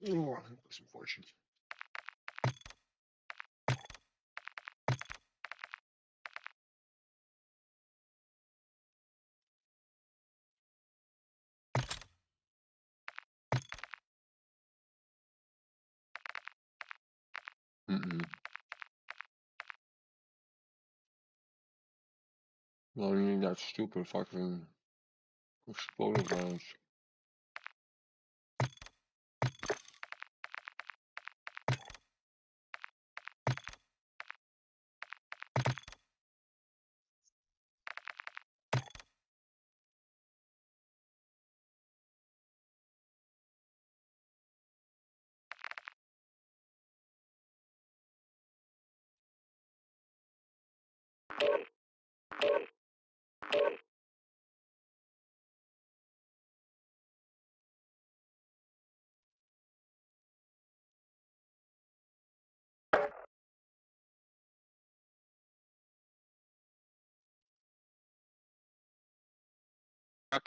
Oh, that's unfortunate. Well, you need that stupid fucking explosive rounds.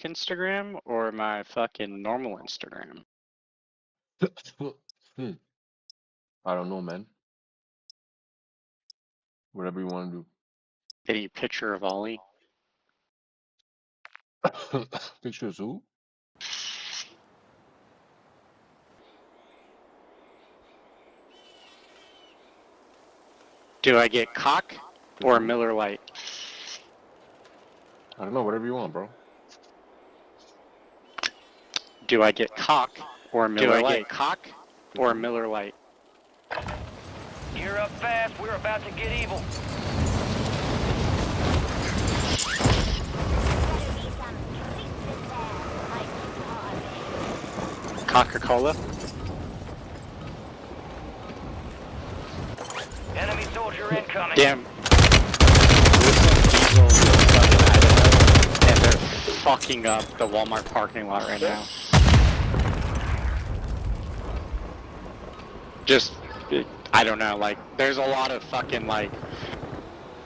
Instagram or my fucking normal Instagram? I don't know, man. Whatever you want to Any picture of Ollie? do. Pictures who? Do I get cock or Miller Lite? I don't know. Whatever you want, bro. Do I get cock or Miller Lite? Do I get cock or Miller Lite? Gear up fast. We're about to get evil. Coca-Cola? Enemy soldier incoming. Damn. And they're fucking up the Walmart parking lot right now. Just, I don't know, like, there's a lot of fucking, like,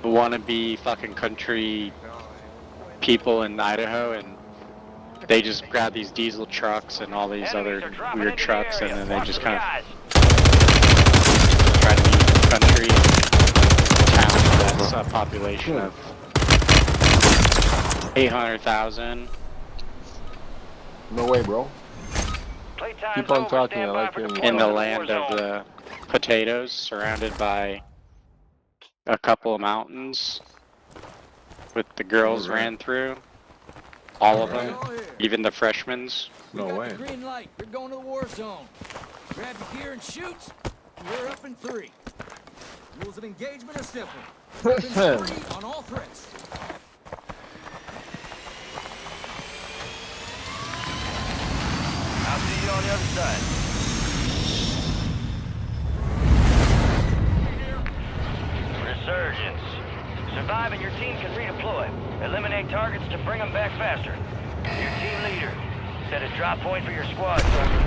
wannabe fucking country people in Idaho, and they just grab these diesel trucks and all these other weird trucks, and then they just kind of try to be country town that's a population of 800,000. No way, bro. Keep on talking. I like hearing you. In the land of the potatoes, surrounded by a couple of mountains, with the girls ran through. All of them, even the freshmen's. No way. Green light. You're going to the Warzone. Grab your gear and shoot. We're up in 3. Rules of engagement are simple. Weapons free on all threats. I'll see you on the other side. Resurgence. Survive and your team can redeploy. Eliminate targets to bring them back faster. Your team leader. Set a drop point for your squad, soldier.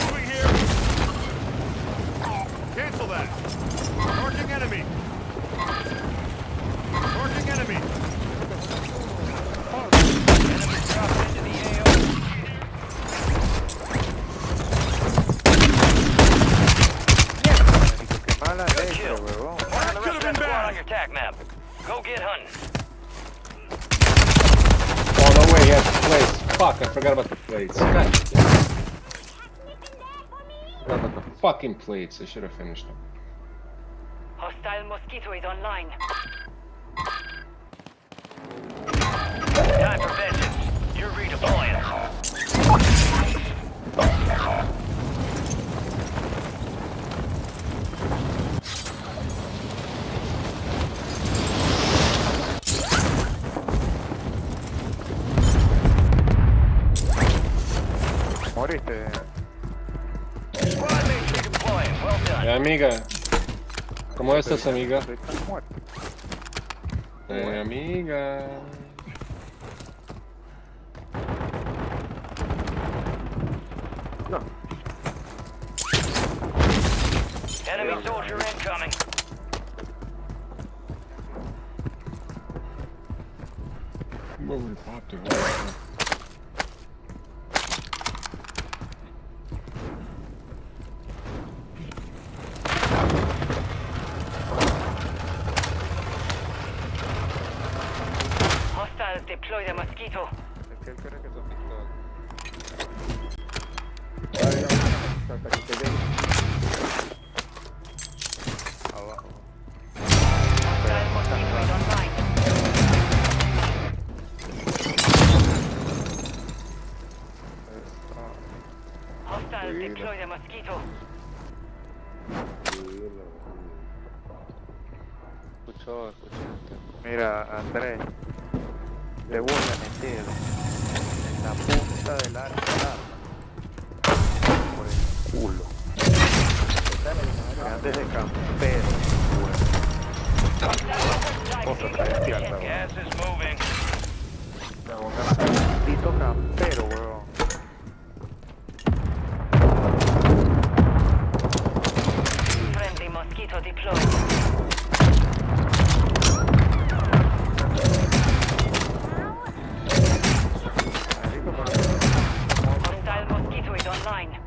Moving here. Cancel that. Marking enemy. Marking enemy. Enemy dropped into the AO. Good kill. Mark the rest of that squad on your attack map. Go get hunting. Oh, no way. He has plates. Fuck, I forgot about the plates. God damn. Forgot about the fucking plates. I should have finished them. Hostile Mosquito is online. Time for vengeance. You're redeploying. Moriste. Squad mates redeploying. Well done. Amiga. ¿Cómo estás, amiga? Estoy muerto. Amiga. No. Enemy soldier incoming. where we popped it. Right? Hostiles deploy the mosquito. Es que él cree que son pistolas. Ahí, hasta que te llegue. Abajo. Hostile mosquito is online. Hostiles deploy the mosquito. Escucho. Mira, Andrés, te voy a meter en la punta del arma por el culo. Antes de campero, cosa celestial, weón. Gas is moving. Maldito campero, weón. Friendly mosquito deployed. Hostile mosquito is online.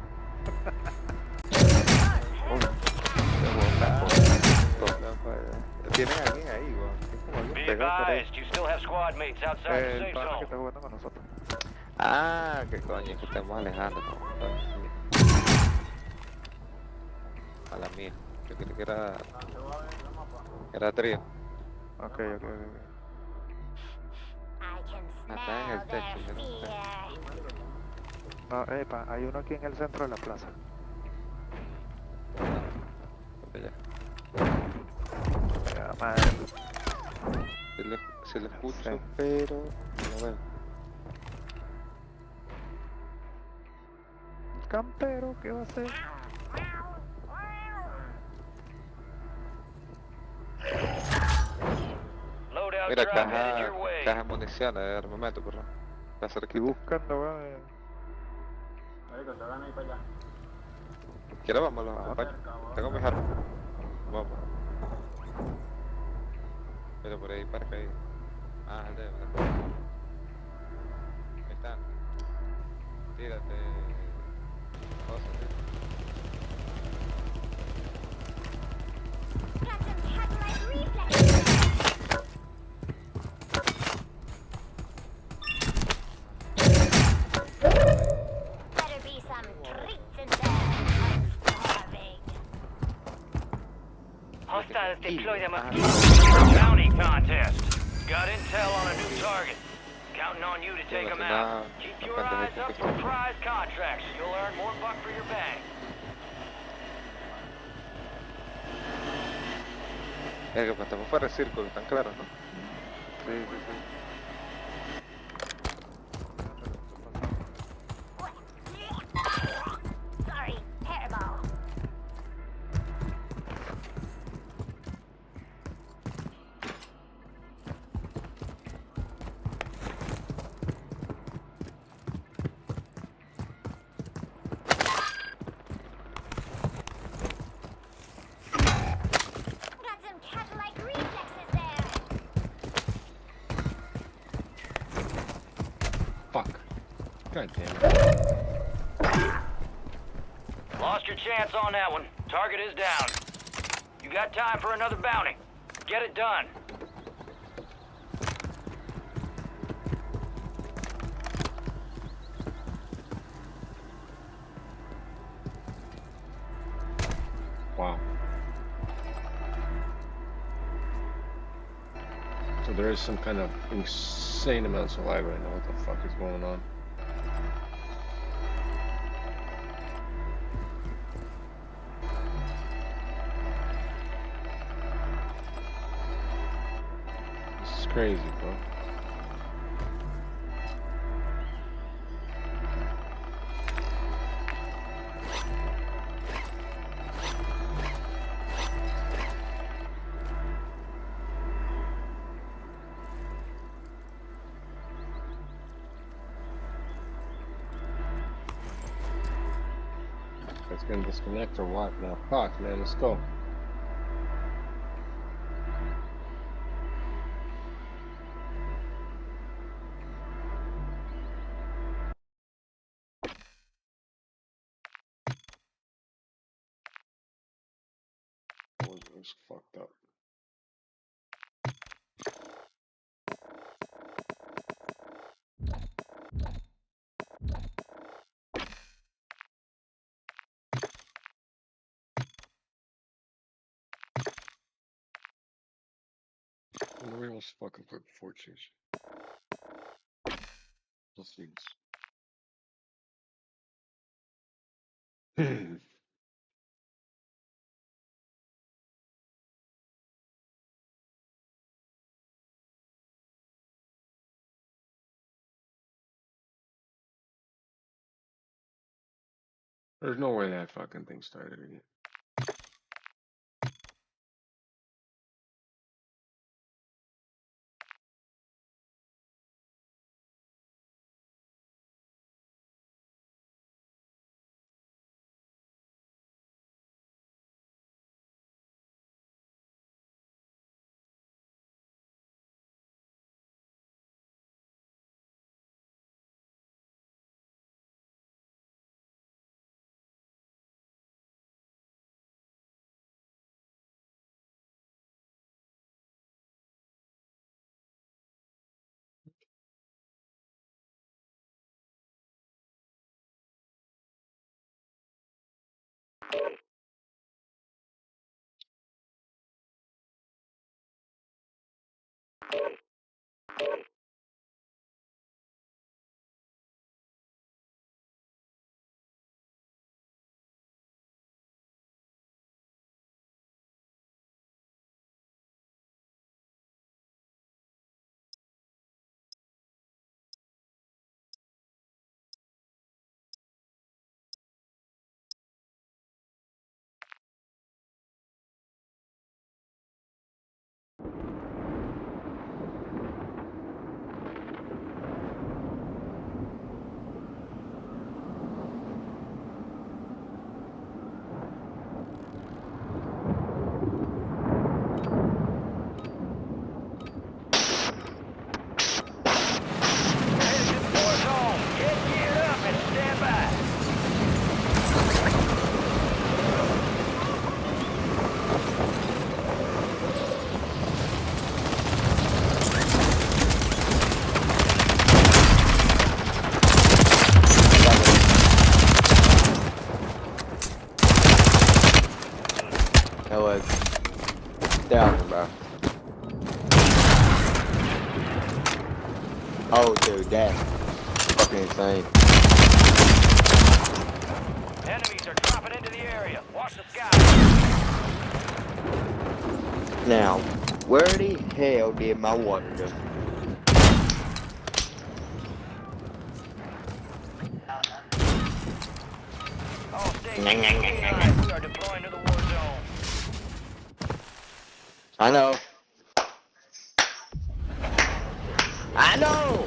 Tienen a alguien ahí, weón. Es como alguien Be pegado por ahí. advised, you still have squad mates outside the El safe pana que zone. está jugando con nosotros. Ah, qué coño, es que estamos alejando. ¿No? A la mía. Yo creí que era trío. Ok. Está en el techo, yo no sé. No, epa, hay uno aquí en el centro de la plaza. Porque ya. Ya, madre. Se lo escucho, Sí. pero no lo veo. El campero, ¿qué va a hacer? Loadout Mira, drop headed your way. caja de municiones de armamento, por favor. Está Estoy cerquita. buscando, weón. ¿Quieres vamos, los acompaño? Tengo mis armas. Vamos. Pero por ahí, parca ahí. Ah, el dedo, ¿verdad? Ahí están. Tírate. Cosas, Better be some treats in there. I'm starving. Hostiles deploy the Ah, mosquito. Bounty contest. Got intel on a new target. Counting on you to take them out. Keep your eyes up for prize contracts. You'll earn more buck for your bang. que pues estamos fuera del círculo, están claros, ¿no? Sí. Sorry, hairball. Got some cat-like reflexes there. Fuck. God damn it. Lost your chance on that one. Target is down. You got time for another bounty. Get it done. Wow. So there is some kind of insane amounts of lag right now. What the fuck is going on? This is crazy, bro. It's gonna disconnect or what now? Fuck, man, let's go. was fucked up. Nobody wants to fucking put fortunes. Those things. There's no way that fucking thing started again. Headed to the Warzone. Get geared up and stand by. That was down, bro. Oh, dude, that fucking insane. Enemies are dropping into the area. Watch the sky. Now, where the hell did my water go? All stations inside. We are deploying to the Warzone. I know. I know!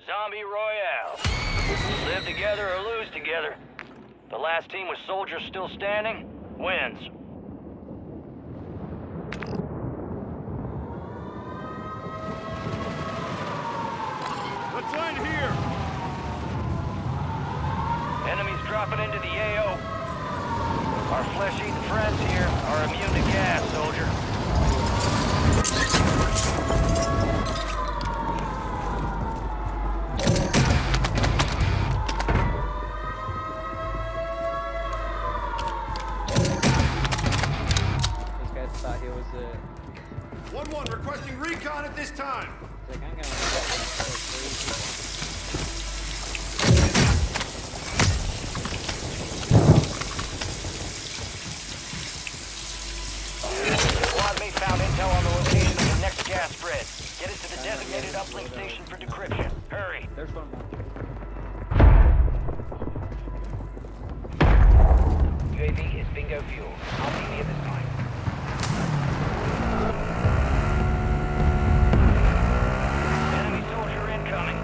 Zombie Royale. Live together or lose together. The last team with soldiers still standing wins. Let's land here. Enemies dropping into the AO. Our flesh-eating friends here are immune to gas, soldier. Those guys thought he was 1-1 requesting recon at this time. like, I'm gonna Squad mate found intel on the location of the next gas spread. Get it to the designated uplink station for decryption. Hurry. There's one more. UAV is bingo fuel. I'll be near this time. Enemy soldier incoming.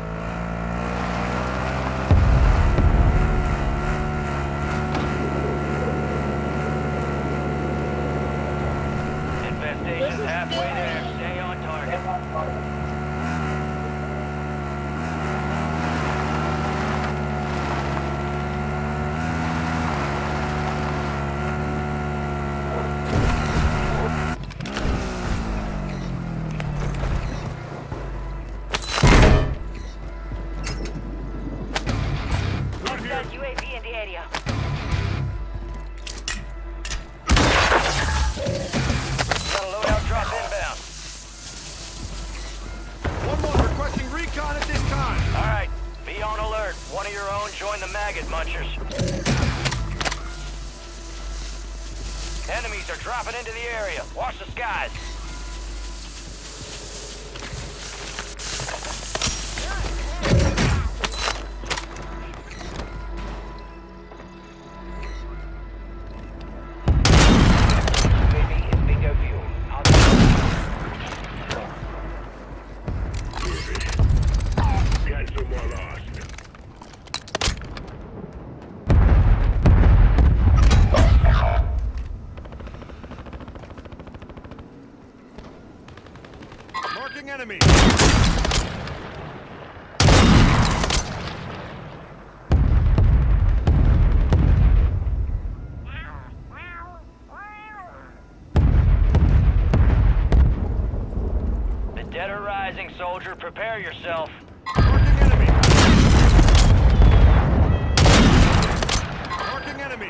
area. Got a loadout drop inbound. 1-1 requesting recon at this time. All right, be on alert. One of your own join the maggot munchers. Enemies are dropping into the area. Watch the skies. UAV is bingo fuel. Got someone lost. Marking enemy. The dead are rising, soldier. Prepare yourself. Marking enemy. Marking enemy.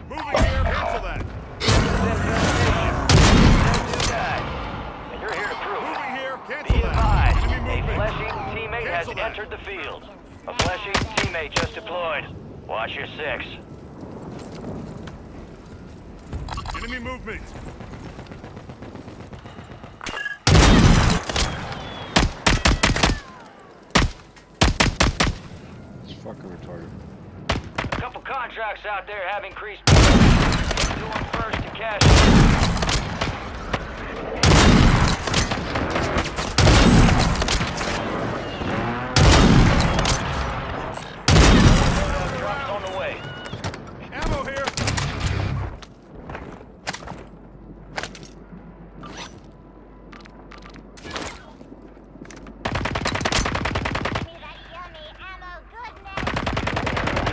Moving here. Cancel that. Two died. And you're here to prove it. Moving here. Be Cancel that. advised, Enemy a movement. flesh-eating teammate has Cancel that. entered the field. A flesh-eating teammate just deployed. Watch your six. Enemy movement. It's fucking retarded. A couple contracts out there have increased. Get to them first to cash in. Drops on the way. Ammo here. Give me that yummy ammo goodness.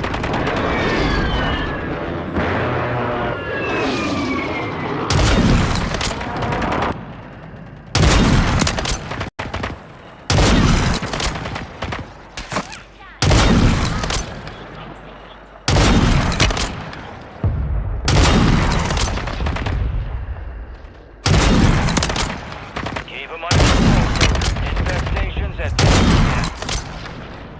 Keep them under control. Infestations at 10%.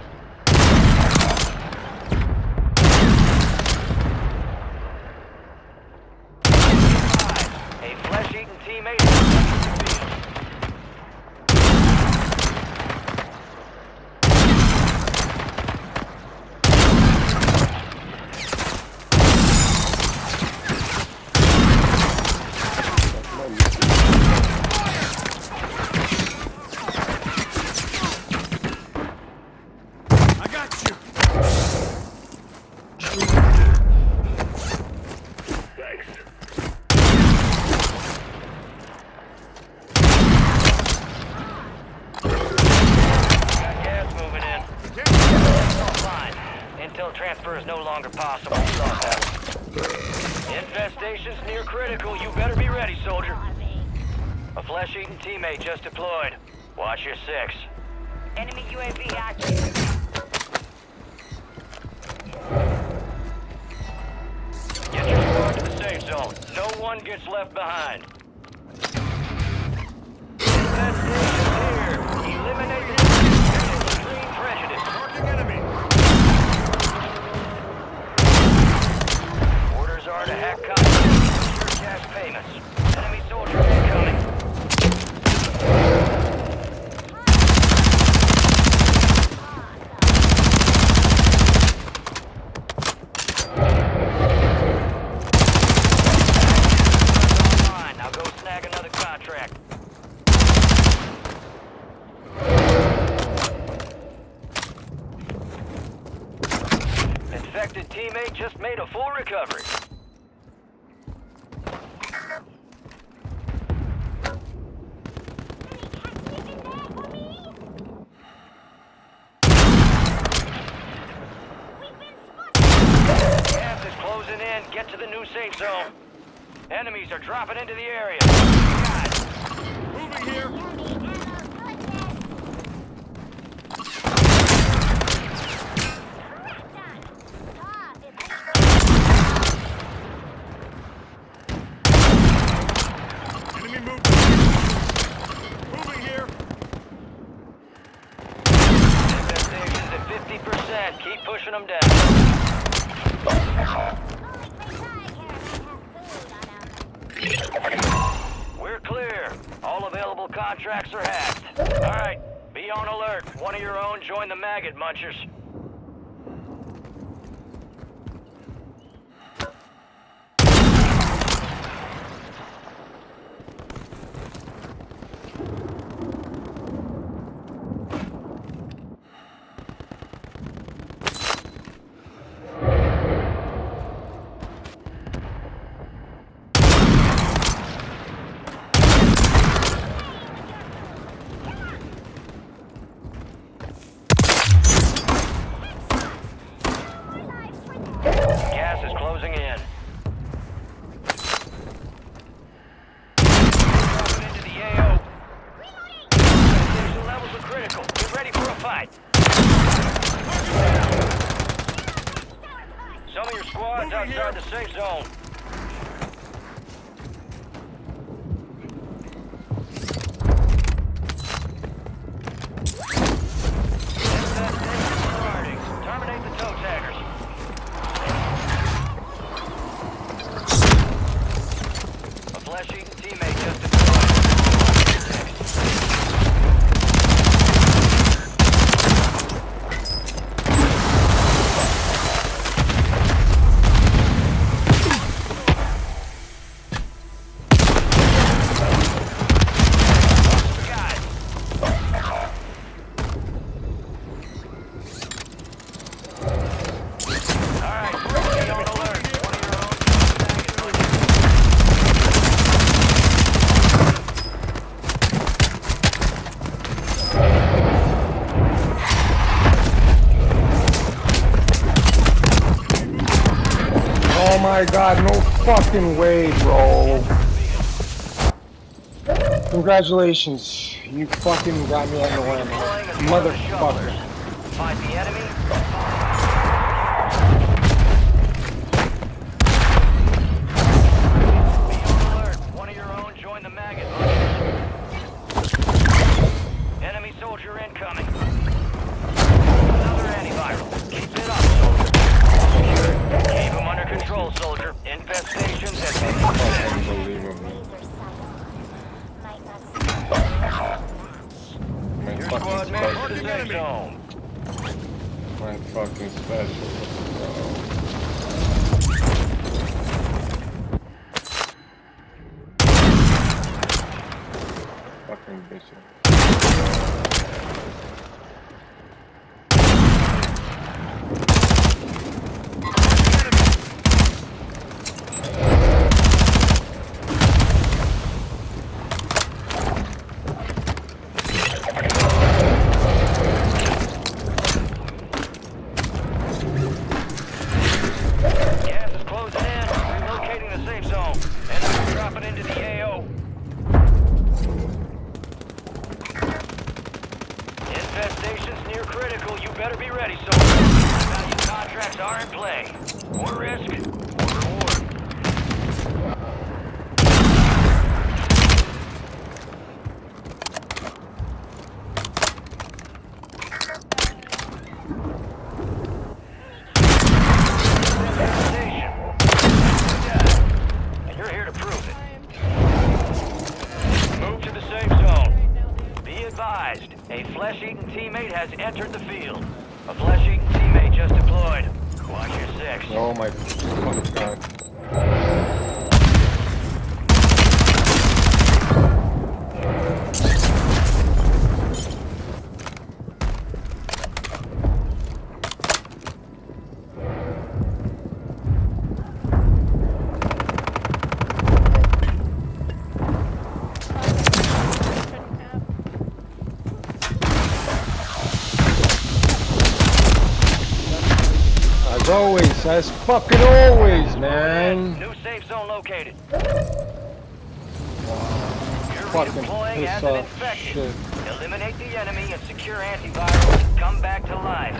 A flesh-eating teammate has entered the field. I got you. Thanks. Got gas moving in. Offline. Intel transfer is no longer possible. We lost that. Infestation's near critical. You better be ready, soldier. A flesh-eating teammate just deployed. Watch your six. Enemy UAV active. Get your squad to the safe zone. No one gets left behind. Infestation's here. Eliminate the extreme prejudice. Marking enemy. Orders are to hack copies and secure cash payments. Enemy soldiers incoming. Online. Now go snag another contract. Infected teammate just made a full recovery. Gas is closing in. Get to the new safe zone. Enemies are dropping into the area. Guys, Moving here. Enemy movement. Moving here. infestation's at 50%. Keep pushing them down. We're clear. All available contracts are hacked. All right, be on alert. One of your own join the maggot munchers. Gas is closing in. Dropping into the AO. Station levels are critical. Get ready for a fight. Some of your squads outside the safe zone. Starting. Terminate the toe taggers. A flesh-eating teammate just deployed. Guys, all right, be on alert. One of your own maggot munchers. Oh my god, no fucking way, bro. Congratulations. You fucking got me on the limb. Motherfucker. Find the enemy. Be on alert. One of your own join the maggot munchers. Enemy soldier incoming. Another antiviral. Keep it up, soldier. Keep him under control, soldier. Infestations at 50%. Unbelievable. My Your fucking squad mates special. to the safe zone. My fucking special. Fucking bitch. Gas is closing in. Relocating the safe zone. Enemies dropping into the AO. Infestation's near critical. You better be ready, soldier. Value contracts are in play. More risk, more reward. Infestation. And you're here to prove it. Move to the safe zone. Be advised, a flesh-eating teammate has entered the field. A flesh-eating teammate just deployed. Watch your six. Oh my fucking god. As always, Yes, as fucking always, man. New safe zone located. You're Fucking redeploying piss as an off infected. shit. Eliminate the enemy and secure antiviral. Come back to life.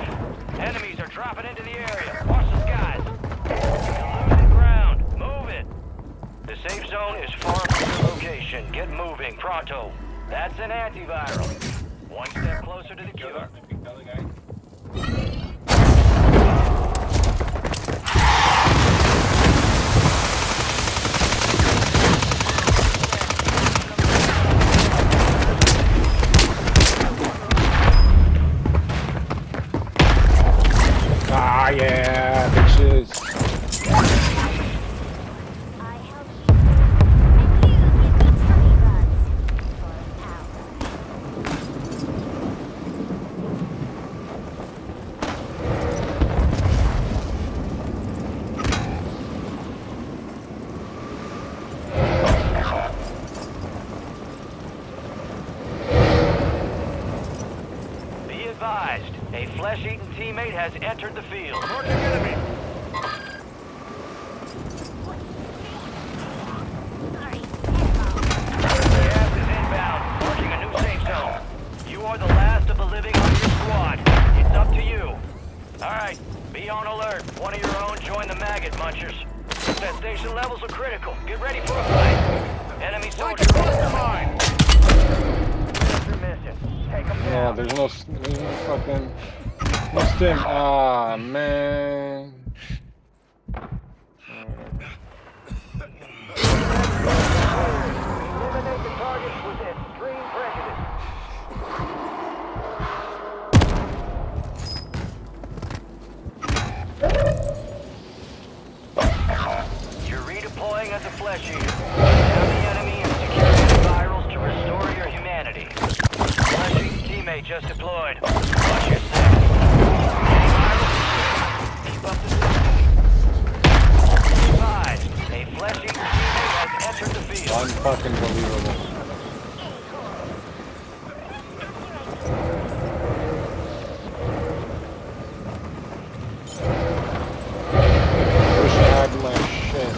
Enemies are dropping into the area. Watch the skies. You're losing ground. Move it. The safe zone is far from your location. Get moving, pronto. That's an antiviral. One step closer to the cure. Ah, yeah, bitches. I help you, and you give me tummy bugs for an hour. Be advised, a flesh-eating teammate has entered the field. Marking enemy. Sorry, Gas is inbound, marking a new safe zone. You are the last of the living on your squad. It's up to you. Alright, be on alert. One of your own join the maggot munchers. Infestation levels are critical. Get ready for a fight. Enemy soldier. Mastermind. That's your mission. Take them Yeah, down. there's no fucking, no stim. Ah, man. Eliminate the target with extreme prejudice. You're redeploying as a flesh eater. Down the enemy and secure antivirals to restore your humanity. Flesh eating teammate just deployed. Watch your step. Antivirals secure. Keep up the system. Advised, a flesh eating teammate has entered the field. Unfucking believable. Wish I had my shit.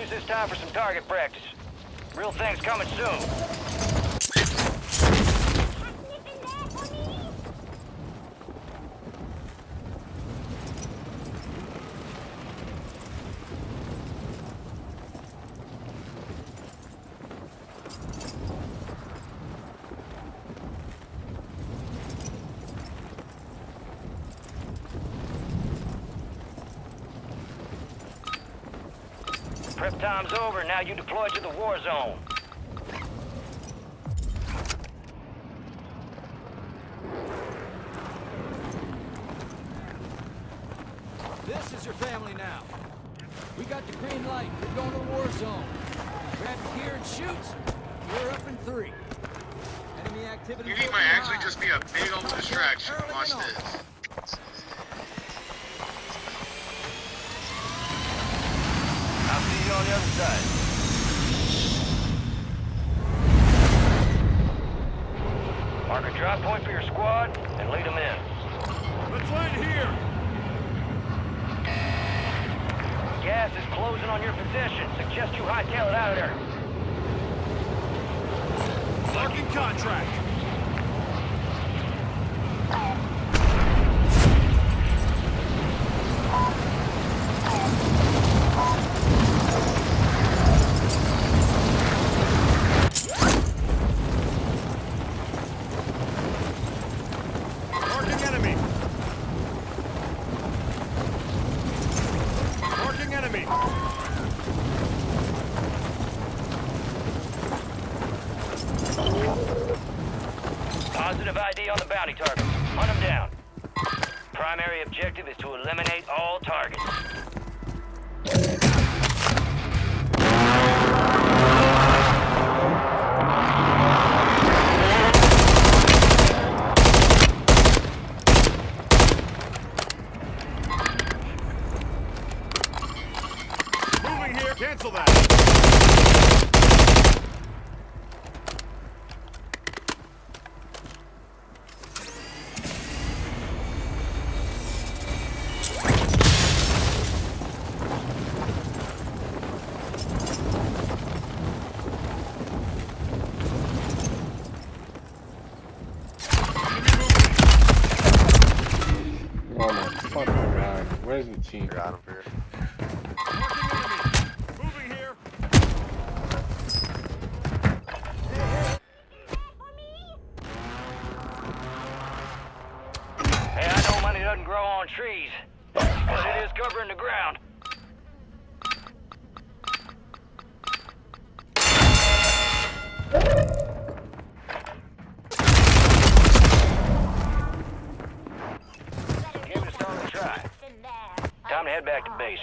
Boys, it's time for some target practice. Real things coming soon. Prep time's over, now you deploy to the war zone. This is your family now. We got the green light. We're going to the war zone. Grab your gear and shoot. We're up in 3. Enemy activity. UV might actually just be a big old distraction. Watch this. I'll see you on the other side. Mark a drop point for your squad and lead them in. Let's land here. Gas is closing on your position. Suggest you hightail it out of there. Marking contract. Marking enemy. Marking enemy. Positive ID on the bounty target. Hunt them down. Primary objective is to eliminate all targets. Moving here. Cancel that. Oh my fucking god. Where's the team? Got him here. Marking enemy. Moving here. Hey, I know money doesn't grow on trees, but it is covering the ground. Give it a solid try. Time to head back to base.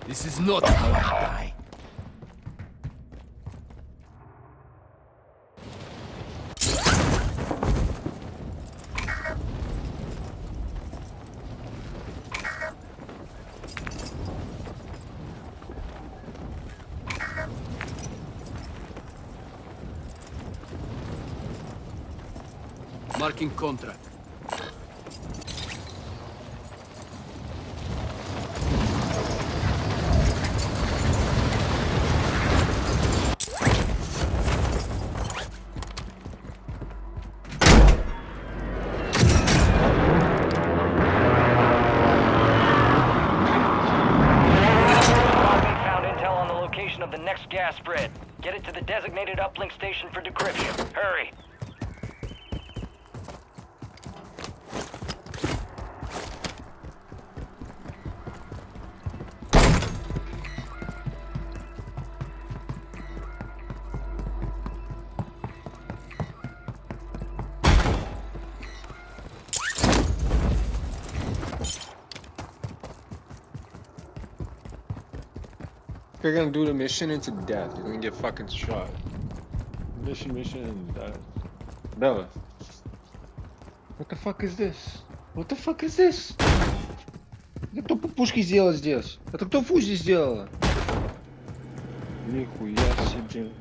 This is not how I die. Marking contract. Found intel on the location of the next gas spread. Get it to the designated uplink station for decryption. Hurry. You're gonna do the mission into death. You're gonna get fucking shot. Mission and death. Bella. What the fuck is this? What the fuck is this? Это кто пушки сделал здесь? Это кто фузи сделала? Нихуя себе.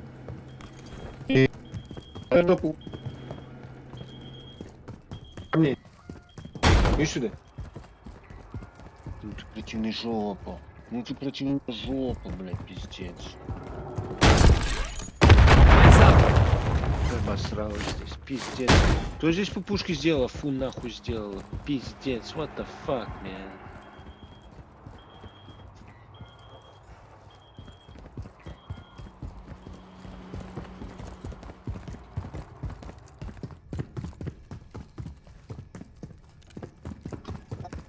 Это пу... Ко мне. Иди сюда. Ну ты противный жопа. Ну ты противный жопа, блядь, пиздец. Обосралась здесь, пиздец. Кто здесь пупушки сделала? Фу, нахуй сделала. Пиздец, what the fuck, man.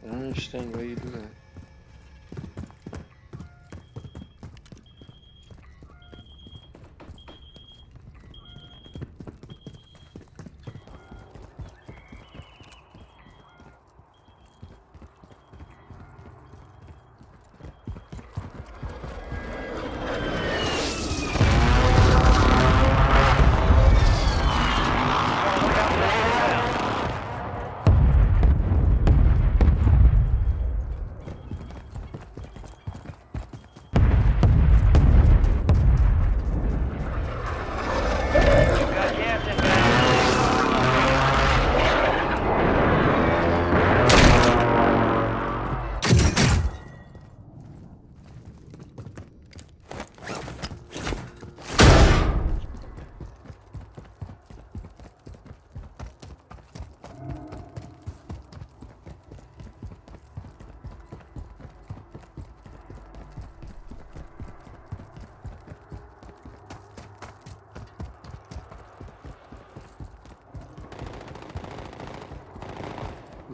I don't understand why you do that.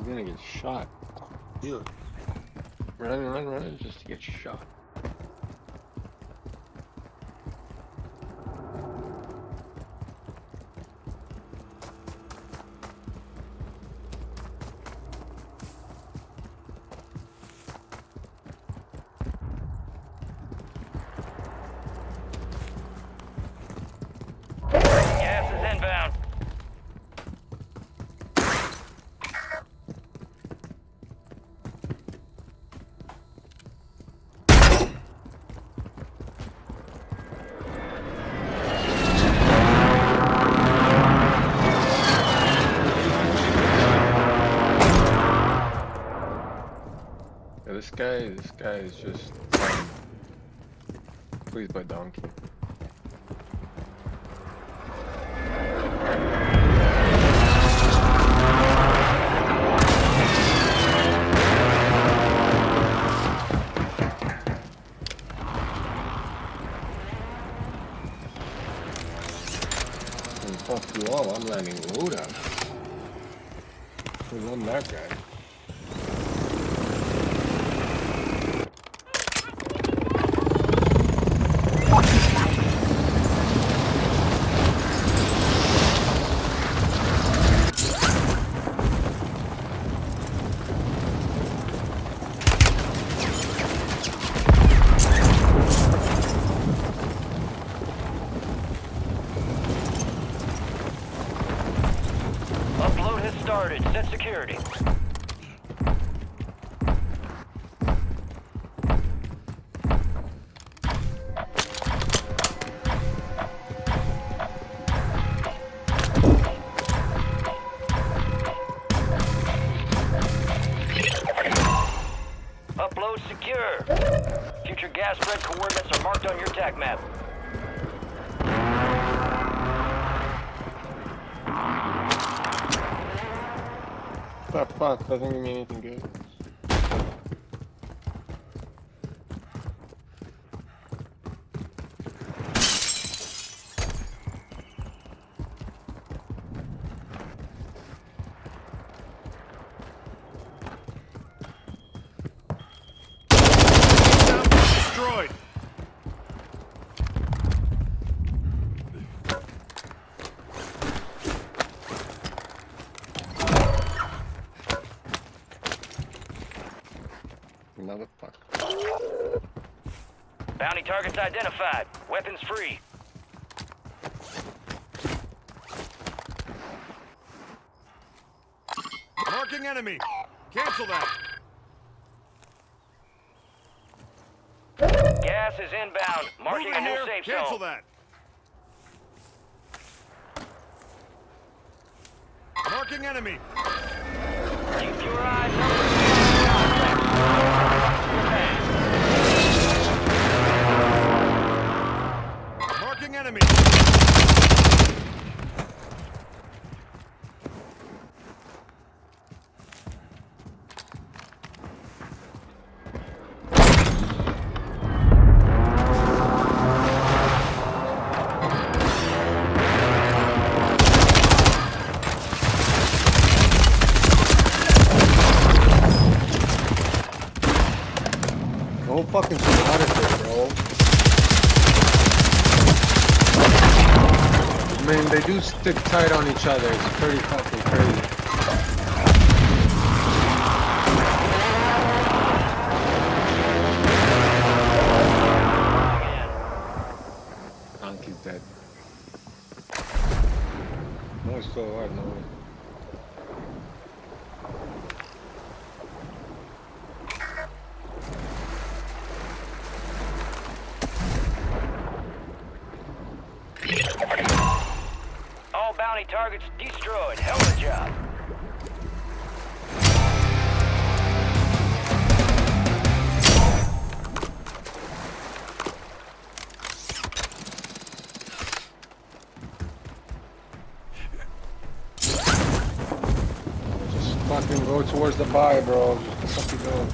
You're gonna get shot. You run just to get shot. Gas is inbound. Yeah, this guy is just pleased by donkey. And fuck you all, I'm landing loadout. We won that guy. Upload has started. Set security. Upload secure. Future gas spread coordinates are marked on your TAC map. That fuck doesn't give me anything good. Destroyed. bounty targets identified. Weapons free. Marking enemy. Cancel that. Gas is inbound. Marking Moving a new here. safe Cancel zone. that. Marking enemy. Keep your eyes open. Marking enemy. The whole fucking squad is there, bro. I mean, they do stick tight on each other. It's pretty fucking crazy. Donkey's dead. No, he's still alive. No way. All bounty targets destroyed. Hell of a job. Just fucking go towards the buy, bro. Just fucking go.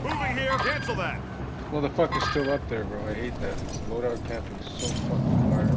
Moving here. Cancel that. Motherfucker's still up there, bro. I hate that. This loadout camping is so fucking hard.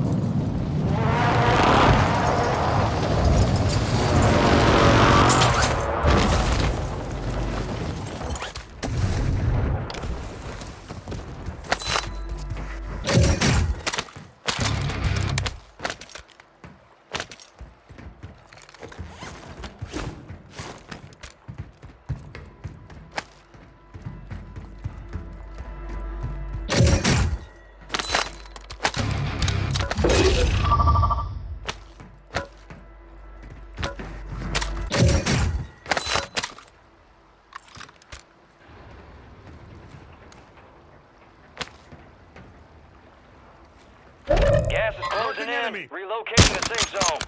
Gas is closing Marking in. enemy. Relocating the safe zone.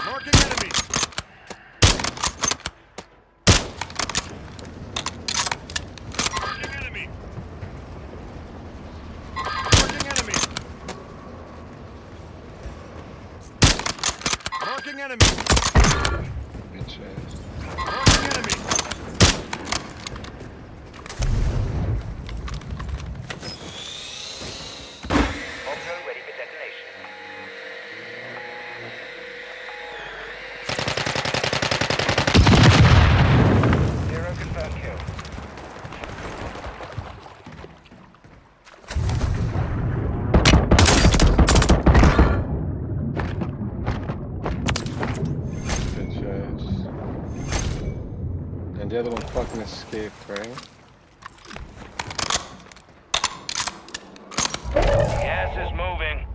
Marking enemy. Marking enemy. Marking enemy. Marking enemy. Bitch ass. Marking enemy. Ultra ready for detonation. Zero confirmed kill. Bitch ass. And the other one fucking escaped, right? Gas is moving.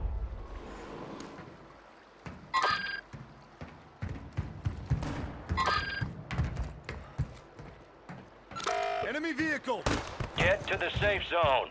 Enemy vehicle. Get to the safe zone.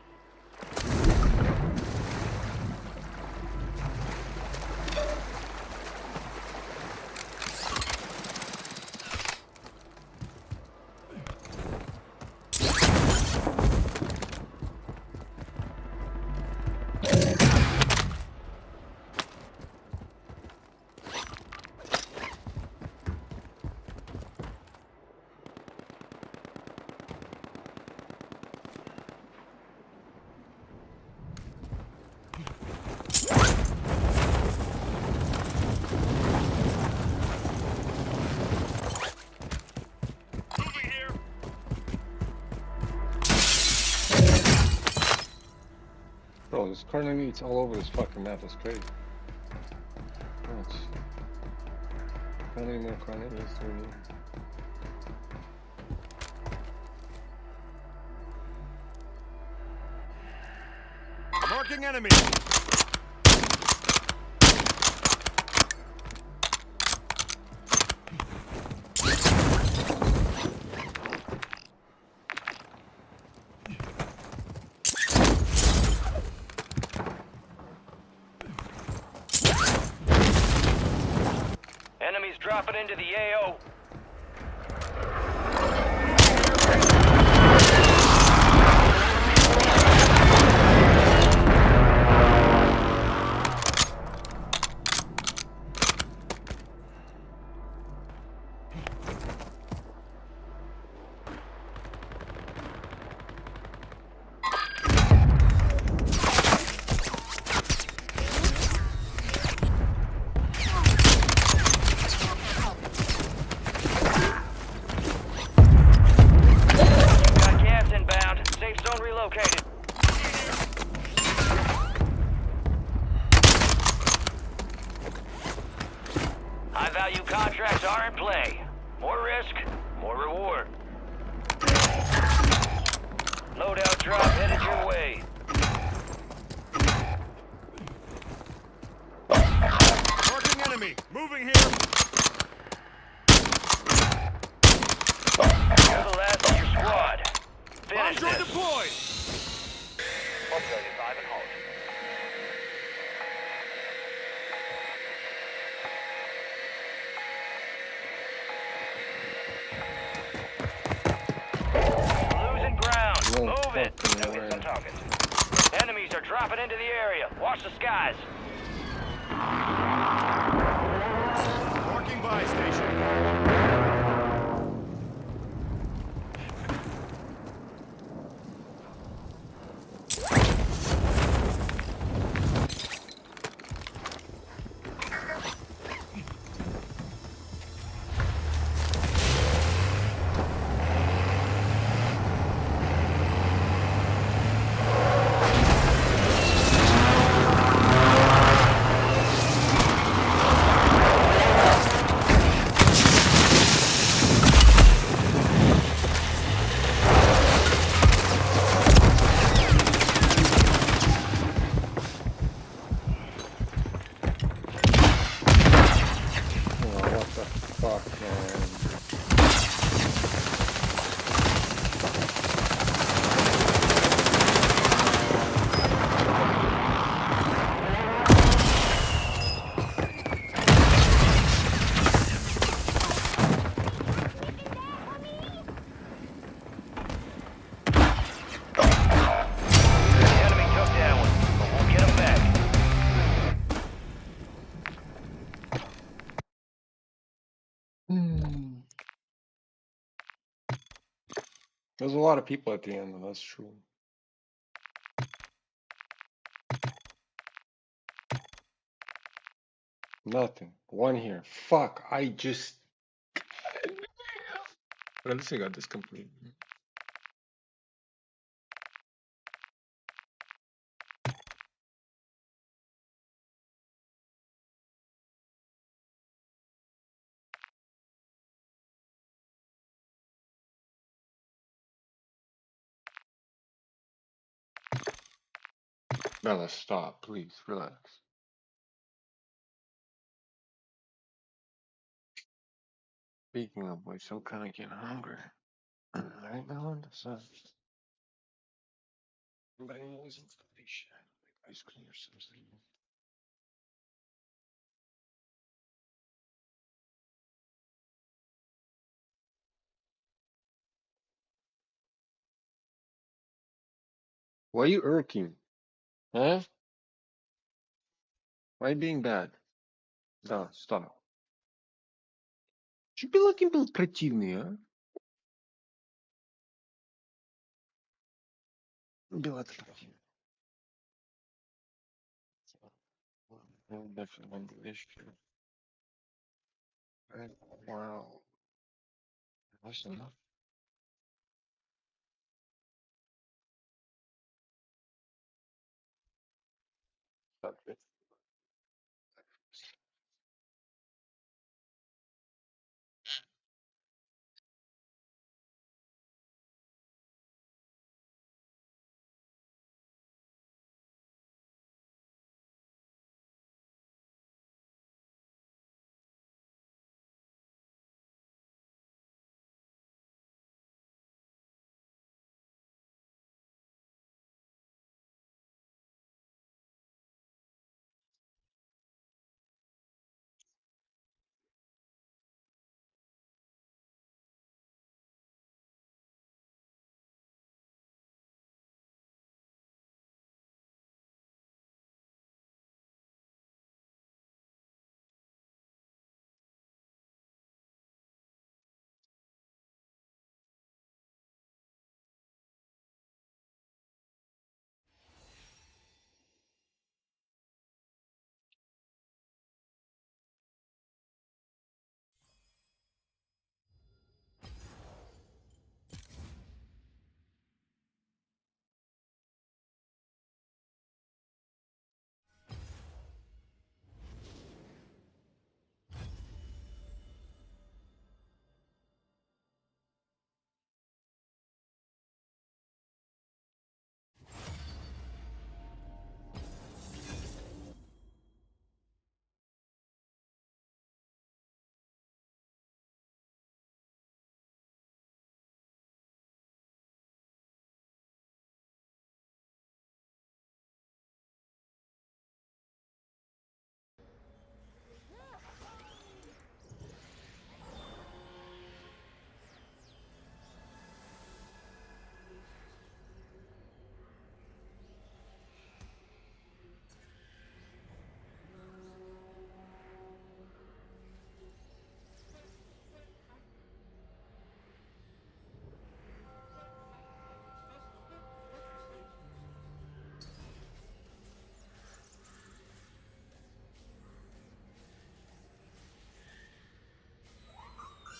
Carne meat's all over this fucking map. That's crazy. What? How many more carne meats do we need? Marking enemy. Enemies dropping into the AO. Got gas inbound. Safe zone relocated. High value contracts are in play. More risk, more reward. Loadout drop headed your way. Marking enemy. Moving here. You're the last of your squad. Bomb Finish drone this. deployed. Operator 5 and halt. Losing ground. No Move it. fucking Now get some way. talking. Enemies are dropping into the area. Watch the skies. Marking buy station. Oh, what the fuck, man? The enemy took that one, but we'll get him back. There's a lot of people at the end, though, that's true. Nothing. One here. Fuck, I just... But at least I got this complete. Bella, stop, please, relax. Speaking of which, I'm kind of getting hungry. Right now, so... Anybody knows information? Like ice cream or something. Why are you irking? Huh? Why are you being bad? Да, stop. Чё белки был противный, а? Белок противный. Definitely one issue. Wow. That's enough. Okay.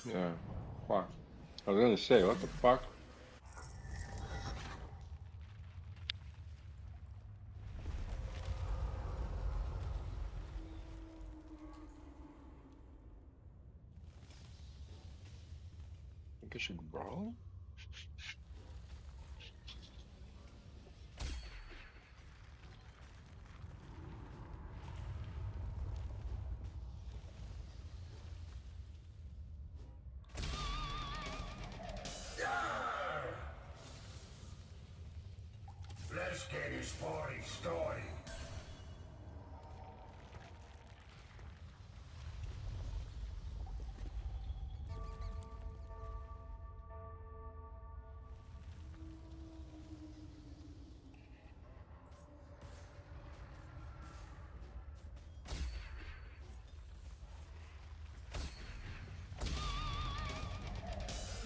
Yeah. Fuck. I was gonna say, what the fuck? Think I should brawl? Let's get this party started.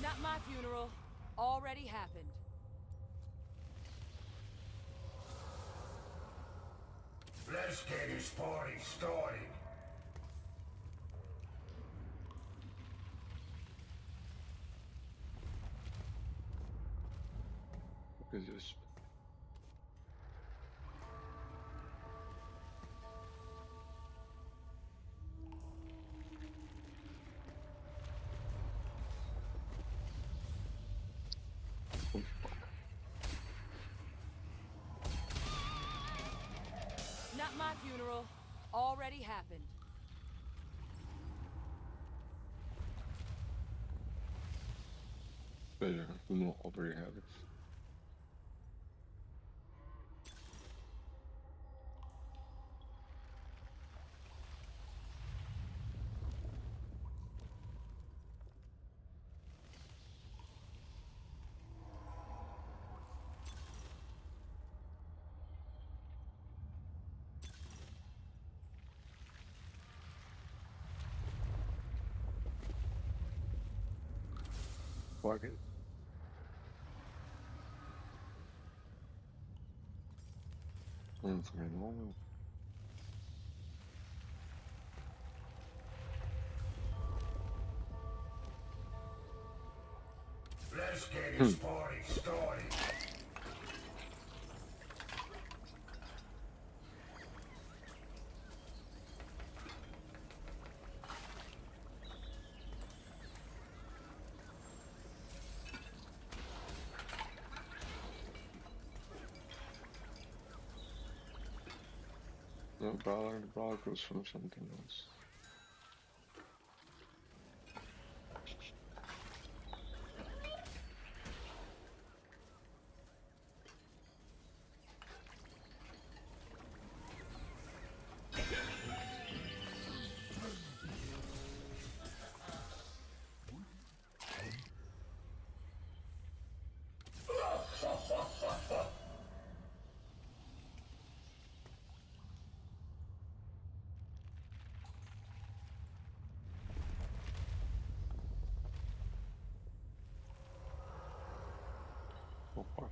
Not my funeral. Already happened. Let's get this party started. What is this? Not my funeral. Already happened. Better. We know already have it. Fuck it. It's going on. Let's get this party started. No, brawler. The brawler goes from something else. Oh, fuck.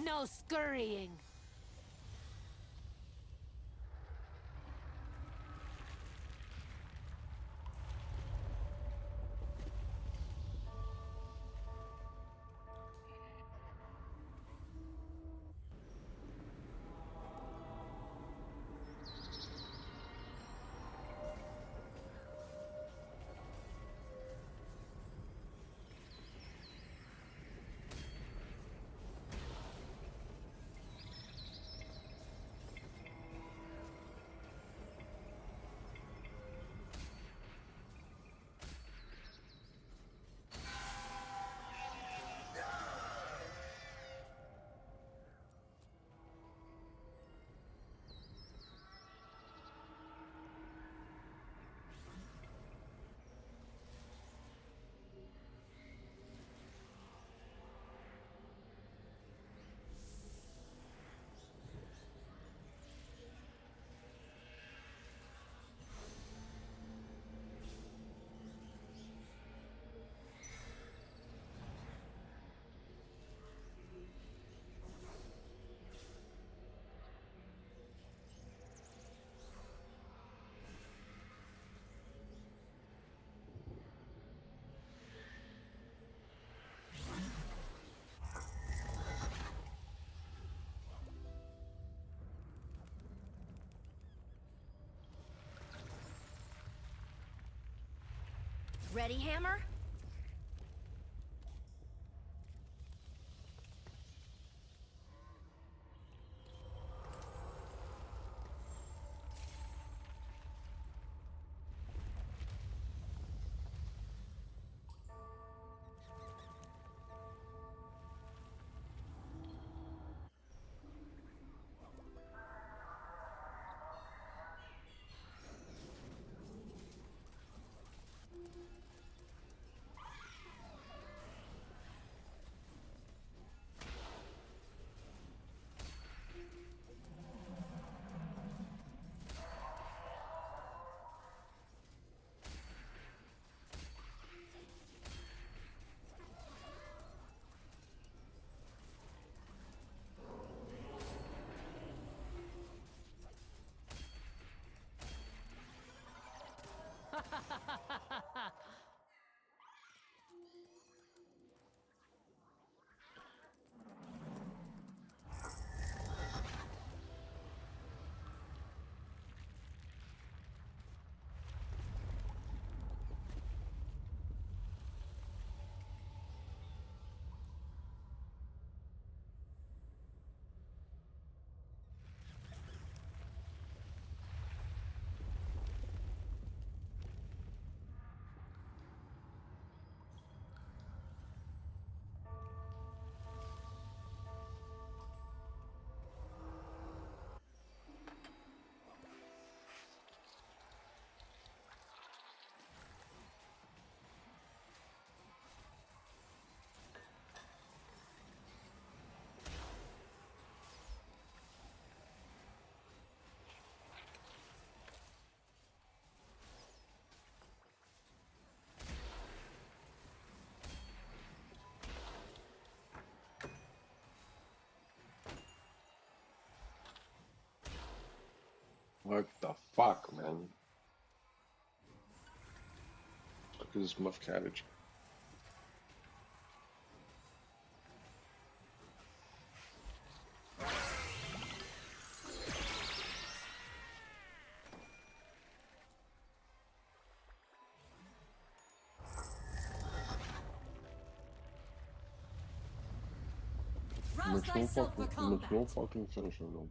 No scurrying. Ready, Hammer? What the fuck, man? Look at this muff cabbage. Rouse thyself for combat. No fucking finisher, no.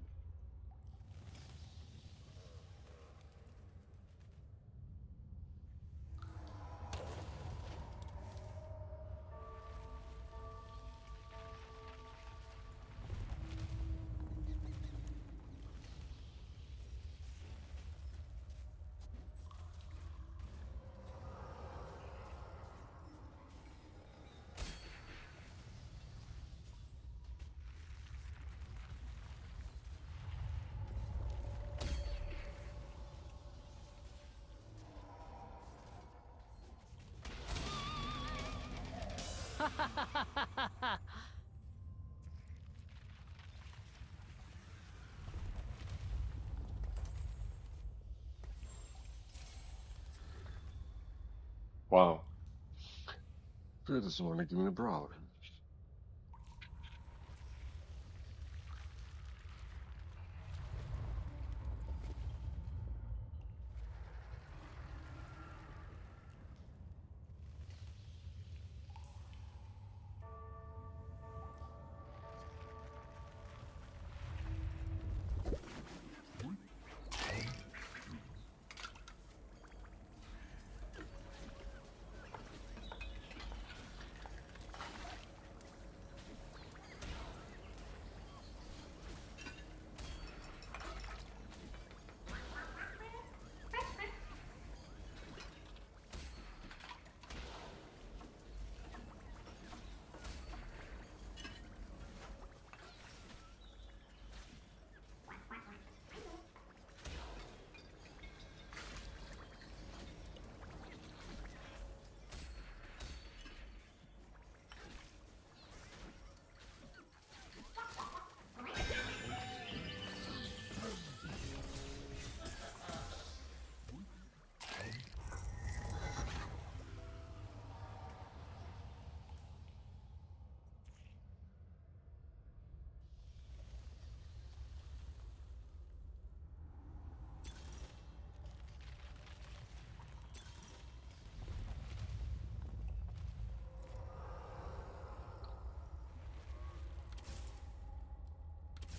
Wow. Fear this one to give me a brawler.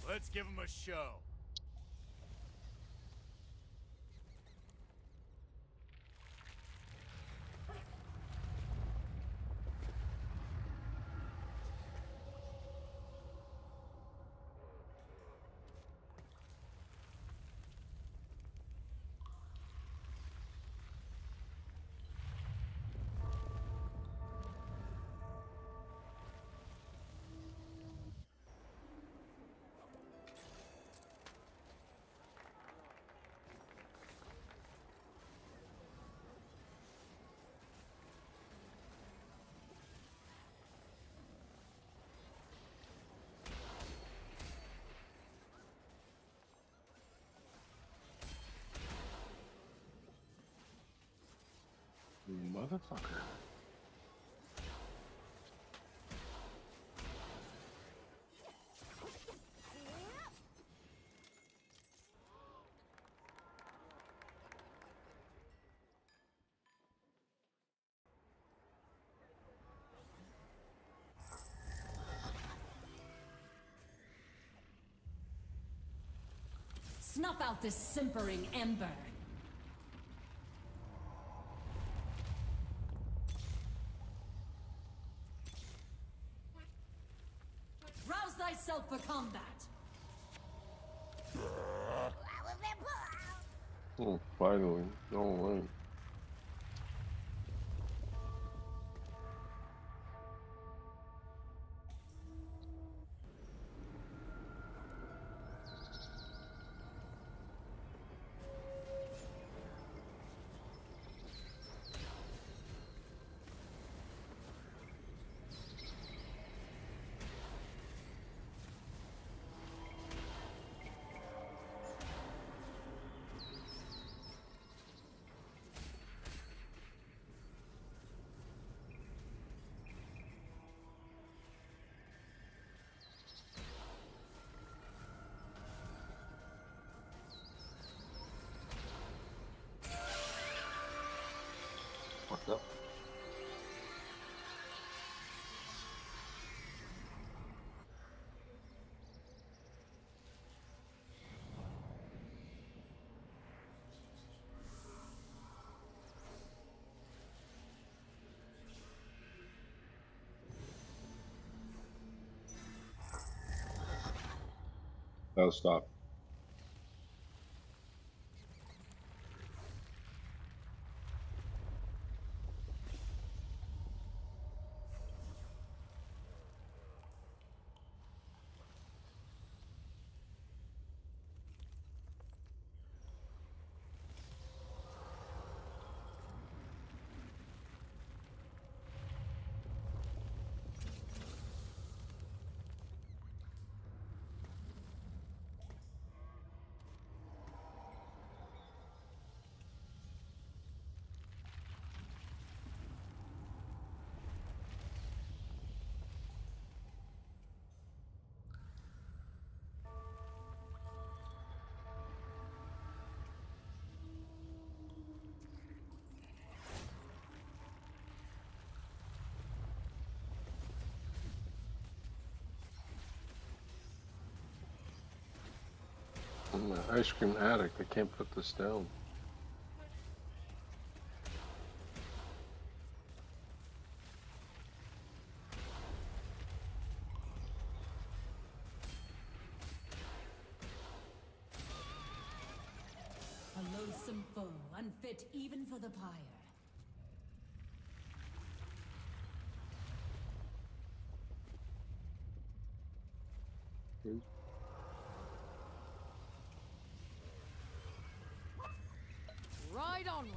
Let's give him a show. Motherfucker. Snuff out this simpering ember. Rouse thyself for combat. Oh, finally. No way. fucked up. That'll stop. I'm an ice cream addict. I can't put this down. A loathsome foe, unfit even for the pyre. Right onward.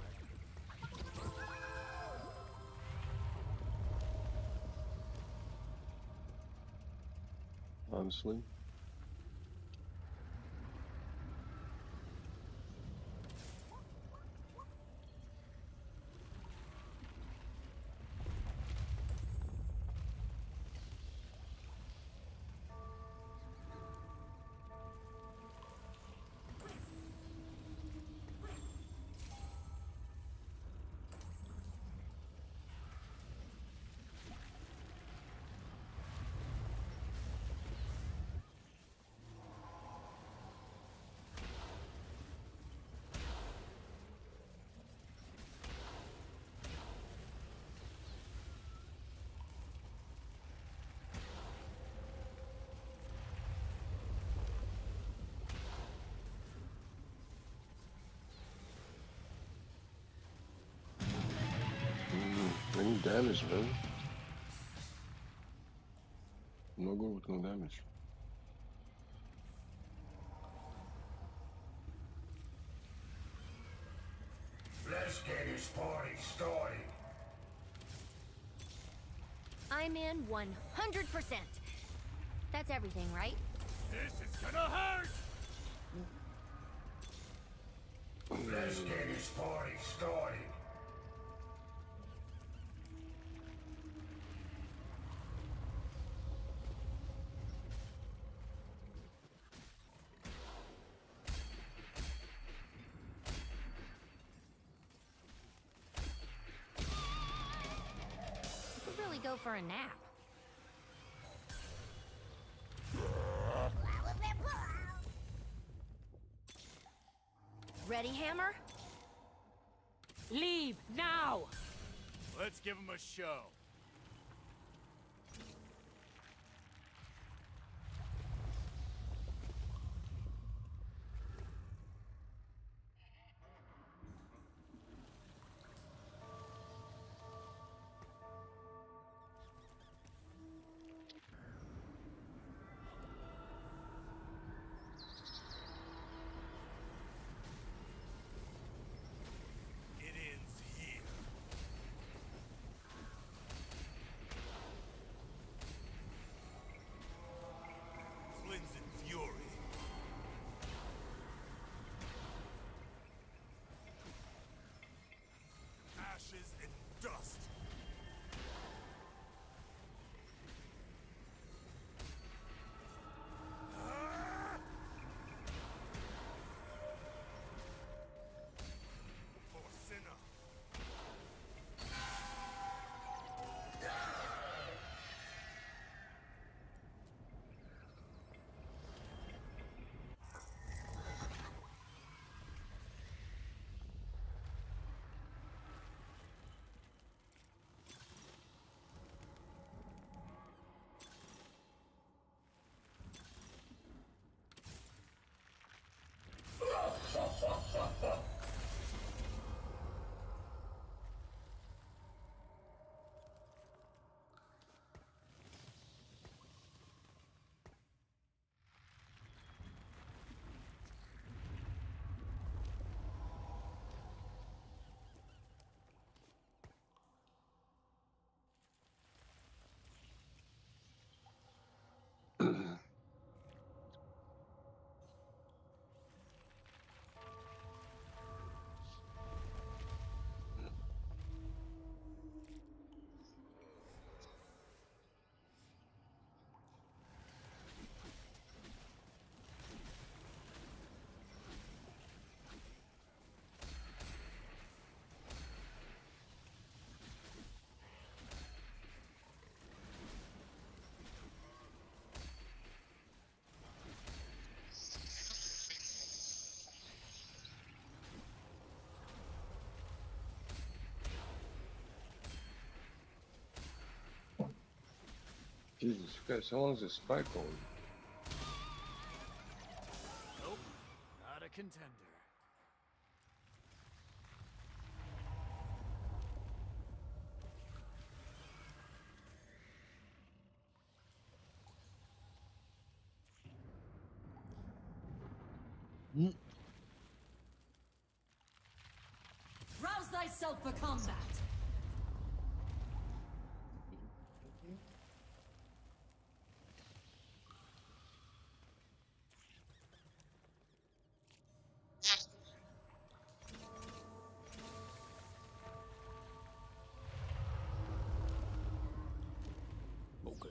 Honestly. I need damage, man. I'm not good with no damage. Let's get this party started. I'm in 100%. That's everything, right? This is gonna hurt! Let's get this party started. You could really go for a nap. Ready, Hammer? Leave now! Let's give him a show. It ends here. Jesus Christ, how long is this fight going? Nope, not a contender. Rouse thyself for combat. Okay.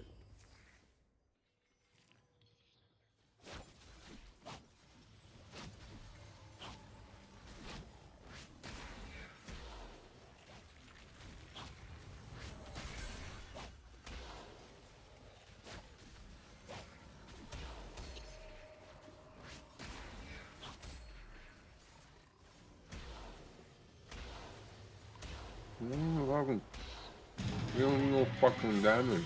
No, fucking. You don't need no fucking damage.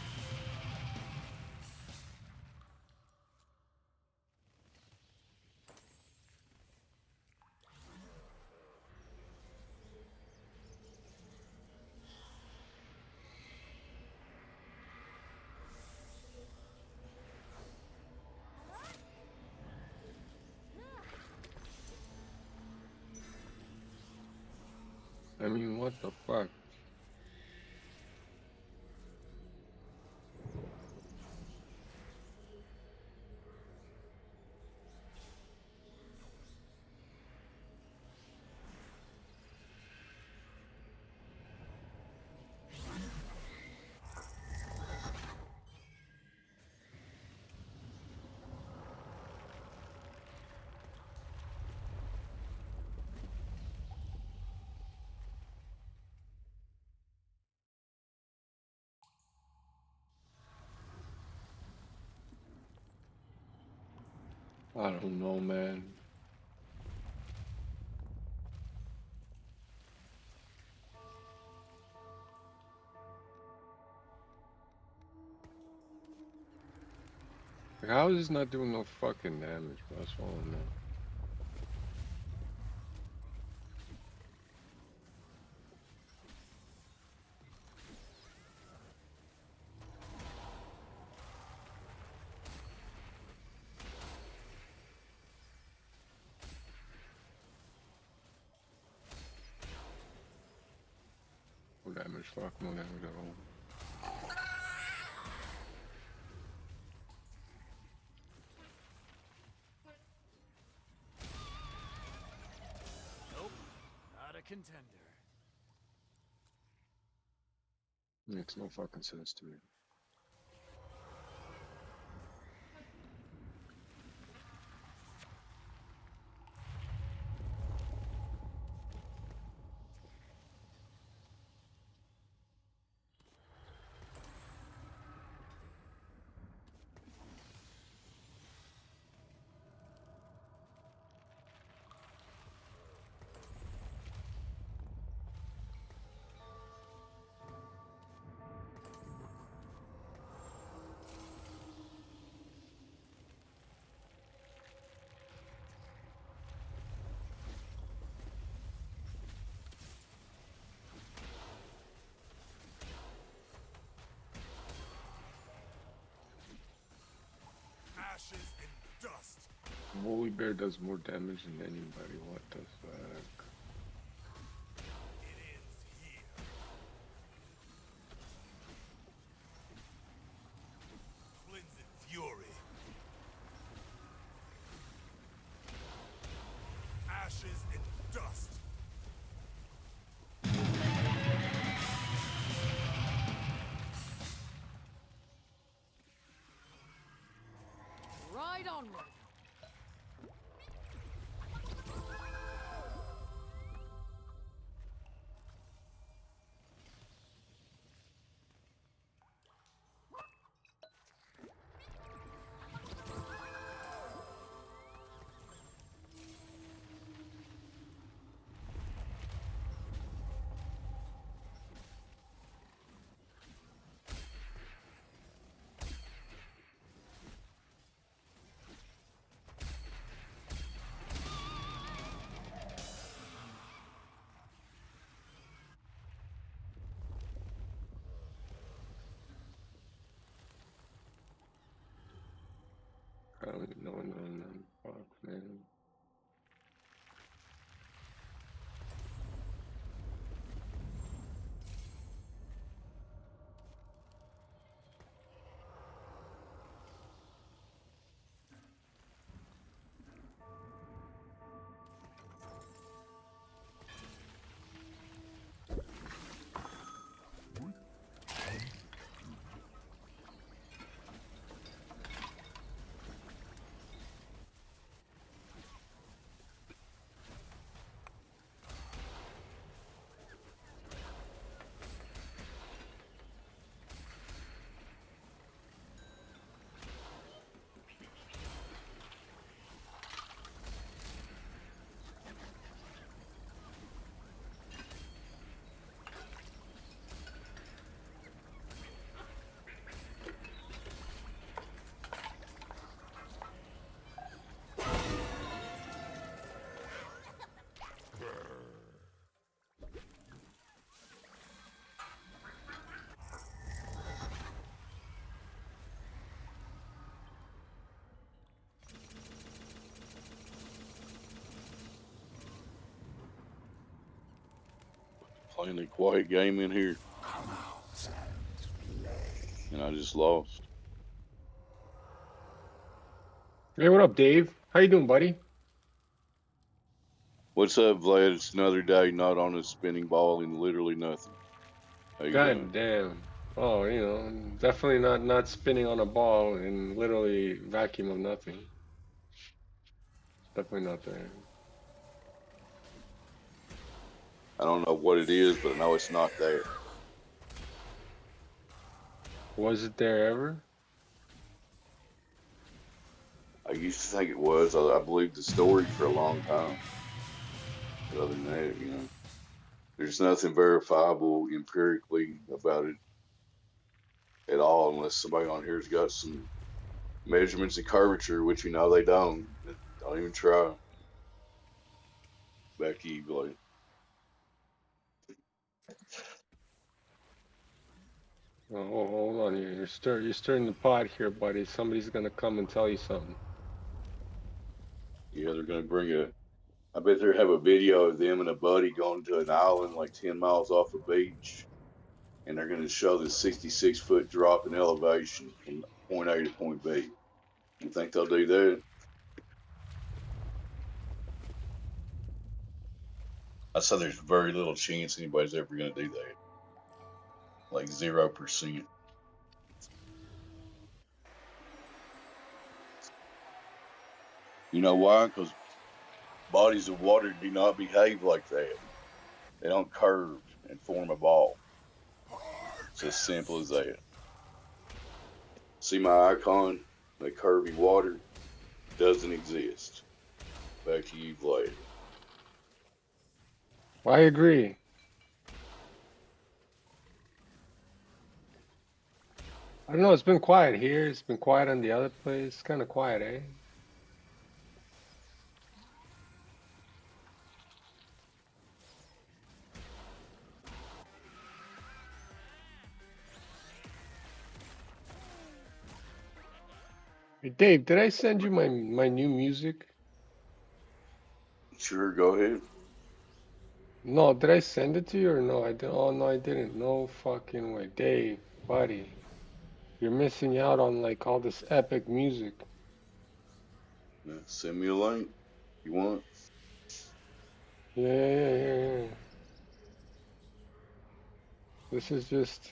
I mean, what the fuck? I don't know, man. How is this not doing no fucking damage, bro? That's all I know. No damage, fuck, no damage at all. Nope, not a contender. Makes no fucking sense to me. Ashes and dust. Woolly Bear does more damage than anybody. What the fuck? It ends here. Cleansing fury. Ashes and dust. Right onward. Playing a quiet game in here. And I just lost. Hey, what up, Dave? How you doing, buddy? What's up, Vlad? It's another day not on a spinning ball and literally nothing. How you doing? God damn. Oh, definitely not spinning on a ball in literally vacuum of nothing. Definitely not there. I don't know what it is, but I know it's not there. Was it there ever? I used to think it was. I believed the story for a long time. But other than that, there's nothing verifiable empirically about it at all, unless somebody on here's got some measurements of curvature, which they don't. Don't even try. Back to you, Blade. Oh, hold on here. You're stirring the pot here, buddy. Somebody's gonna come and tell you something. Yeah, they're gonna bring I bet they have a video of them and a buddy going to an island like 10 miles off a beach, and they're going to show the 66-foot drop in elevation from point A to point B. You think they'll do that? I said there's very little chance anybody's ever going to do that. Like 0%. You know why? Because bodies of water do not behave like that. They don't curve and form a ball. It's as simple as that. See my icon? The curvy water doesn't exist. Back to you, Vlad. I agree. I don't know. It's been quiet here. It's been quiet on the other place. It's kind of quiet, eh? Hey, Dave, did I send you my new music? Sure, go ahead. No, did I send it to you or no? I did. Oh no, I didn't. No fucking way, Dave, buddy. You're missing out on like all this epic music. Yeah, send me a link. You want? Yeah. This is just.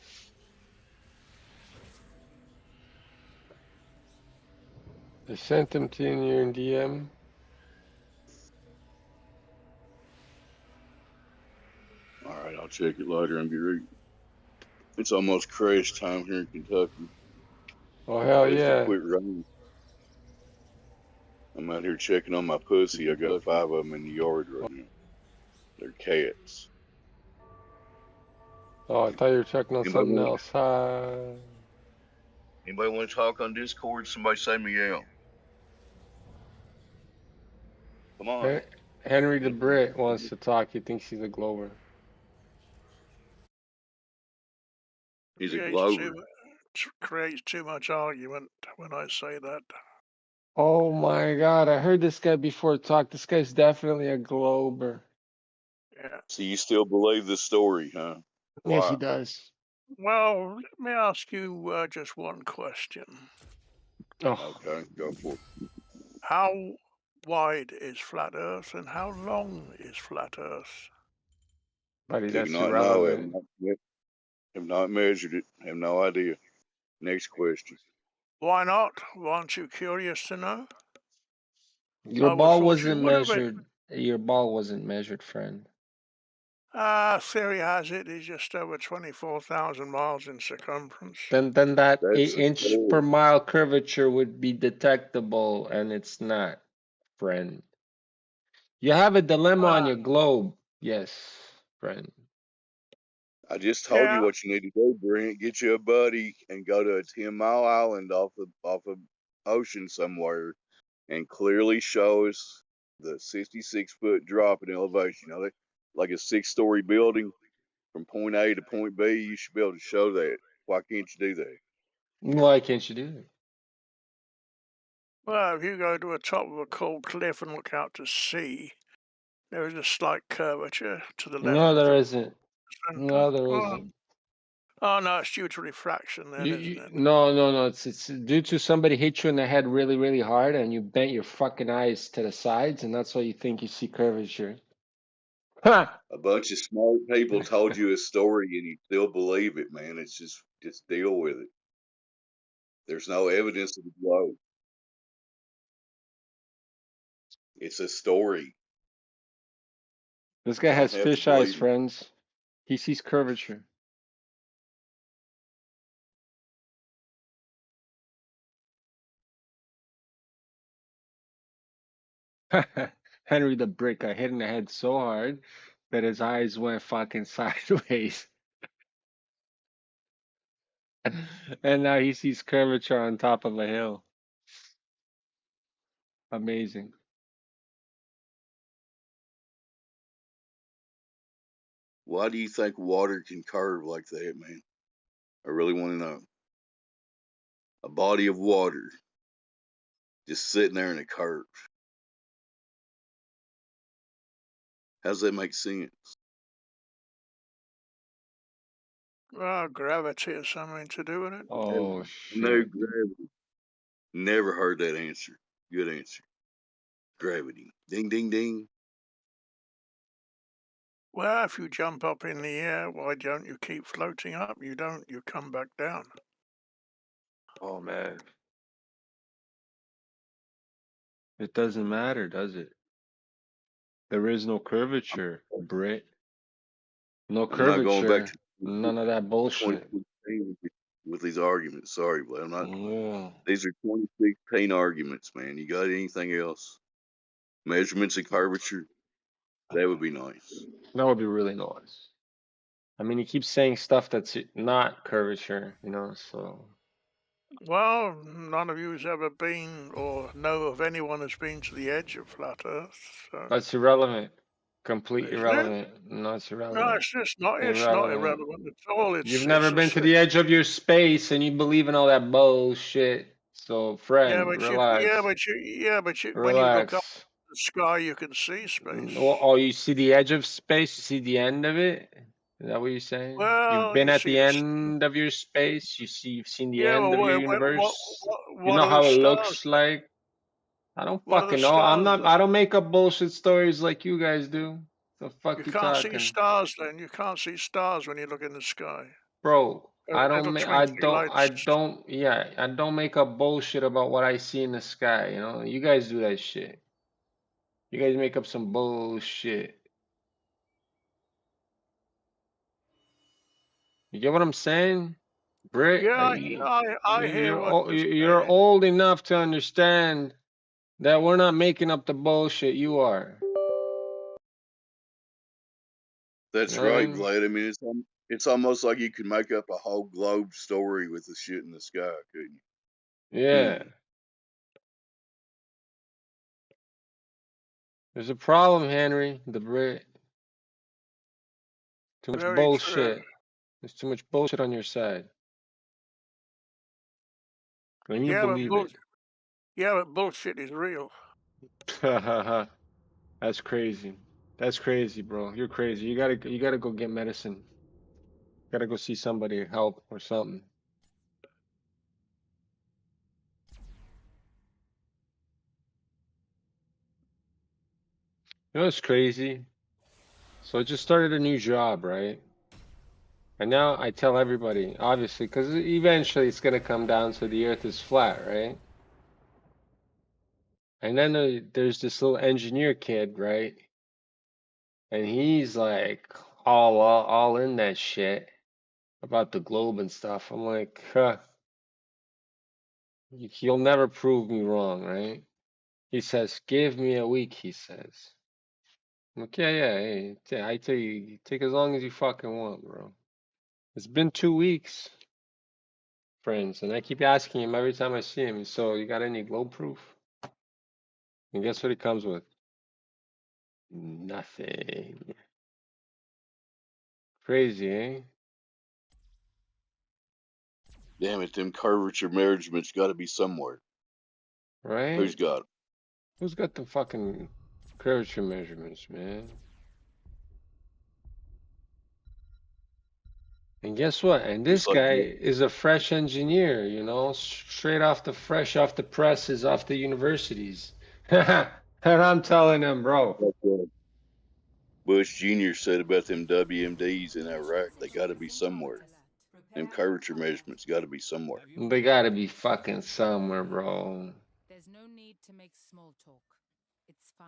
I sent them to you in your DM. All right, I'll check it later and be ready. It's almost crash time here in Kentucky. Oh hell Ready for yeah. quit running. I'm out here checking on my pussy. I got 5 of them in the yard right now. They're cats. Oh, I thought you were checking on Anybody something want, else. anybody want to talk on Discord? Somebody say me out. Come on. Henry the Brit wants to talk. He thinks he's a Glober. He's a Glover. Creates too much argument when I say that. Oh my God, I heard this guy before talk. This guy's definitely a Glober. Yeah. So you still believe the story, huh? Yes, Why? he does. Well, let me ask you just one question. Oh, Okay, go for it. How wide is flat Earth and how long is flat Earth? buddy, Do that's not know. irrelevant. Have not measured it. Have no idea. Next question. Why not? Aren't you curious to know? Your I would ball thought you wasn't would have been. measured. Your ball wasn't measured, friend. Theory has it is just over 24,000 miles in circumference. Then that That's 8-inch per mile curvature would be detectable, and it's not, friend. You have a dilemma on your globe. Yes, friend. I just told you what you need to do, Brent. Get you a buddy and go to a 10-mile island off of ocean somewhere and clearly show us the 66-foot drop in elevation. Like a 6-story building from point A to point B, you should be able to show that. Why can't you do that? Why can't you do it? Well, if you go to the top of a cold cliff and look out to sea, there is a slight curvature to the left No, of there the. isn't. center. No, there Oh, isn't. oh no, it's due to refraction then, isn't it? No. It's due to somebody hit you in the head really, really hard, and you bent your fucking eyes to the sides, and that's why you think you see curvature. Ha! A bunch of smart people told you a story and you still believe it, man. It's just deal with it. There's no evidence of the globe. It's a story. This guy You don't has have to fish eyes, believe it. friends. He sees curvature. Henry the Brick got hit in the head so hard that his eyes went fucking sideways. And now he sees curvature on top of a hill. Amazing. Why do you think water can curve like that, man? I really want to know. A body of water just sitting there in a curve. How's that make sense? Well, gravity has something to do with it. Oh No shit. gravity. Never heard that answer. Good answer. Gravity. Ding, ding, ding. Well, if you jump up in the air, why don't you keep floating up? You don't, you come back down. Oh man. It doesn't matter, does it? There is no curvature, Brit. No I'm not going back curvature. to None of that bullshit. 2016 with these arguments. Sorry, but I'm not. Yeah. These are 2016 arguments, man. You got anything else? Measurements and curvature? That would be nice. That would be really nice. I mean, he keeps saying stuff that's not curvature, you know, so. Well, none of you has ever been or know of anyone who's been to the edge of flat Earth. So. That's irrelevant. Complete Isn't it? irrelevant. No, it's No, irrelevant. it's not. It's not Irrelevant. irrelevant at all. You've It's never it's a been to the edge of your space and you believe in all that bullshit. So, yeah, friend, but relax. when you look up Relax. at the sky, you can see space. Oh, you see the edge of space? You see the end of it? Is that what you're saying? You've Well, been you at see the the end of your space? You've seen the yeah. end Well, of your what universe? You what know are the how it stars? looks like? I don't What are the fucking know. stars? I don't make up bullshit stories like you guys do. The You fuck you can't see talking? stars then. You can't see stars when you look in the sky. Bro, Little twinkly lights. I don't make up bullshit about what I see in the sky, you know? You guys do that shit. You guys make up some bullshit. You get what I'm saying? Britt, Yeah, I hear what you're you're saying. old enough to understand that we're not making up the bullshit. You are. You That's know what I right, mean? Vlad. I mean, it's almost like you could make up a whole globe story with the shit in the sky, couldn't you? Yeah. There's a problem, Henry, the Brit. Too much Very true. bullshit. There's too much bullshit on your side. And you Yeah, but believe it. bullshit is real. That's crazy. That's crazy, bro. You're crazy. You gotta go get medicine. Gotta go see somebody, help or something. You know what's crazy? So I just started a new job, right? And now I tell everybody, obviously, because eventually it's gonna come down to the earth is flat, right? And then there's this little engineer kid, right? And he's like all in that shit about the globe and stuff. I'm like, huh, you'll never prove me wrong, right? He says, give me a week, he says. I'm like, yeah, I tell you, take as long as you fucking want, bro. It's been 2 weeks, friends, and I keep asking him every time I see him, so you got any globe proof? And guess what he comes with? Nothing. Crazy, eh? Damn it, them curvature measurements got to be somewhere. Right? Who's got them? Who's got the fucking curvature measurements, man? And guess what? And this Just like guy that. is a fresh engineer, you know, straight off the fresh off the presses, off the universities. And I'm telling him, bro. Like Bush Jr. said about them WMDs in Iraq, they got to be somewhere. Them curvature measurements got to be somewhere. They gotta be fucking somewhere, bro. There's no need to make small talk. It's fine.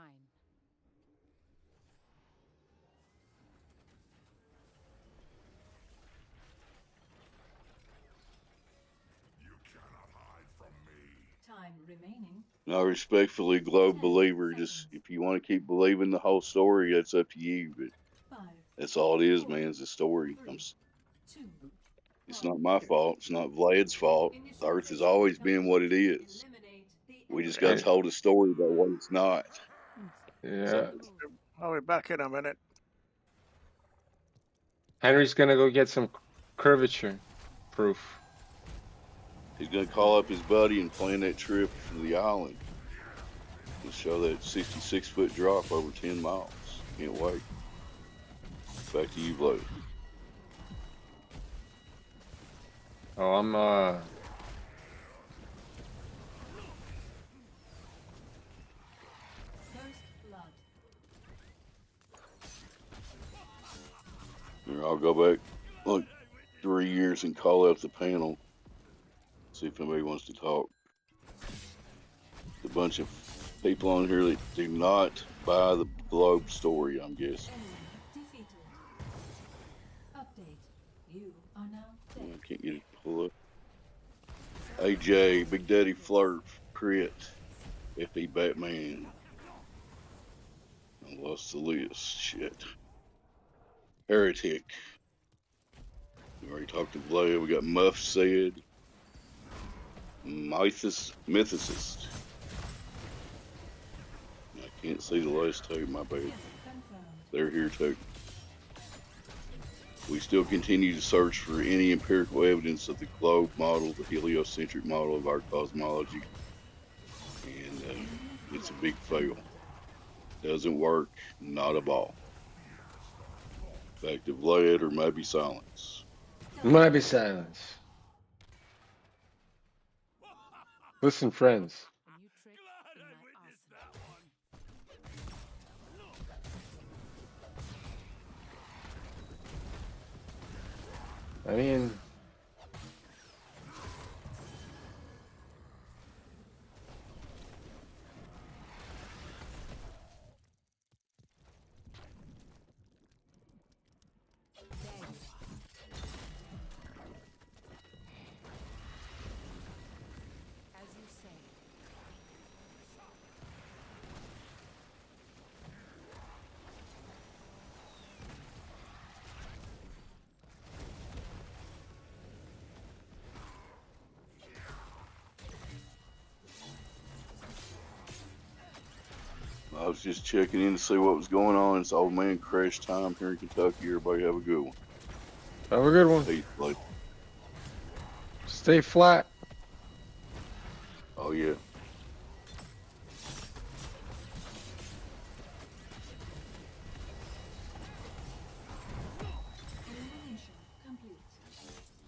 Time remaining. I respectfully, Globe believer, just if you want to keep believing the whole story, that's up to you. But 5, that's all it is, man. It's a story. 2, It's not my fault. It's not Vlad's fault. The Earth has always been what it is. We just got And, told a story about what it's not. yeah. I'll be back in a minute. Henry's gonna go get some curvature proof. He's gonna call up his buddy and plan that trip to the island and show that 66-foot drop over 10 miles. Can't wait. Back to you, Vlad. Oh, I'm first blood. Here, I'll go back like 3 years and call out the panel. See if anybody wants to talk. A bunch of people on here that do not buy the Globe story, I'm guessing. Defeated. Update. You are now dead. I can't get it to pull up. AJ, Big Daddy Flirt, Crit, FE Batman. I lost the list. Shit. Heretic. We already talked to Vlad. We got Muff Said. Mythicist. I can't see the last two, my bad. They're here too. We still continue to search for any empirical evidence of the globe model, the heliocentric model of our cosmology. And it's a big fail. Doesn't work, not a ball. Back to Vlad or maybe silence. might be silence. Listen, friends. A new trick in my arsenal. I mean, As you say. I was just checking in to see what was going on. It's old man crash time here in Kentucky. Everybody have a good one. have a good one. Peace, Vlad. Stay flat. Oh yeah. Elimination complete.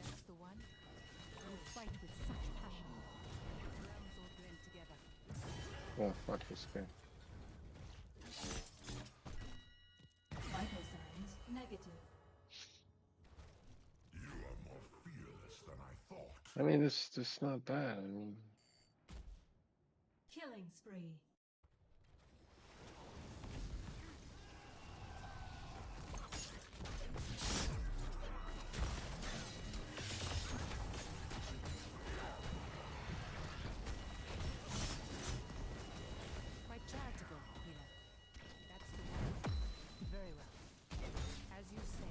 That's the one. You fight with such passion. Realms all blend together. Oh, fuck this guy. Vital signs negative. I mean, this is not bad. I mean, Killing spree. Quite charitable, healer. That's the one. Very well. As you say.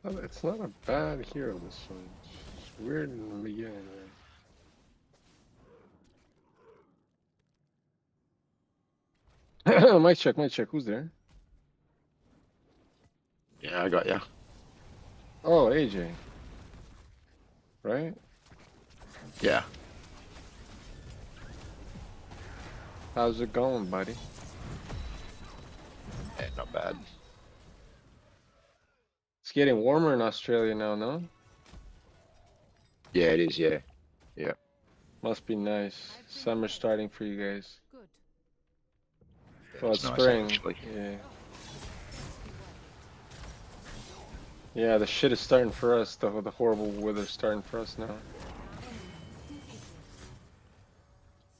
It's not a bad hero, this one. It's weird in the beginning, man. Mic check, mic check. Who's there? Yeah, I got ya. Oh, AJ. Right? Yeah. How's it going, buddy? Hey, not bad. It's getting warmer in Australia now, no? Yeah, it is, yeah. Yeah. Must be nice. Summer starting for you guys. Good. Well, it's nice, spring. actually. Yeah. Yeah, the shit is starting for us. The horrible weather's starting for us now.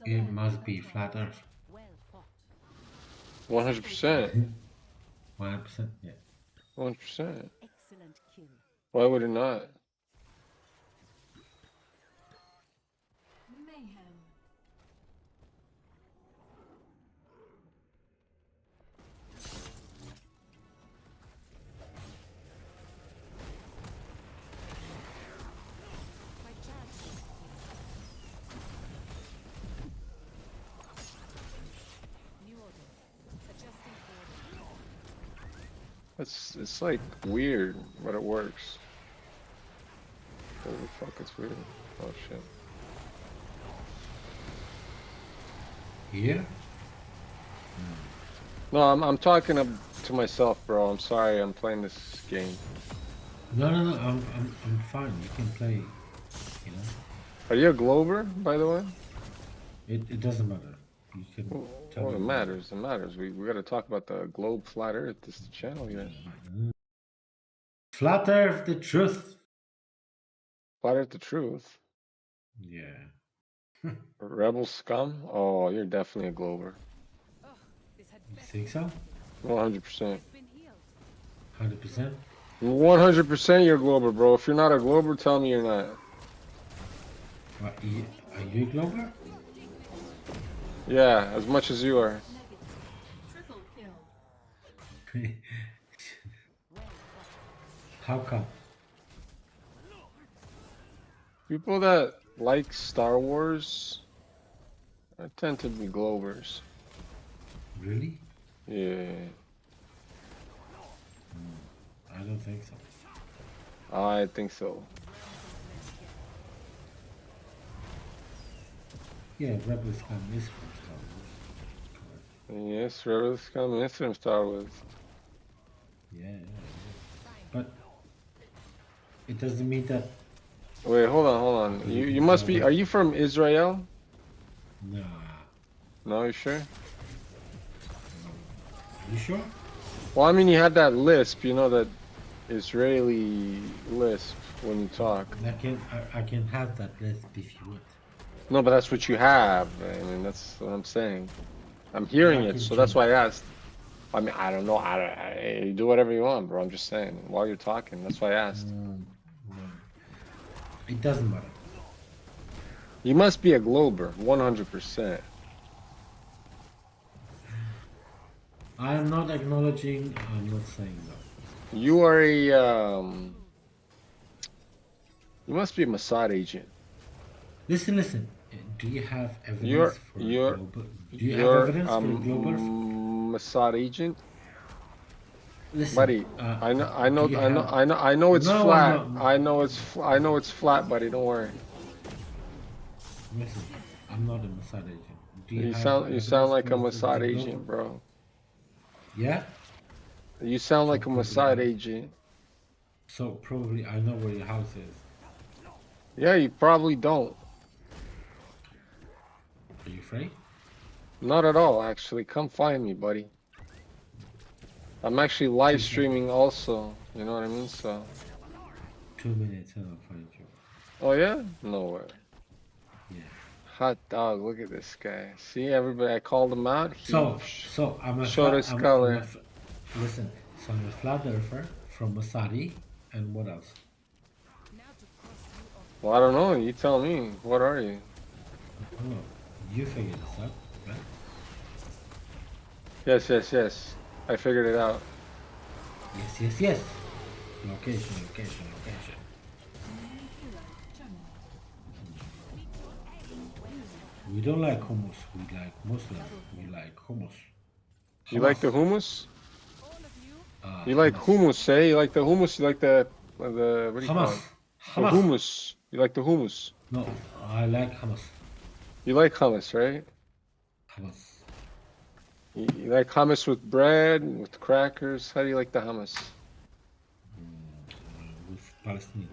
It must be flat Earth. Well fought. 100%. 100%, yeah. 100%. Excellent kill. Why would it not? Mayhem. By chance. New order. Adjusting order. It's like weird, but it works. Holy fuck, it's weird. Oh shit. Here? No, I'm talking to myself, bro. I'm sorry. I'm playing this game. No, I'm fine. You can play, you know. Are you a Glober, by the way? It doesn't matter. You can tell Oh, me. it matters. It matters. We gotta talk about the globe flat Earth. This is the channel here. Flat Earth, the truth. Flat Earth, the truth. Yeah. Rebel scum. Oh, you're definitely a Glober. Oh, this had You best think so? 100%. been healed. 100%? 100% you're a Glober, bro. If you're not a Glober, tell me you're not. What, are you a Glober? Yeah, as much as you are. Triple kill. How come? People that like Star Wars tend to be Globers. Really? Yeah. I don't think so. I think so. Yeah, Rebel Scum is from Star Wars. Correct. Yes, Rebel scum is from Star Wars. Yeah. But it doesn't mean that. Wait, hold on. You must be. Are you from Israel? Nah. No, you sure? Are you sure? Well, I mean, you had that lisp. You know that Israeli lisp when you talk. I can have that list if you would. No, but that's what you have. I mean, that's what I'm saying. I'm hearing I it, can so that's change why I asked. I mean, I don't know. You do whatever you want, bro. I'm just saying. While you're talking, that's why I asked. No. It doesn't matter. You must be a Glober, 100%. I am not acknowledging. I'm not saying no. You are a. You must be a Mossad agent. Listen. Do you have evidence for You're global? Do you have evidence for global? Mossad agent. Listen, Buddy, I know it's No, flat. I'm not- I know it's flat, buddy. Don't worry. Listen, I'm not a Mossad agent. Do You have sound evidence like a for Mossad global? agent, bro. Yeah. You sound like a probably Mossad not. agent. So probably I know where your house is. Yeah, you probably don't. Are you afraid? Not at all, actually. Come find me, buddy. I'm actually live streaming also. You know what I mean? So. 2 minutes and I'll find you. Oh yeah? No way. Yeah. Hot dog. Look at this guy. See, everybody. I called him out. He So I'm a showed his color. Listen, so I'm a flat earther from Masadi, and what else? Well, I don't know. You tell me. What are you? I don't know. You figured this out, right? Yes. I figured it out. Yes. Location. We don't like hummus. We like Muslim. We like hummus. You like the hummus? Ah, You like hummus, eh? You like the hummus? You like the what do you call Hummus. it? The hummus. You like the hummus? No, I like hummus. You like hummus, right? Hummus. You like hummus with bread, with crackers? How do you like the hummus? With Palestinians.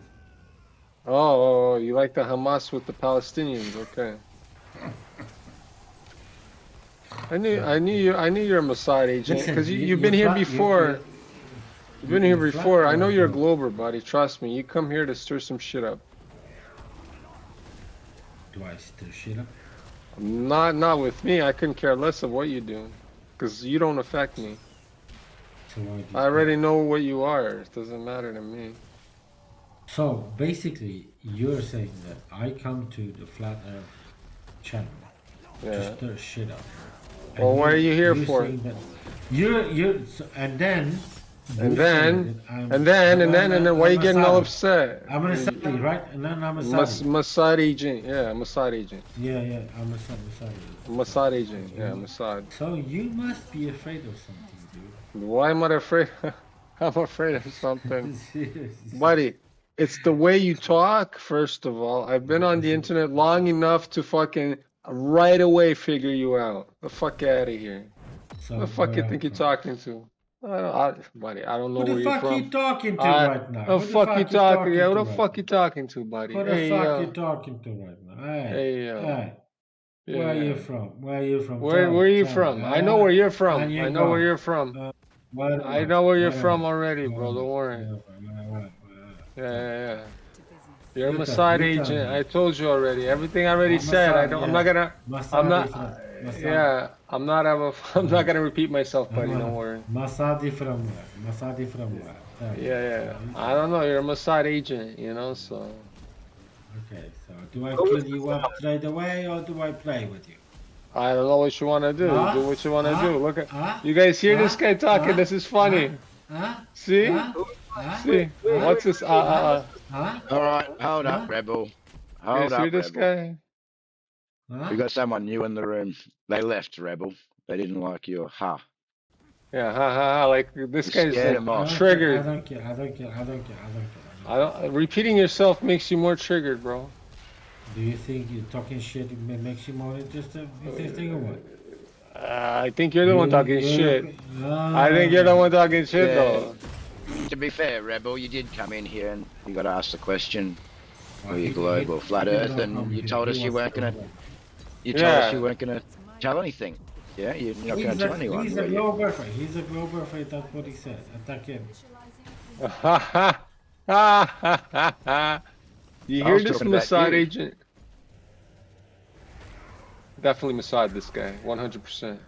Oh, you like the Hamas with the Palestinians? Okay. I knew you're a Mossad agent Listen, because you've you're been here flat- before. You've been here you're flat before. I or know you're a no? Glober, buddy. Trust me. You come here to stir some shit up. Do I stir shit up? Not with me. I couldn't care less of what you do, because you don't affect me. So why do you I already know what you are. It doesn't matter to me. So basically, you're saying that I come to the Flat Earth channel Yeah. to stir shit up. Well, what are you here you're for? saying that you're so, and then And you're saying then, that I'm, and then, why are you I'm a getting all Saudi. upset? I'm a Saudi, right? And then I'm a Saudi. Mossad agent. Yeah, Mossad agent. Yeah, I'm a Saudi. Mossad agent. Yeah, Mossad. So you must be afraid of something, dude. Why am I afraid? I'm afraid of something. Seriously. Buddy, it's the way you talk, first of all. I've been on the internet long enough to fucking right away figure you out. The fuck out of here. So Who the fuck where you I'm think you're from. talking to? Buddy, I don't know Who where the you're fuck from. you talking to right now? Who the fuck you talking? Yeah, who the right fuck now? you talking to, buddy? Who the Hey, fuck you talking to right now? Hey, Hey, hey. yeah. Where are you from? Where are you from? Where Tell are me, you tell from? me. I know where you're from. And you I know where go. you're from. Where I about know where you? you're Where from about? already, Where bro. about? Don't worry. Where? Yeah. You're a You tell Mossad me. agent. I told you already. Everything I already I'm said. Mossad, I'm not gonna. I'm not. Mossad. Yeah. I'm not. I'm not gonna repeat myself, buddy. Don't worry. Mossad from where? Mossad from where? Tell me. Yeah. I don't know. You're a Mossad agent, you know. So. Okay, so do I kill you up straight away or do I play with you? I don't know what you want to do. Do what you want to do. Look at. You guys hear this guy talking? This is funny. See? See? What's this? All right, hold up, Rebel. You Hold guys hear up, this Rebel. guy? We got someone new in the room. They left, Rebel. They didn't like your ha. Yeah, ha. Like this You guy's scared him off. triggered. I don't care. Repeating yourself makes you more triggered, bro. Do you think you talking shit makes you more interesting or what? I think you're the one talking shit. I think you're the one talking shit, though. To be fair, Rebel, you did come in here and you got asked the question, are you global flat Earth? And you told us you weren't gonna. You told us you weren't gonna tell anything. Yeah, you're not gonna tell anyone. He's a global fight. He's a global fight. That's what he said. Attack him. You hear this, Mossad agent? Definitely Mossad, this guy, 100%.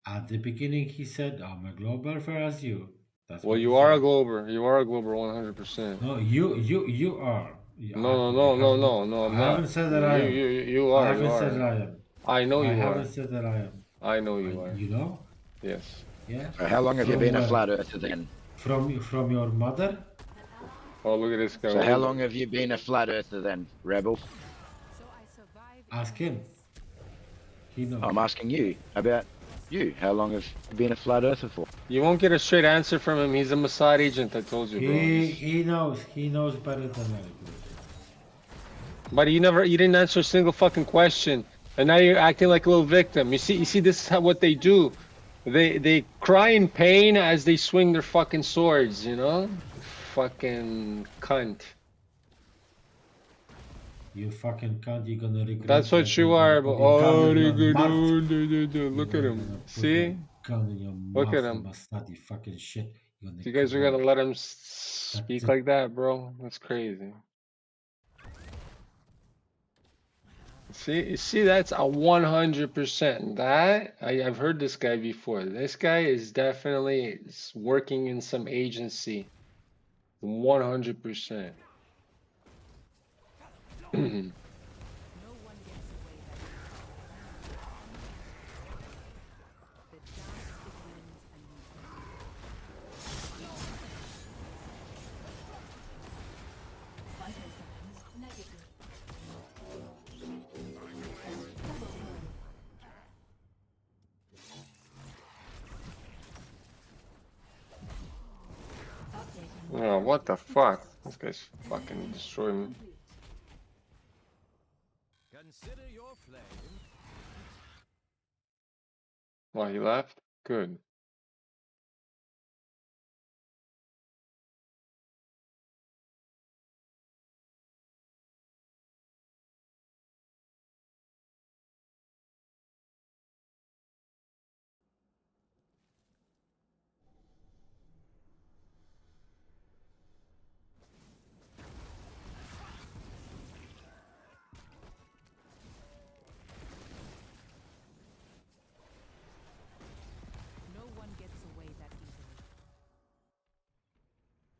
At the beginning, he said, "I'm a global for as you." That's well, you are a glober. You are a glober, 100%. No, you are. No, I'm not. I haven't said that I am. You are. I haven't said that I am. I know you are. I haven't said that I am. I know you are. You know? Yes. Yeah. How long have you been a flat earther then? From your mother? Oh, look at this guy. So how long have you been a flat earther then, Rebel? Ask him. He knows. I'm asking you about you. How long have you been a flat earther for? You won't get a straight answer from him. He's a Mossad agent, I told you, bro. He knows. He knows better than I do. But you didn't answer a single fucking question. And now you're acting like a little victim. You see this is what they do. They cry in pain as they swing their fucking swords, you know? Fucking cunt. You fucking cunt, you're gonna regret. That's what you are, but look at him. See? Look at him. Fucking shit. You guys are gonna let him speak like that, bro? That's crazy. See, that's a 100%. That I've heard this guy before. This guy is definitely working in some agency. 100%. Oh, what the fuck? This guy's fucking destroying me. Consider your flame. Why, he left? Good. No one gets away that easily.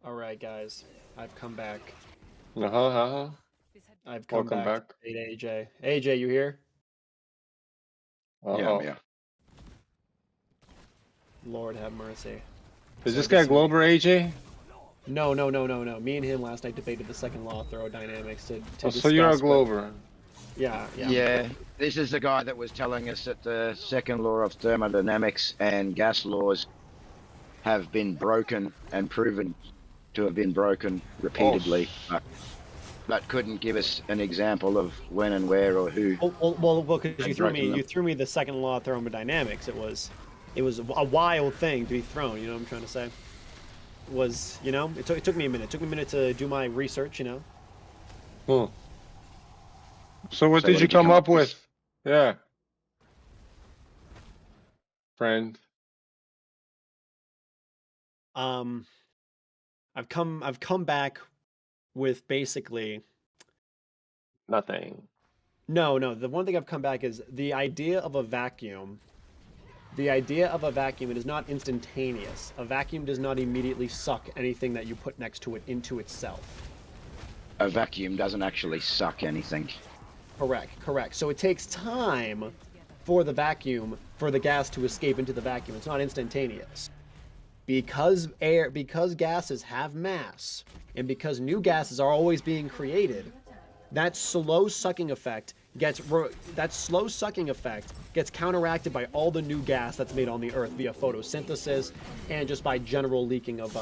Alright, guys. I've come back. I've come Welcome back back. to date AJ. AJ, you here? Yeah, Uh-oh. yeah. Lord have mercy. Is So this guy is- Glober, AJ? No. Me and him last night debated the second law of thermodynamics to Oh, so you're a discuss Glober. Yeah. Yeah, this is the guy that was telling us that the second law of thermodynamics and gas laws have been broken and proven to have been broken repeatedly, but couldn't give us an example of when and where or who. Well, because had broken them. you threw me the second law of thermodynamics. It was a wild thing to be thrown. You know what I'm trying to say? It took me a minute. It took me a minute to do my research. So what did you come up with? Yeah. Friend. I've come back with basically nothing. No. The one thing I've come back is the idea of a vacuum. The idea of a vacuum, it is not instantaneous. A vacuum does not immediately suck anything that you put next to it into itself. A vacuum doesn't actually suck anything. Correct. So it takes time for the gas to escape into the vacuum. It's not instantaneous. Because gases have mass, and because new gases are always being created, that slow sucking effect gets counteracted by all the new gas that's made on the Earth via photosynthesis and just by general leaking of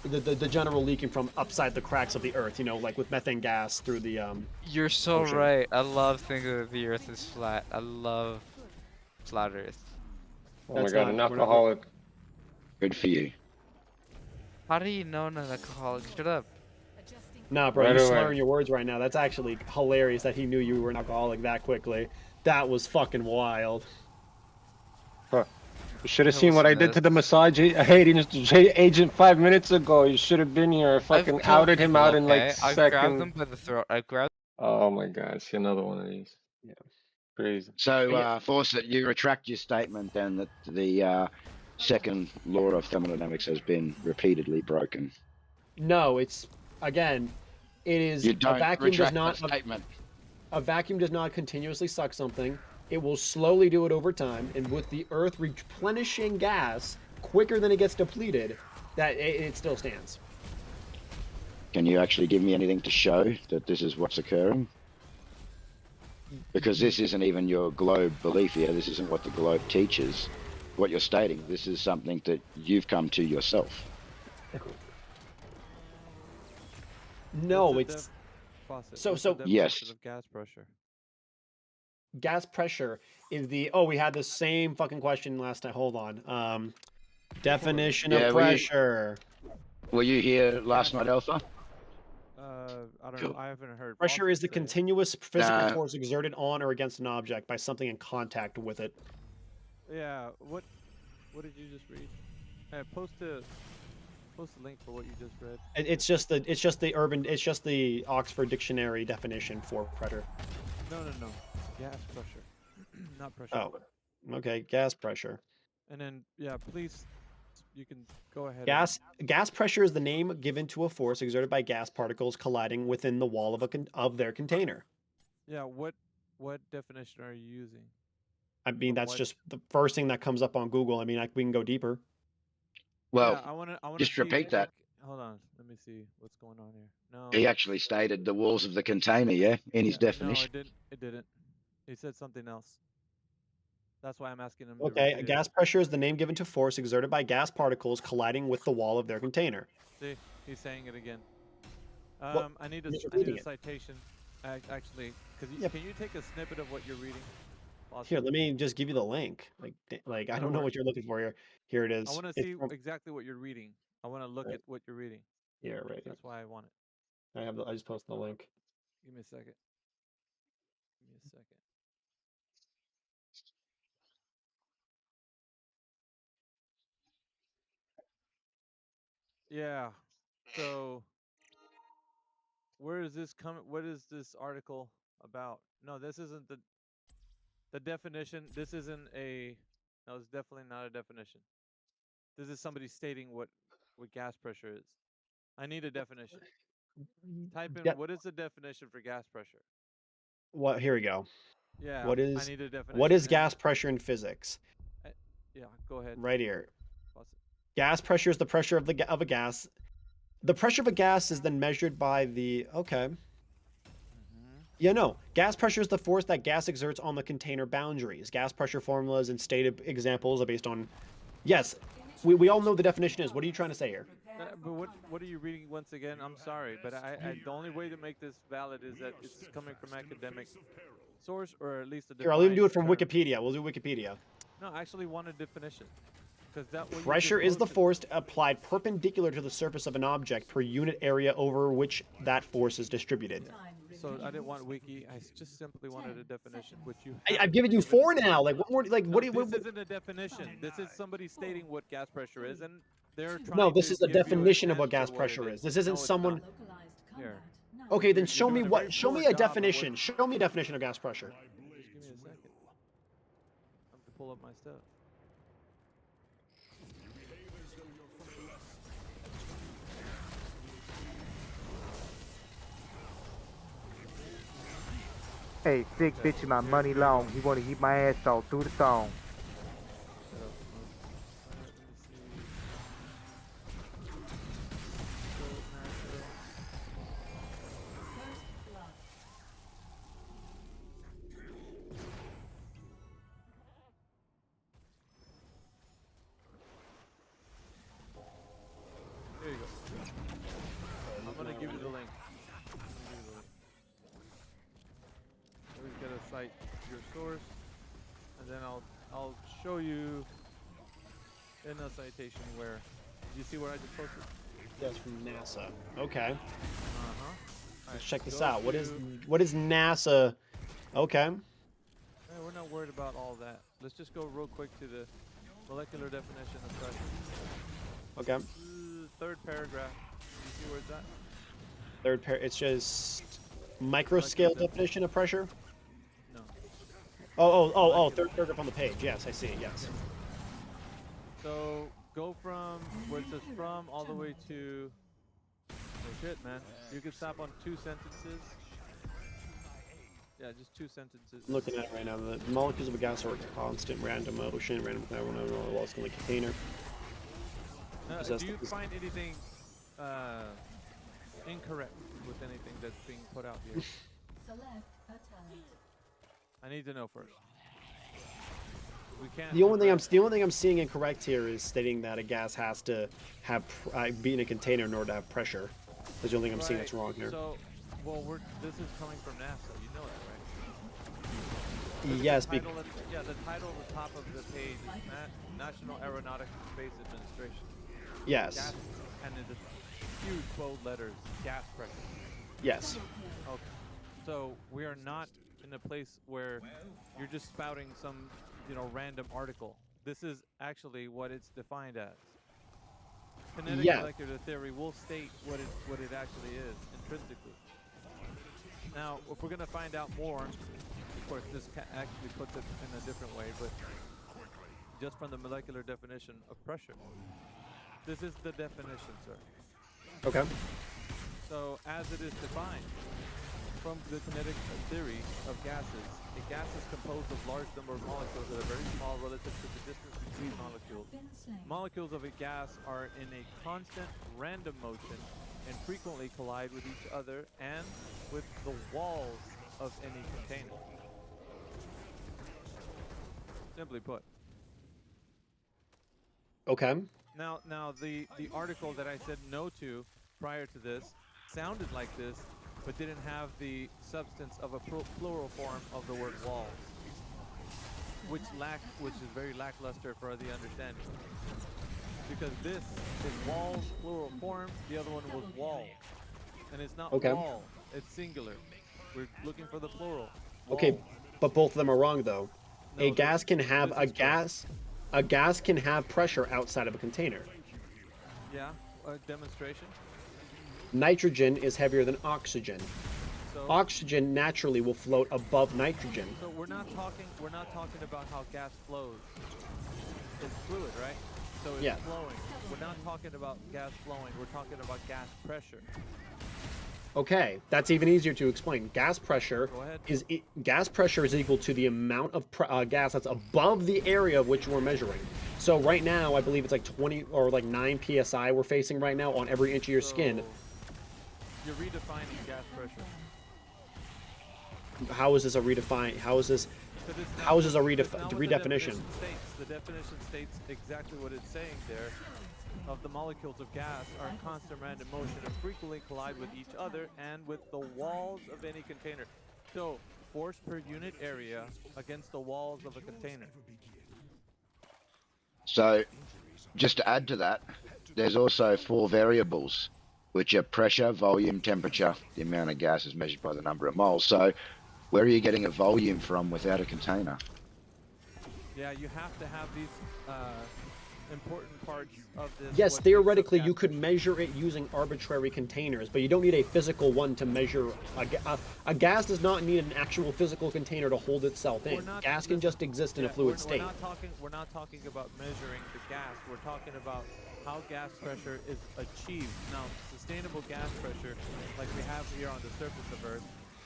the general leaking from upside the cracks of the Earth. Like with methane gas through the You're so ocean. right. I love thinking that the Earth is flat. I love flat Earth. Oh my god, an alcoholic. Good for you. How do you know an alcoholic? Shut up. Nah, bro, Right you're away. slurring your words right now. That's actually hilarious that he knew you were an alcoholic that quickly. That was fucking wild. Huh. You should have seen what I did to the massage agent 5 minutes ago. You should have been here. I fucking outed him out in like I grabbed him seconds. by the throat. I grabbed. Oh my god, see another one of these. Yeah. Crazy. So, Fawcett, you retract your statement then that the second law of thermodynamics has been repeatedly broken. No, it's again, it is You a don't vacuum does retract not that statement. a vacuum does not continuously suck something. It will slowly do it over time, and with the Earth replenishing gas quicker than it gets depleted, that it still stands. Can you actually give me anything to show that this is what's occurring? Because this isn't even your globe belief here. This isn't what the globe teaches. What you're stating, this is something that you've come to yourself. No, it's yes. Of gas pressure. Gas pressure is we had the same fucking question last time. Hold on. Definition of pressure. Were you here last night, Alpha? I don't know. I haven't heard. Pressure is the continuous physical force exerted on or against an object by something in contact with it. Yeah. What did you just read? Post the link for what you just read. It's just the Oxford Dictionary definition for pressure. No. Gas pressure, not pressure. Oh, okay. Gas pressure. And then please, you can go ahead. Gas pressure is the name given to a force exerted by gas particles colliding within the wall of their container. Yeah. What definition are you using? I mean, that's just the first thing that comes up on Google. I mean, we can go deeper. Well, I want to just repeat that. Hold on, let me see what's going on here. No, He actually stated the walls of the container, in his definition. No, it didn't. He said something else. That's why I'm asking him to Okay, repeat it. gas pressure is the name given to force exerted by gas particles colliding with the wall of their container. See, he's saying it again. What? I need You're a reading it. citation, actually, because Yep. can you take a snippet of what you're reading? Here, Possible? let me just give you the link. Like I That'll don't know work. what you're looking for here. Here it I is. want to It's see from exactly what you're reading. I want to look right at what you're reading. here, right here. That's why I want it. I just posted the link. Give me a second. Give me a second. Yeah. So, where is this coming? What is this article about? No, this isn't the definition. This isn't a. No, it's definitely not a definition. This is somebody stating what gas pressure is. I need a definition. Type in Yeah. what is the definition for gas pressure? What? Here we go. Yeah, What I is need a what definition. is gas pressure in physics? Yeah, go ahead. Right here. Pause it. Gas pressure is the pressure of a gas. The pressure of a gas is then measured by the okay. Yeah, no. Gas pressure is the force that gas exerts on the container boundaries. Gas pressure formulas and stated examples are based on. Yes, we all know the definition is. What are you trying to say here? But what are you reading once again? I'm sorry, but the only way to make this valid is that it's coming from academic source or at least a Here, I'll even do it defined from term. Wikipedia. We'll do Wikipedia. No, I actually want a definition. Because that what you Pressure just is the posted- force applied perpendicular to the surface of an object per unit area over which that force is distributed. So I didn't want wiki. I just simply wanted a definition, which you. I've given you 4 now. Like what more? Like No, what? Do you, this isn't a definition. This is somebody stating what gas pressure is, and they're trying. No, this to is a give you an definition of what answer gas pressure it is. This isn't No, it's someone. not. Here. Okay, then You're show me doing a what. very Show poor me a job of what- definition. Show me a definition of gas pressure. Just give me a second. I have to pull up my stuff. Hey, sick bitch, my money long. He wanna eat my ass all through the thong. There you go. I'm gonna give you the link. Always gotta cite your source, and then I'll show you in a citation where. Did you see what I just posted? Yes, from NASA. Okay. Uh-huh. Let's check this out. What is NASA? Okay. Hey, we're not worried about all that. Let's just go real quick to the molecular definition of pressure. Okay. Third paragraph. You see where it's at? Third pair. It's just microscale definition of pressure. No. Oh. Third paragraph on the page. Yes, I see. Yes. So go from where it says from all the way to. Oh shit, man! You can stop on 2 sentences. Yeah, just 2 sentences. I'm looking at it right now. The molecules of a gas are constant random motion, random lost in the container. Do you find anything incorrect with anything that's being put out here? Select a talent. I need to know first. We can't. The only thing I'm seeing incorrect here is stating that a gas has to have be in a container in order to have pressure. That's the only thing I'm seeing that's wrong here. So, well, this is coming from NASA. You know that, right? Yes, the title the title at the top of the page is National Aeronautics and Space Administration. Yes. Gas, and in the huge bold letters, gas pressure. Yes. Okay. So we are not in a place where you're just spouting some, random article. This is actually what it's defined as. Kinetic molecular theory will state what it actually is intrinsically. Now, if we're going to find out more, of course, this actually puts it in a different way, but just from the molecular definition of pressure. This is the definition, sir. Okay. So, as it is defined, from the kinetic theory of gases, a gas is composed of large number of molecules that are very small relative to the distance between molecules. Molecules of a gas are in a constant random motion and frequently collide with each other and with the walls of any container. Simply put. Okay. Now the article that I said no to prior to this sounded like this, but didn't have the substance of a plural form of the word walls, which is very lackluster for the understanding. Because this is walls plural form, the other one was wall, and it's not Okay. wall, it's singular. We're looking for the plural. Okay, Walls. but both of them are wrong though. No, A gas can have this a is correct. a gas can have pressure outside of a container. Yeah, a demonstration. Nitrogen is heavier than oxygen. So, Oxygen naturally will float above nitrogen. so we're not talking about how gas flows. It's fluid, right? So it's Yeah. flowing. We're not talking about gas flowing. We're talking about gas pressure. Okay, that's even easier to explain. Gas pressure Go ahead. gas pressure is equal to the amount of gas that's above the area of which we're measuring. So right now, I believe it's like 20 or like 9 psi we're facing right now on every inch of your skin. You're redefining gas pressure. How is this a redefine? How is this? How is this a redefinition? The definition states exactly what it's saying there. Of the molecules of gas are in constant random motion and frequently collide with each other and with the walls of any container. So, force per unit area against the walls of a container. So, just to add to that, there's also 4 variables, which are pressure, volume, temperature. The amount of gas is measured by the number of moles. So, where are you getting a volume from without a container? Yeah, you have to have these important parts of this. Yes, theoretically, you could measure it using arbitrary containers, but you don't need a physical one to measure a gas. Does not need an actual physical container to hold itself in. Gas can just exist in a fluid state. We're not talking about measuring the gas. We're talking about how gas pressure is achieved. Now, sustainable gas pressure, like we have here on the surface of Earth,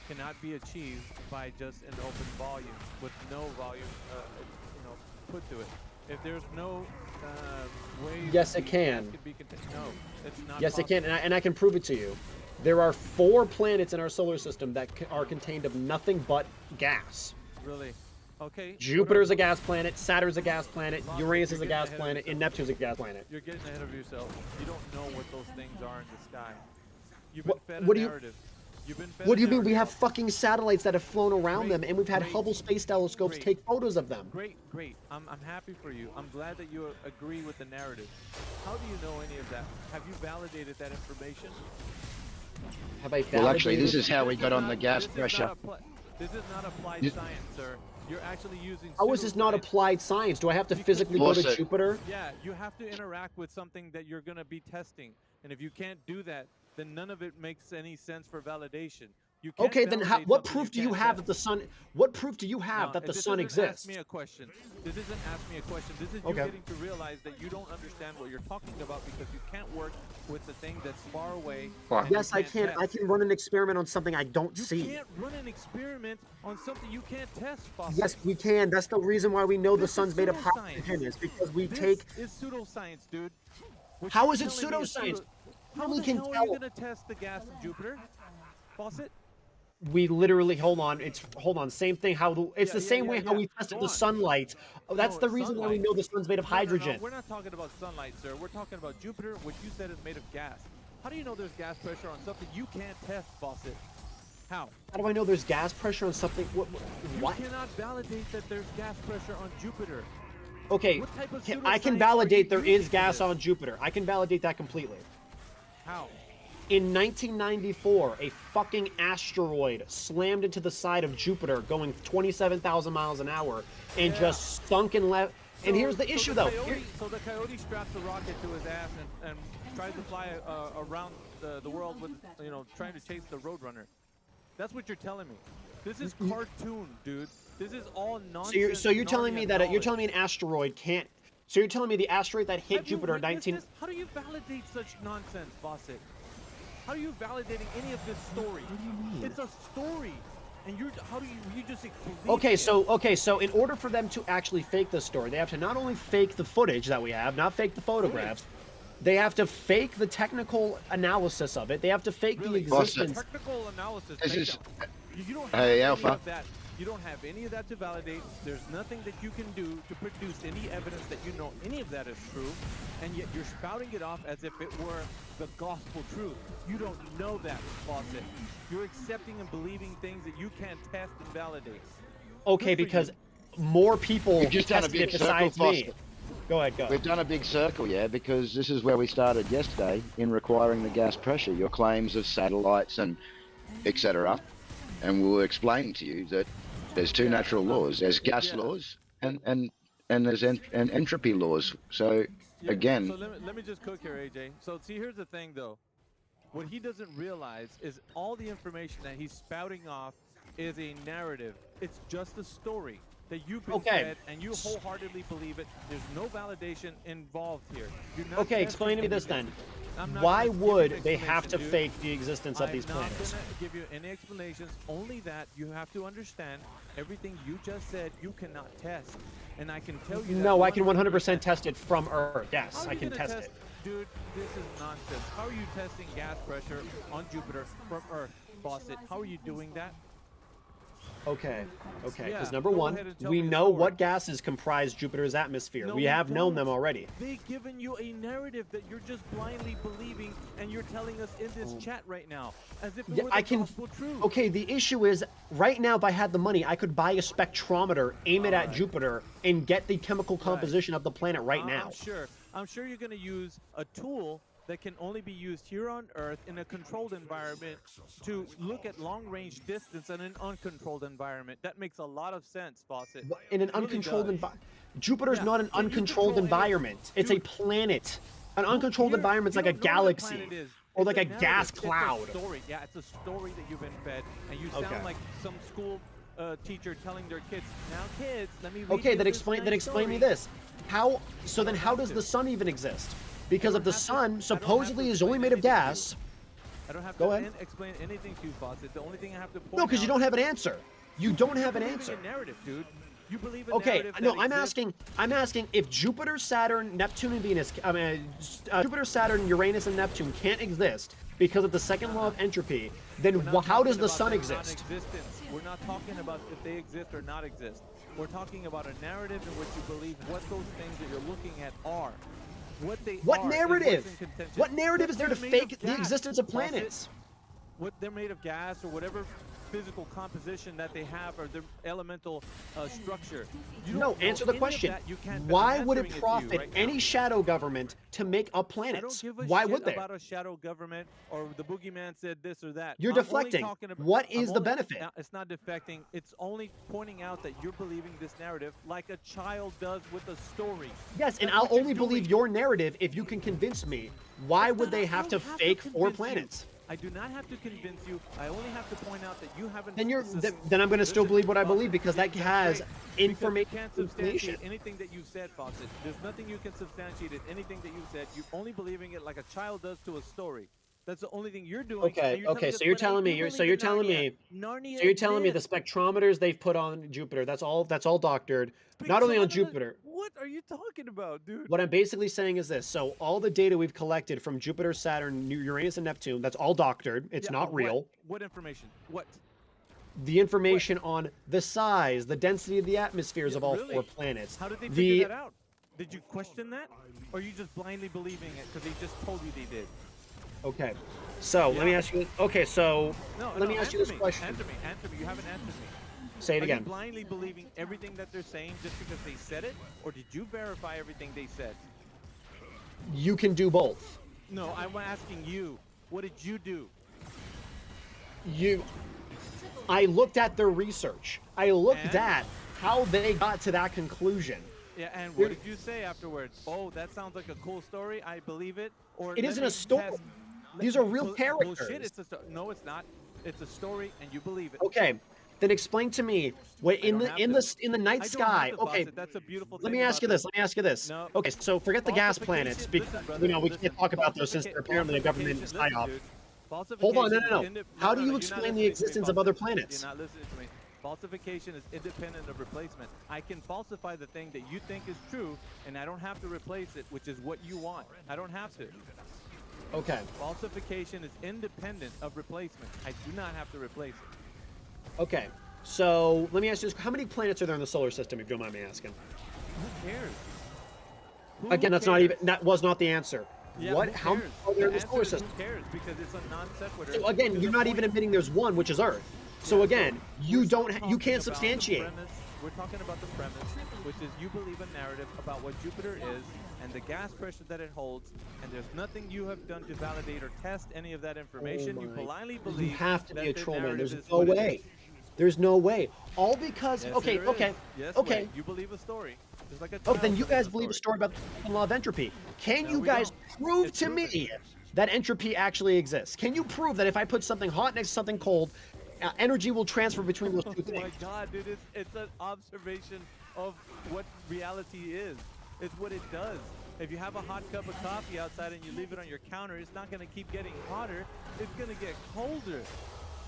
cannot be achieved by just an open volume with no volume, put to it. If there's no way, Yes, it can. No, it's not. Yes, possible. it can, and I can prove it to you. There are 4 planets in our solar system that are contained of nothing but gas. Really? Okay. Jupiter's a gas planet, Saturn's a gas planet, Uranus is a gas planet, and Neptune's a gas planet. You're getting ahead of yourself. You don't know what those things are in the sky. You've What- been fed what a do you- narrative. You've been fed What a do you mean? We narrative. have fucking satellites that have flown around them, and we've had Hubble Space Telescopes take photos of them. Great. I'm happy for you. I'm glad that you agree with the narrative. How do you know any of that? Have you validated that information? Have I Well, actually, this validated- is how we got on the gas This pressure. is not applied science, sir. You're actually using. How is this not applied science? Do I have to physically go to Jupiter? Yeah, you have to interact with something that you're going to be testing. And if you can't do that, then none of it makes any sense for validation. You can't Okay, then validate what something proof do you can't have test. that the sun? What proof do you have No, that the this sun isn't exists? Ask me a question. This isn't ask me a question. This is you Okay. getting to realize that you don't understand what you're talking about because you can't work with the thing that's far away. and Yes, you I can't can. test. I can run an experiment on something I don't You see. can't run an experiment on something you can't test, Foster. Yes, we can. That's the reason why we know the This is sun's made of pseudoscience. hydrogen. Is because we This take. is pseudoscience, dude. What How you're is it telling me is pseudoscience? How We the can hell are tell. you going to test the gas in Jupiter? Faucet? We literally hold on. Same thing. It's the same way how we tested Go the on. sunlight. That's No, the reason why we sunlight. know the sun's made of hydrogen. No, we're not talking about sunlight, sir. We're talking about Jupiter, which you said is made of gas. How do you know there's gas pressure on something you can't test, Faucet? How? How do I know there's gas pressure on something? What? You cannot validate that there's gas pressure on Jupiter. Okay, What type of I can pseudoscience validate are there you is using gas for on Jupiter. I can validate that completely. How? In 1994, a fucking asteroid slammed into the side of Jupiter going 27,000 miles an hour and just sunk and left. And here's the issue, though. So the Coyote straps a rocket to his ass and tries to fly around the world with, trying to chase the Roadrunner. That's what you're telling me. This is cartoon, dude. This is all nonsense. So you're telling me that you're knowledge. telling me an asteroid can't. So you're telling me the asteroid that hit Have you Jupiter in witnessed 19. this? How do you validate such nonsense, Fawcett? How are you validating any of this story? What do you mean? It's a story, and how do you just believe Okay, so in order for them to actually fake the story, they have to not only fake the footage that we have, not fake the photographs. They have to fake the technical analysis of it. They have to fake the existence. Technical analysis. This is- You don't have Hey, any Alpha. of that. You don't have any of that to validate. There's nothing that you can do to produce any evidence that you know any of that is true, and yet you're spouting it off as if it were the gospel truth. You don't know that, Fawcett. You're accepting and believing things that you can't test and validate. Okay, because more people We've just done a tested big it circle, besides me. Foster. Go ahead, go. We've done a big circle, yeah, because this is where we started yesterday in requiring the gas pressure, your claims of satellites and etc. And we were explaining to you that there's two natural laws. There's gas laws and there's entropy laws. So again, So let me just cook here, AJ. So see, here's the thing, though. What he doesn't realize is all the information that he's spouting off is a narrative. It's just a story that you've been fed, and you wholeheartedly believe it. There's no validation involved here. You're not Okay, explain to me this then. Why would they have to fake the existence of these planets? I'm not going to give you any explanations, only that you have to understand everything you just said you cannot test. And I can tell you that. No, I can 100% test it from Earth. Yes, How are I you can gonna test test it. Dude, this is nonsense. How are you testing gas pressure on Jupiter from Earth, Fawcett? How are you doing that? Okay, because Yeah, number go one, ahead and tell we me the know story. what gases comprise Jupiter's atmosphere. No, we have known them don't. already. They've given you a narrative that you're just blindly believing, and you're telling us in this chat right now, as if it Yeah, were the I can. gospel truth. Okay, the issue is right now, if I had the money, I could buy a spectrometer, aim it at Jupiter, and get the chemical composition of the planet right now. I'm sure you're going to use a tool that can only be used here on Earth in a controlled environment to look at long-range distance in an uncontrolled environment. That makes a lot of sense, Fawcett. In an It really uncontrolled does. environment. Jupiter's Yeah, not an can you uncontrolled control any- environment. It's a planet. An uncontrolled environment's like a galaxy. Or like a gas cloud. It's a story. Yeah, it's a story that you've been fed, and you sound Okay. like some school teacher telling their kids, "Now, kids, let me read Okay, you then this explain. nice Then explain me story." this. How? So then, how does the sun even exist? Because if the sun supposedly is only made of gas. I don't have Go to ahead. explain anything to you, Fawcett. The only thing I have to point No, because you out- don't have an answer. You don't have an You're believing answer. a narrative, dude. You believe a Okay, narrative no, that I'm exists. asking if Jupiter, Saturn, Neptune, and Venus, Jupiter, Saturn, Uranus, and Neptune can't exist because of the second law of entropy, then how does the sun exist? Non-existence. We're not talking about if they exist or not exist. We're talking about a narrative in which you believe what those things that you're looking at are. What they What are is narrative? what's in contention. What narrative is there to They're made of fake the gas, existence of Fawcett. planets? What they're made of gas or whatever physical composition that they have or their elemental structure. You No, don't know answer the any of question. that. You can't, Why I'm would answering it to you profit right now. any shadow government to make up I don't planets? give a Why shit would they? about a shadow government or the boogeyman said this or that. You're I'm only deflecting. talking about- What I'm is the only- benefit? It's not defecting. It's only pointing out that you're believing this narrative like a child does with a story. Yes, and That's I'll what you're only believe doing. your narrative if you can convince me. Why would they have to fake 4 convince you. planets? I do not have to convince you. I only have to point out that you haven't. Then then I'm going to still believe what I believe because that has You information. can't substantiate anything that you've said, Fawcett. There's nothing you can substantiate in anything that you've said. You're only believing it like a child does to a story. That's the only thing you're doing. Okay, okay. So you're telling me you're telling me Narnia so you're telling me the exists. spectrometers they've put on Jupiter, that's all doctored. Not only on Jupiter. What are you talking about, dude? What I'm basically saying is this. So all the data we've collected from Jupiter, Saturn, Uranus, and Neptune, that's all doctored. It's Yeah, not what? real. What information? What? The information on the size, the density of the atmospheres of all Really? 4 planets. How did they figure that out? Did you question that? Or are you just blindly believing it because they just told you they did? Okay. So let me ask you. Okay, so let me ask you this question. Answer me. You haven't answered me. Say it Are again. you blindly believing everything that they're saying just because they said it? Or did you verify everything they said? You can do both. No, I'm asking you. What did you do? I looked at their research. I looked at how they got to that conclusion. Yeah, and what did you say afterwards? Oh, that sounds like a cool story. I believe it. Or It let isn't me a story. test- These are real characters. Bullshit. It's a no, it's not. It's a story, and you believe it. Okay, then explain to me what in the night I don't sky. have to, Okay, Fawcett. That's a beautiful let thing me ask you about this. Let me ask you this. No. Okay, so forget the gas planets. Falsification- listen, brother, We listen, can't talk about those since they're apparently a government Falsification- psyop. listen, dude. Hold on, Falsification no. is How do you you're not explain listening the to me, existence of Fawcett. other planets? You're not listening to me. Falsification is independent of replacement. I can falsify the thing that you think is true, and I don't have to replace it, which is what you want. I don't have to. Okay. Falsification is independent of replacement. I do not have to replace it. Okay. So let me ask you this: how many planets are there in the solar system? If you don't mind me asking. Who cares? Again, that's not even. That was not the answer. Yeah, What? who How many cares? are there in The the answer solar is system? who cares because it's a non sequitur. So again, you're not even admitting there's one, which is Earth. So again, you don't. You can't substantiate. We're talking about the premise, which is you believe a narrative about what Jupiter is and the gas pressure that it holds, and there's nothing you have done to validate or test any of that information. You blindly believe You have to be a that the troll, man. narrative There's is no what it way. is. There's no way. All because Yes, okay, there is. okay, Yes, okay. wait. You believe a story. Just like a Oh, child then you believes guys believe a story. story about the law of entropy. Can No, you we guys don't. prove It's to proven. me that entropy actually exists? Can you prove that if I put something hot next to something cold, energy will transfer between those two Oh my things? God, dude! It's an observation of what reality is. It's what it does. If you have a hot cup of coffee outside and you leave it on your counter, it's not going to keep getting hotter. It's going to get colder.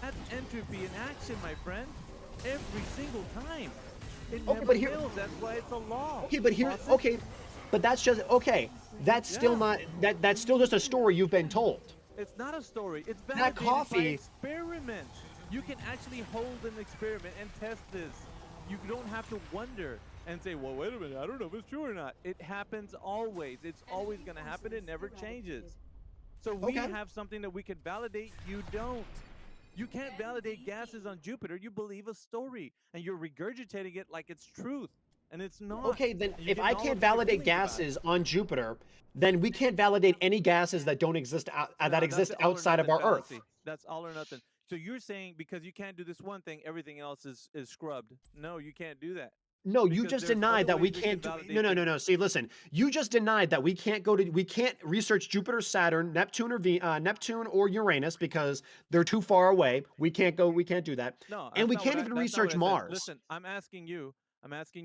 That's entropy in action, my friend. Every single time. It Okay, never but here- fails. That's why it's a law. Okay, but here, Fawcett. okay, but that's just okay. That's still not that. That's still just a story you've been told. It's not a story. It's That validated by coffee- experiment. You can actually hold an experiment and test this. You don't have to wonder and say, well, wait a minute, I don't know if it's true or not. It happens always. It's always going to happen. It never changes. So we have something that we can validate. You don't. You can't validate gases on Jupiter. You believe a story and you're regurgitating it like it's truth. And it's not. Okay, then And you're if I getting all can't of your validate feelings about it. gases on Jupiter, then we can't validate any gases that don't exist No, that that's exist the all or outside of nothing our Earth. fallacy. That's all or nothing. So you're saying because you can't do this one thing, everything else is scrubbed. No, you can't do that. No, you Because just there's denied other that we ways can't can do. validate No, no, things. no, no. See, listen. You just denied that we can't research Jupiter, Saturn, Neptune, or Neptune or Uranus because they're too far away. We can't go. We can't do that. No, And that's we not can't what even that's not what research I said. Mars. Listen, I'm asking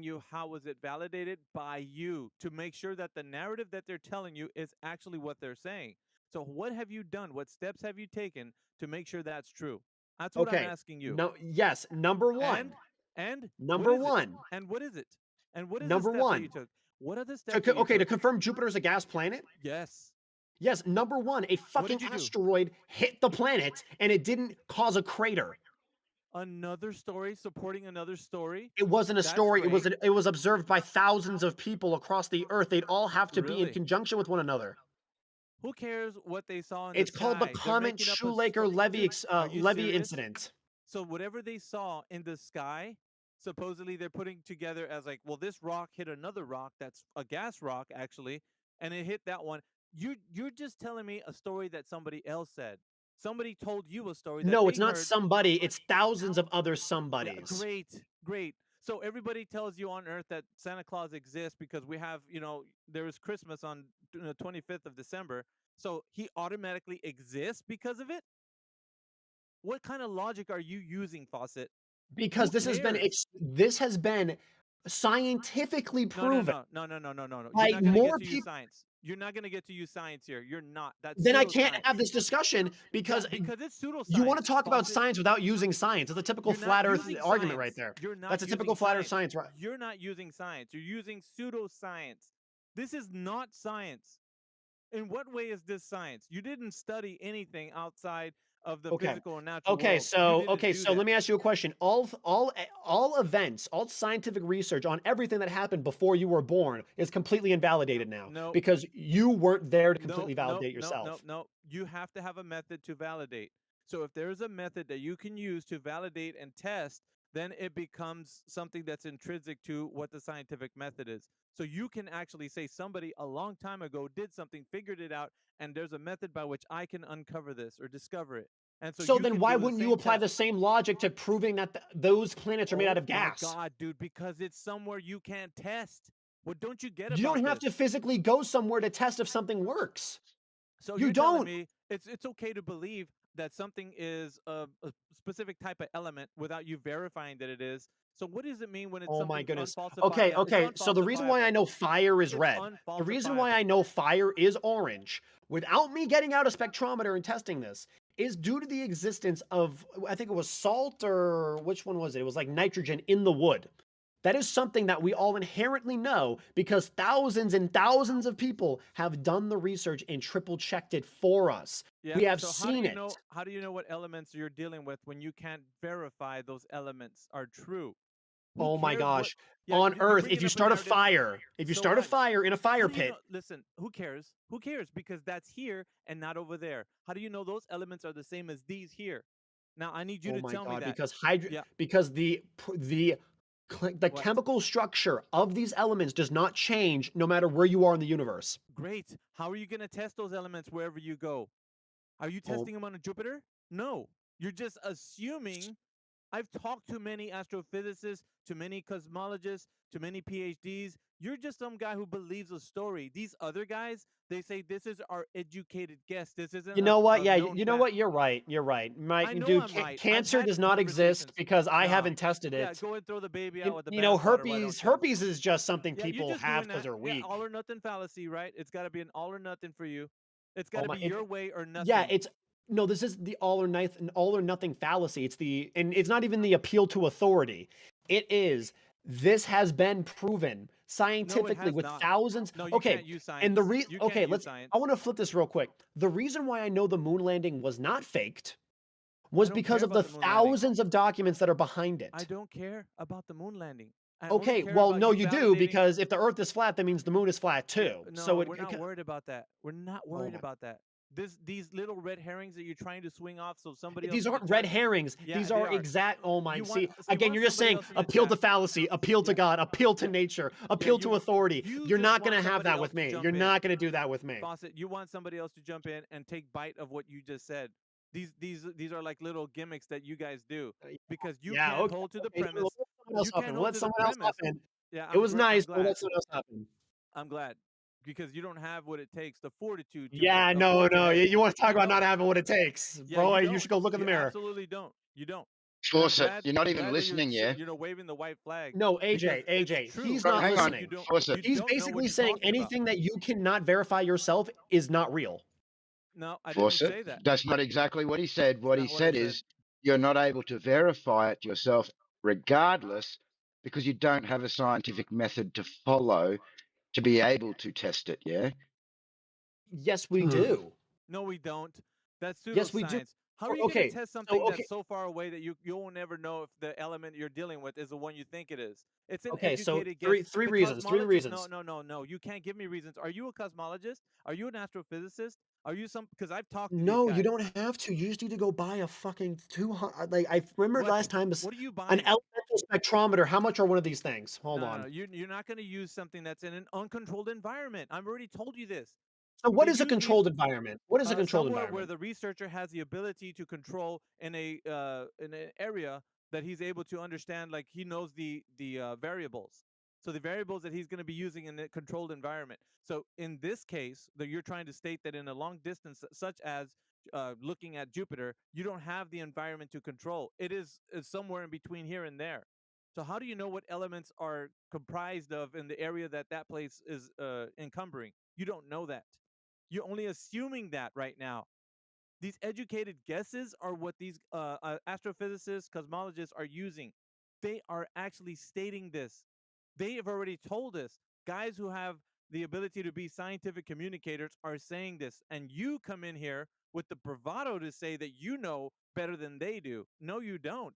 you how was it validated by you to make sure that the narrative that they're telling you is actually what they're saying. So what have you done? What steps have you taken to make sure that's true? That's what I'm Okay. asking you. No. Yes. Number one. And Number what is it? one. And what is it? And what is Number the steps that you one. took? What are the steps that you Okay, to took? confirm Jupiter is a gas planet. Yes. Yes. Number one. A fucking you do? asteroid hit the planet and it didn't cause a crater. Another story supporting another story? It wasn't a That's story. great. It was observed by thousands of people across the Earth. They'd all have to be in Really? conjunction with one another. Who cares what they saw in It's the called the sky? They're Comet making up a Shoelaker Levy Are you Levy serious? incident. So whatever they saw in the sky, supposedly they're putting together as like, well, this rock hit another rock that's a gas rock actually, and it hit that one. You're just telling me a story that somebody else said. Somebody told you a story that No, they it's not heard. somebody. It's thousands of other Yeah, somebodies. great. So everybody tells you on Earth that Santa Claus exists because we have, there is Christmas on the 25th of December. So he automatically exists because of it? What kind of logic are you using, Fawcett? Because Who this has been scientifically proven. No. You're By not gonna more get to use people. science. You're not gonna get to use science here. You're not. That's Then I can't pseudoscience. have this discussion because it's pseudoscience. you want to talk about Fawcett. science without using science. It's a typical You're not flat Earth using argument right science. there. You're not That's a typical using flat Earth science, right? You're not using science. You're using pseudoscience. This is not science. In what way is this science? You didn't study anything outside of the physical and natural Okay, world. so do so let me ask you a question. All events, all scientific research on everything that happened before you were born is completely invalidated now. Nope. Because you weren't there to completely validate Nope. yourself. You have to have a method to validate. So if there's a method that you can use to validate and test, then it becomes something that's intrinsic to what the scientific method is. So you can actually say somebody a long time ago did something, figured it out, and there's a method by which I can uncover this or discover it. And So you then can why do the wouldn't you same apply the test. same logic to proving that those planets are made out of gas? Oh my God, dude, because it's somewhere you can't test. What don't you get You about don't have this? to physically go somewhere to test if something works. So you you're don't. telling me it's okay to believe that something is a specific type of element without you verifying that it is. So what does it mean when it's Oh something my goodness. unfalsifiable? Okay, okay. So the reason why I know fire is It's red, the reason why I know fire is orange, without me getting out a spectrometer and testing this, is due to the existence of, I think it was salt or which one was it? It was like nitrogen in the wood. That is something that we all inherently know because thousands and thousands of people have done the research and triple checked it for us. Yeah. We have So seen it. how do you know what elements you're dealing with when you can't verify those elements are true? Who Oh my cares what? gosh. Yeah, On you're Earth, if bringing you up a start a narrative. fire, if you So start a what? fire in a fire How do you pit, know? Listen, who cares? Who cares? Because that's here and not over there. How do you know those elements are the same as these here? Now I need you oh to my tell me god, that. Yeah. because the What? chemical structure of these elements does not change no matter where you are in the universe. Great. How are you going to test those elements wherever you go? Are you Oh, testing them on a Jupiter? No. You're just assuming. I've talked to many astrophysicists, to many cosmologists, to many PhDs. You're just some guy who believes a story. These other guys, they say this is our educated guess. This isn't you know what? a Yeah, known you know fact. what? You're right. You're right. I know Dude, I'm right. I've cancer had does not exist conversations. because I No. haven't tested Yeah, it. go and throw the baby out with the You know, bathwater. Why don't you? herpes is just something Yeah, you're people just have doing because that. they're Yeah, weak. all or nothing fallacy, right? It's got to be an all or nothing for you. It's got Oh to my, be your way or nothing. yeah, it's no, this is the all or nothing fallacy. And it's not even the appeal to authority. It is this has been proven scientifically has with not. thousands. No, you Okay, can't use and the science. You can't okay, use science. I want to flip this real quick. The reason why I know the moon landing was not faked I was don't because care of the about the moon landing. thousands of documents that are behind it. I don't care about the moon landing. I only Okay, care well, about no, you you do validating. because if the Earth is flat, that means the moon is flat Yeah, too. no, So we're not worried about that. We're not Oh worried my. about that. These little red herrings that you're trying to swing off so somebody else These can aren't red jump. herrings. Yeah, These they are are. exact. Oh my. You See, want again, you're just somebody saying else in your appeal to chat. fallacy, appeal to Yeah. God, appeal to nature, Yeah, appeal to authority. you You're just not want going to have somebody that else with to me. jump You're in. not going to do that with me. Fawcett, you want somebody else to jump in and take bite of what you just said. These are like little gimmicks that you guys do because you Yeah, can't okay. hold to the Okay, premise. we'll You can't hold let to the someone else premise. happen. Yeah, It was nice, I'm but glad. let someone else happen. I'm glad because you don't have what it takes, the fortitude to Yeah, no, forge no. ahead. You want to talk You about don't. not having what it takes, Yeah, bro? you You don't. should go look in the You mirror. absolutely don't. You don't. And I'm Fawcett, glad. you're not I'm even glad that listening, yeah? you're waving the white flag. No, Because AJ, it's AJ, true. he's Bro, not hang on, listening. Fawcett. You He's don't know basically what you're saying talking about. anything that you cannot verify yourself is not real. No, I didn't Fawcett, say that. that's not exactly what he said. What he Not what I said said. is you're not able to verify it yourself regardless because you don't have a scientific method to follow to be able to test it, yeah? Yes, we do. No, we don't. That's Yes, we do. pseudoscience. How are you going to Okay, test so something okay, that's so far away that you will never know if the element you're dealing with is the one you think it is? It's an okay. So educated guess. three The reasons. Three cosmologist. No, reasons. no, no, no. You can't give me reasons. Are you a cosmologist? Are you an astrophysicist? Are you some? Because I've talked to these No, you guys. don't have to. You just need to go buy a fucking 200. Like I remember What? last time, What are you an buying? elemental spectrometer. How much are one of these things? Hold No, on. no, you're not going to use something that's in an uncontrolled environment. I've already told you this. So what They is a use these controlled environment? What is a controlled somewhere where environment? the researcher has the ability to control in in an area that he's able to understand, like he knows the variables. So the variables that he's going to be using in a controlled environment. So in this case, that you're trying to state that in a long distance, such as looking at Jupiter, you don't have the environment to control. It is somewhere in between here and there. So how do you know what elements are comprised of in the area that that place is encumbering? You don't know that. You're only assuming that right now. These educated guesses are what these astrophysicists, cosmologists are using. They are actually stating this. They have already told us. Guys who have the ability to be scientific communicators are saying this. And you come in here with the bravado to say that you know better than they do. No, you don't.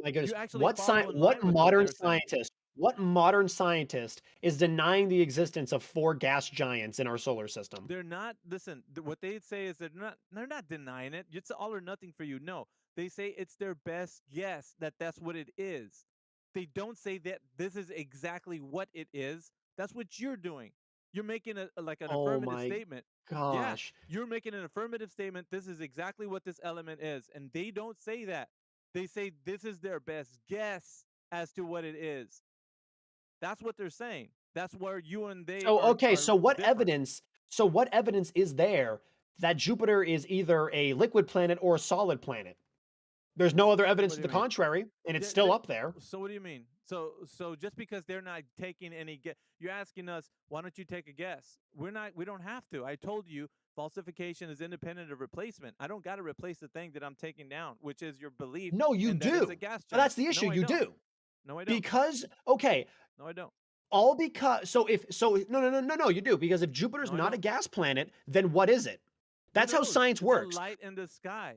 My goodness, You actually follow in what line with what modern they're saying. scientist? What modern scientist is denying the existence of four gas giants in our solar system? They're not. Listen, what they say is they're not denying it. It's all or nothing for you. No, they say it's their best guess that that's what it is. They don't say that this is exactly what it is. That's what you're doing. You're making like an Oh affirmative my statement. Yeah, gosh. you're making an affirmative statement. This is exactly what this element is, and they don't say that. They say this is their best guess as to what it is. That's what they're saying. That's where you and they So are okay, are different. so what evidence is there that Jupiter is either a liquid planet or a solid planet? There's no other evidence What to do the you mean? contrary, and it's Yeah, still up there. so what do you mean? So just because they're not taking any guess, you're asking us, why don't you take a guess? We're not. We don't have to. I told you, falsification is independent of replacement. I don't got to replace the thing that I'm taking down, which is your belief No, you in that it's a do. gas That's giant. the issue. No, I You don't. do. No, I don't. Because okay, No, I don't. all because no, you do, because if Jupiter's No, I not a don't. gas planet, then what is it? Who That's how knows? science It's a works. light in the sky.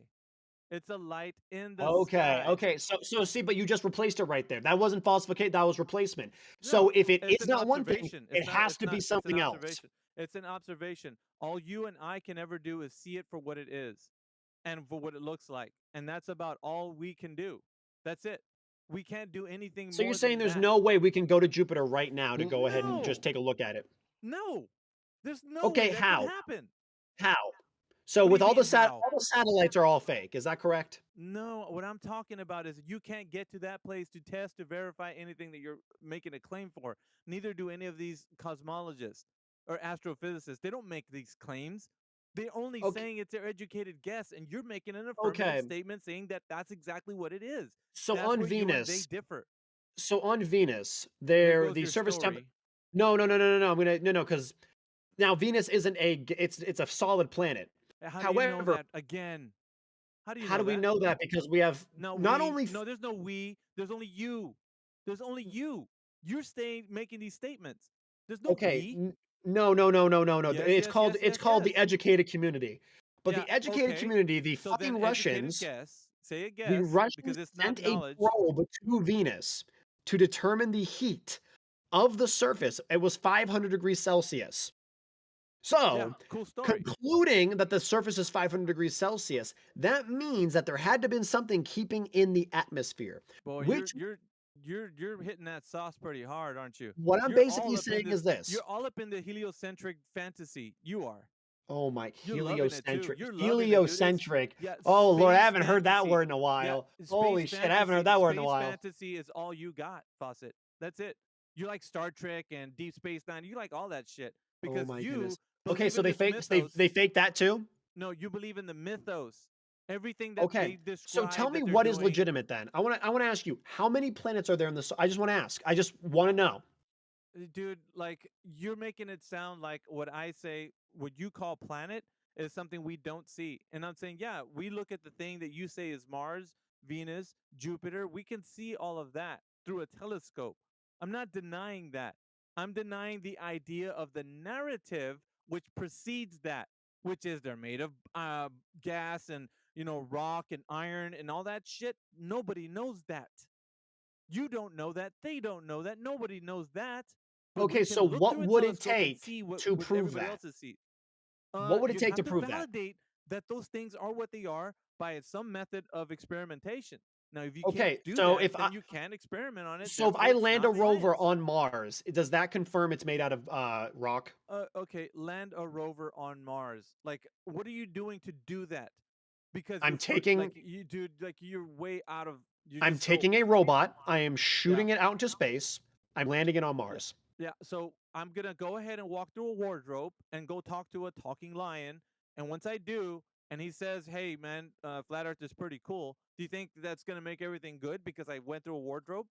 It's a light in the Okay, sky. okay. So see, but you just replaced it right there. That wasn't falsificate, that was replacement. So No, if it it's is an not one thing, observation. it It's not. has It's to be not. It's an something else. observation. It's an observation. All you and I can ever do is see it for what it is, and for what it looks like, and that's about all we can do. That's it. We can't do anything So you're more saying than there's that. no way we can go to Jupiter right now to go ahead and just No, take a look at it? no. There's no way Okay, that can how? happen. How? So What do with you mean how? all the satellites are all fake, is that correct? No, what I'm talking about is you can't get to that place to test to verify anything that you're making a claim for. Neither do any of these cosmologists or astrophysicists. They don't make these claims. They're only Okay. saying it's their educated guess, and you're making an affirmative Okay. statement saying that that's exactly what it is. So That's on where you and they Venus, differ. there goes the your surface temp. story. No. I'm gonna no, because now Venus isn't it's a solid planet. How do you know However, that again? How do you how know do we that? know that? Because we have No, not we. only No, there's no we. There's only you. There's only you. You're staying making these statements. There's no okay, we. no. Yes, It's yes, called yes, yes, the yes. educated community. But Yeah, the educated okay. community, So then educated guess. Say a The guess because Russians it's not sent a knowledge. probe to Venus to determine the heat of the surface. It was 500 degrees Celsius. Yeah, So, cool story. concluding that the surface is 500 degrees Celsius, that means that there had to have been something keeping in the atmosphere, Boy, which you're hitting that sauce pretty hard, aren't you? what I'm You're basically all up in saying this. is this. You're all up in the heliocentric fantasy. You are. Oh my, You're loving it too. heliocentric. You're loving it, dude. It's Heliocentric. yeah, Oh Lord, I space haven't heard that fantasy. word in a Yeah, while. space Holy shit, I haven't heard that word in a Space while. fantasy is all you got, Fawcett. That's it. You like Star Trek and Deep Space Nine. You like all that shit Oh because my you goodness. Okay, believe so in this mythos. they fake that too? No, you believe in the mythos. Everything that Okay. they So tell describe me that they're what is doing. legitimate then. I want to ask you, how many planets are there in this? I just want to ask. I just want to know. Dude, like you're making it sound like what I say, what you call planet is something we don't see. And I'm saying, yeah, we look at the thing that you say is Mars, Venus, Jupiter. We can see all of that through a telescope. I'm not denying that. I'm denying the idea of the narrative which precedes that, which is they're made of gas and rock and iron and all that shit. Nobody knows that. You don't know that. They don't know that. Nobody knows that. But we Okay, can so look what through a would it telescope and take see what, to what prove everybody that? else sees. What would it You'd take have to to prove that? validate that those things are what they are by some method of experimentation. Now, if you can't Okay, do so that, then you can't experiment on it. if I Therefore, it's land a not rover science. on Mars, does that confirm it's made out of rock? Okay, land a rover on Mars. Like, what are you doing to do that? Because I'm you're taking like you, dude. Like you're way out of. You're I'm just so taking a robot, I am yeah. shooting it out into space. I'm landing it on Yeah. Mars. Yeah. So I'm gonna go ahead and walk through a wardrobe and go talk to a talking lion. And once I do, and he says, "Hey, man, flat Earth is pretty cool," do you think that's gonna make everything good because I went through a wardrobe?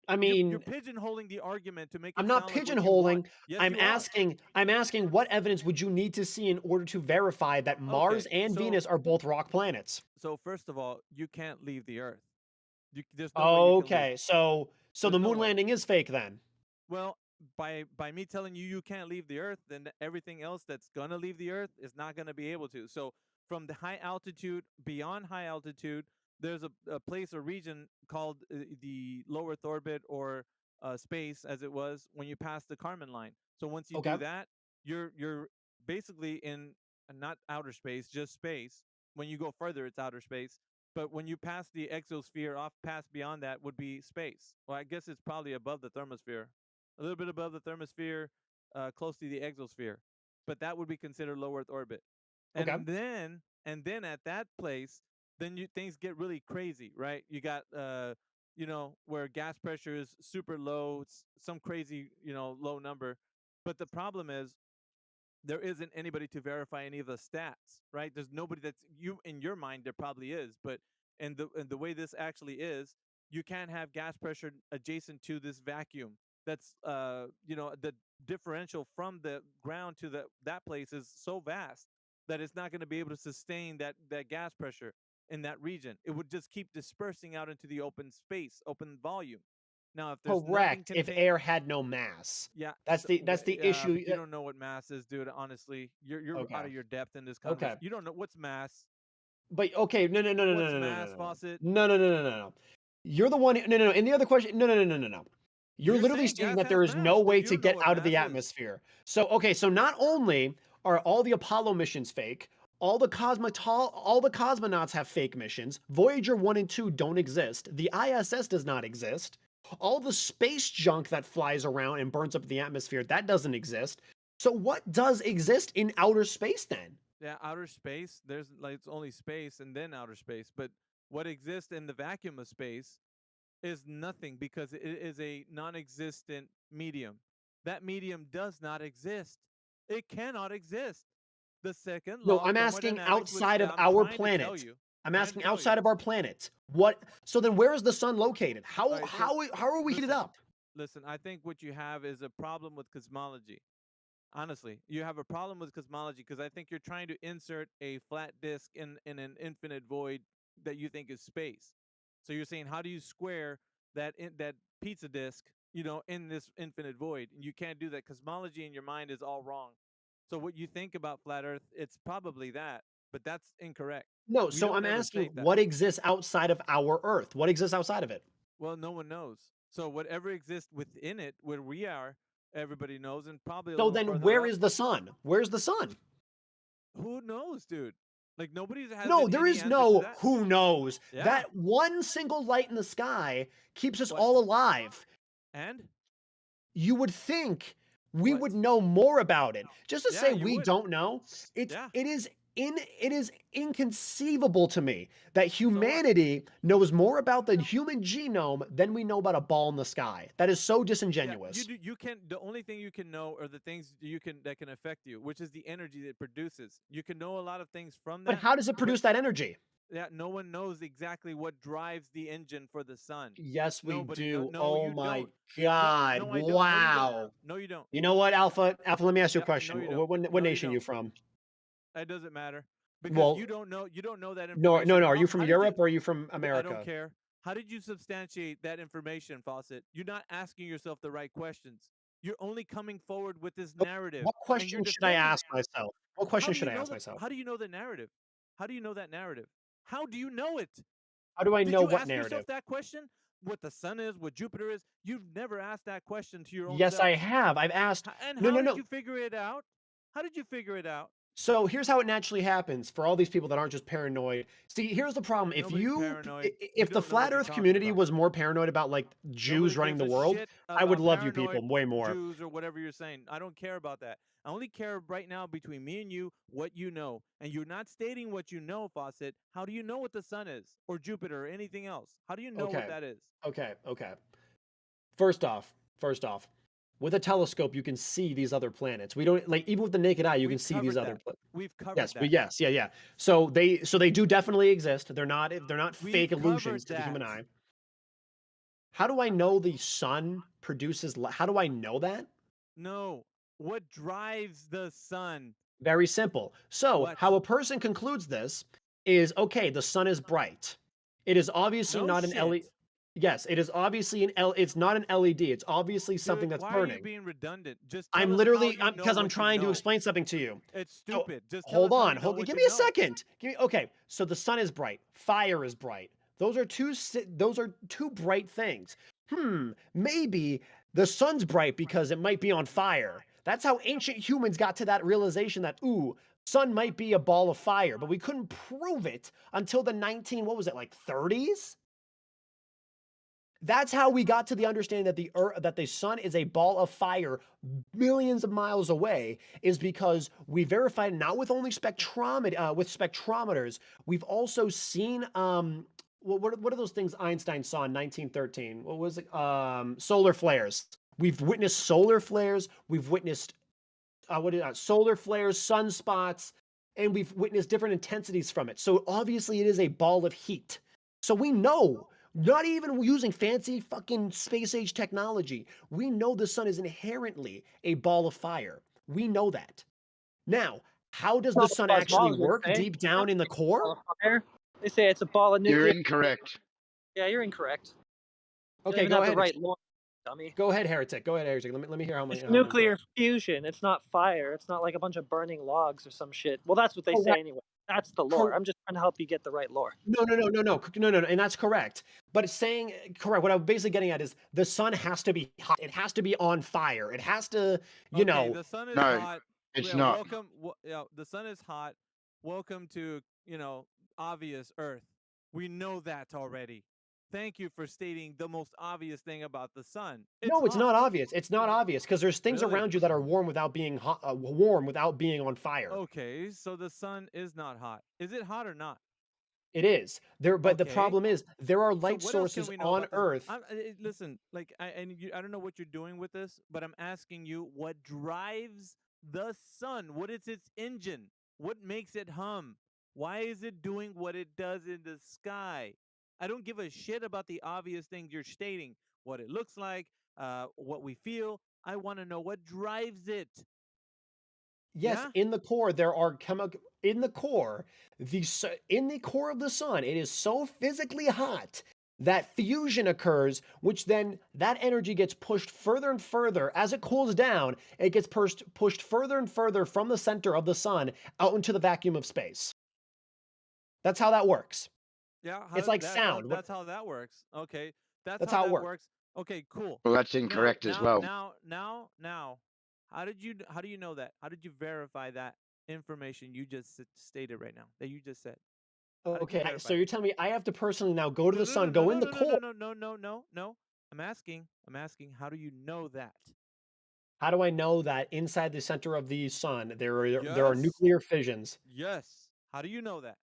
I You're mean, pigeonholing the argument to make I'm it not sound like what you want. pigeonholing. Yes, you are. I'm asking what evidence would you need to see in order to verify that Mars Okay. and Venus are both rock planets? So first of all, you can't leave the Earth. There's no way you can leave. Okay, so There's the no moon way. landing is fake then. Well, by me telling you you can't leave the Earth, then everything else that's gonna leave the Earth is not gonna be able to. So from the high altitude, beyond high altitude, there's a place or region called the low Earth orbit or space, as it was when you pass the Kármán line. So once you do Okay. that, you're basically in not outer space, just space. When you go further, it's outer space. But when you pass the exosphere, off past beyond that would be space. Well, I guess it's probably above the thermosphere, a little bit above the thermosphere, close to the exosphere. But that would be considered low Earth orbit. Okay. And then at that place, then things get really crazy, right? You got where gas pressure is super low, it's some crazy, low number. But the problem is there isn't anybody to verify any of the stats, right? There's nobody that's you in your mind. There probably is, but in the way this actually is, you can't have gas pressure adjacent to this vacuum. That's the differential from the ground to that place is so vast that it's not going to be able to sustain that gas pressure in that region. It would just keep dispersing out into the open space, open volume. Now, if there's nothing Correct. If contained, air had no mass. yeah, That's the issue. but you don't know what mass is, dude. Honestly, you're Okay. out of your depth in this Okay. conversation. You don't know what's mass. But okay, no, What's mass, Fawcett? no. You're the one. No. And the other question, no. You're literally saying stating gas that there has is mass, no but way you to don't know get what out of the mass is. atmosphere. So okay, so not only are all the Apollo missions fake, all the cosmonauts have fake missions. Voyager 1 and 2 don't exist. The ISS does not exist. All the space junk that flies around and burns up the atmosphere, that doesn't exist. So what does exist in outer space then? Yeah, outer space. There's like it's only space and then outer space. But what exists in the vacuum of space is nothing because it is a non-existent medium. That medium does not exist. It cannot exist. The second No, law of I'm asking thermodynamics, which outside of I'm our trying to tell planet. you. I'm trying to asking tell outside you. of our planet. What? So then, where is the sun located? How All right, so how are we heated listen, up? Listen, I think what you have is a problem with cosmology. Honestly, you have a problem with cosmology because I think you're trying to insert a flat disk in an infinite void that you think is space. So you're saying, how do you square that pizza disk, in this infinite void? And you can't do that. Cosmology in your mind is all wrong. So what you think about flat Earth, it's probably that, but that's incorrect. No, We so don't I'm ever asking state that. what exists outside of our Earth? What exists outside of it? Well, no one knows. So whatever exists within it, where we are, everybody knows, and probably a So little then, further where up. is the sun? Where's the sun? Who knows, dude? Like nobody has No, any there is answer to no that. who knows. Yeah. That one single light in the sky keeps us What? all alive. And You would think we What? would know more about it. Just to Yeah, say you we would. don't know, Yeah. it is inconceivable to me that humanity knows more about the human genome than we know about a ball in the sky. That is so disingenuous. Yeah, you can. The only thing you can know are the things that can affect you, which is the energy that it produces. You can know a lot of things from that. But how does it produce that energy? Yeah, no one knows exactly what drives the engine for the sun. Yes, we Nobody do. no, Oh you my don't. God. No, I don't. Wow. No, you don't. You know what, Alpha? Alpha, let me ask you a Yeah, question. no, you don't. What No, you nation are you don't. from? That doesn't matter because Well, you don't know. You don't know that no, information. no. Are you How from did Europe or are you from I America? don't care. How did you substantiate that information, Fawcett? You're not asking yourself the right questions. You're only coming forward with this narrative. What and you're question should I defending ask myself? What How question do should you I know ask that? myself? How do you know the narrative? How do you know that narrative? How do you know it? How do I Did know you what ask narrative? yourself that question? What the sun is, what Jupiter is? You've never asked that question to your own Yes, self. I have. I've asked. And No, how no, did no. you figure it out? How did you figure it out? So here's how it naturally happens for all these people that aren't just paranoid. See, here's the problem. If Nobody's you, paranoid. if You the don't know what flat you're Earth talking community about. was more paranoid about like Jews Nobody running gives the a world, shit I would about love you people paranoid way more. Jews or whatever you're saying. I don't care about that. I only care right now between me and you what you know. And you're not stating what you know, Fawcett. How do you know what the sun is or Jupiter or anything else? How do you know what that is? Okay. First off, with a telescope, you can see these other planets. We don't like even with the naked eye, you can see these other planets. We've covered Yes, that. but yes, yeah. So they do definitely exist. They're not fake We've illusions to covered the human that. eye. How do I know the sun produces how do I know that? No. What drives the sun? Very simple. So, What? how a person concludes this is okay, the sun is bright. It is obviously No not an LED. shit. Yes, it is obviously it's not an LED. It's obviously something Dude, that's why burning. are you being redundant? Just tell I'm us literally how you know because I'm what you trying to know. explain something to you. It's So, stupid. Just tell hold us how on, you know what give you me a know. second. Okay, so the sun is bright. Fire is bright. Those are two bright things. Maybe the sun's bright because it might be on fire. That's how ancient humans got to that realization that sun might be a ball of fire, but we couldn't prove it until the 30s. That's how we got to the understanding that the sun is a ball of fire millions of miles away, is because we verified not with only spectrometers. We've also seen what are those things Einstein saw in 1913? What was it? Solar flares. We've witnessed solar flares. We've witnessed solar flares, sunspots, and we've witnessed different intensities from it. So obviously it is a ball of heat. So we know, not even using fancy fucking space age technology, we know the sun is inherently a ball of fire. We know that. Now, how does the sun actually work deep down in the core? They say it's a ball of nuclear. You're incorrect. Yeah, you're incorrect. You don't Okay, even go have ahead. the right law. dummy. Go ahead, Heretic. Go ahead, Heretic. Let me hear how many. It's How many nuclear fusion. It's not fire. It's not like a bunch of burning logs or some shit. Well, that's what they say Correct. anyway. That's the lore. I'm just trying to help you get the right lore. No, and that's correct. But it's saying correct. What I'm basically getting at is the sun has to be hot. It has to be on fire. It has to, you Okay, know. the sun is No, hot. it's Yeah, not. welcome. Yeah, the sun is hot. Welcome to, obvious Earth. We know that already. Thank you for stating the most obvious thing about the sun. It's No, it's hot. not obvious. It's not obvious because there's things Really? around you that are warm without being hot, warm without being on fire. Okay, so the sun is not hot. Is it hot or not? It is there, but the Okay. problem is there are So light what else can sources we know on about this? Earth. Listen, I don't know what you're doing with this, but I'm asking you what drives the sun? What is its engine? What makes it hum? Why is it doing what it does in the sky? I don't give a shit about the obvious things you're stating, what it looks like, what we feel. I want to know what drives it. Yes, Yeah? in the core there are chemical in the core, in the core of the sun, it is so physically hot that fusion occurs, which then that energy gets pushed further and further as it cools down. It gets pushed further and further from the center of the sun out into the vacuum of space. That's how that works. Yeah, It's like sound. that's how that works. Okay. That's That's how how it that works. works. Okay, cool. Well, that's Now, incorrect as now, well. now, how do you know that? How did you verify that information you just stated right now that you just said? How did you Okay, verify so that? you're telling me I have to personally now go to No, the no, no, sun, no, go no, in the no, no, core. no, no, no, no, no. I'm asking, how do you know that? How do I know that inside the center of the sun there are Yes. nuclear fissions? Yes. How do you know that?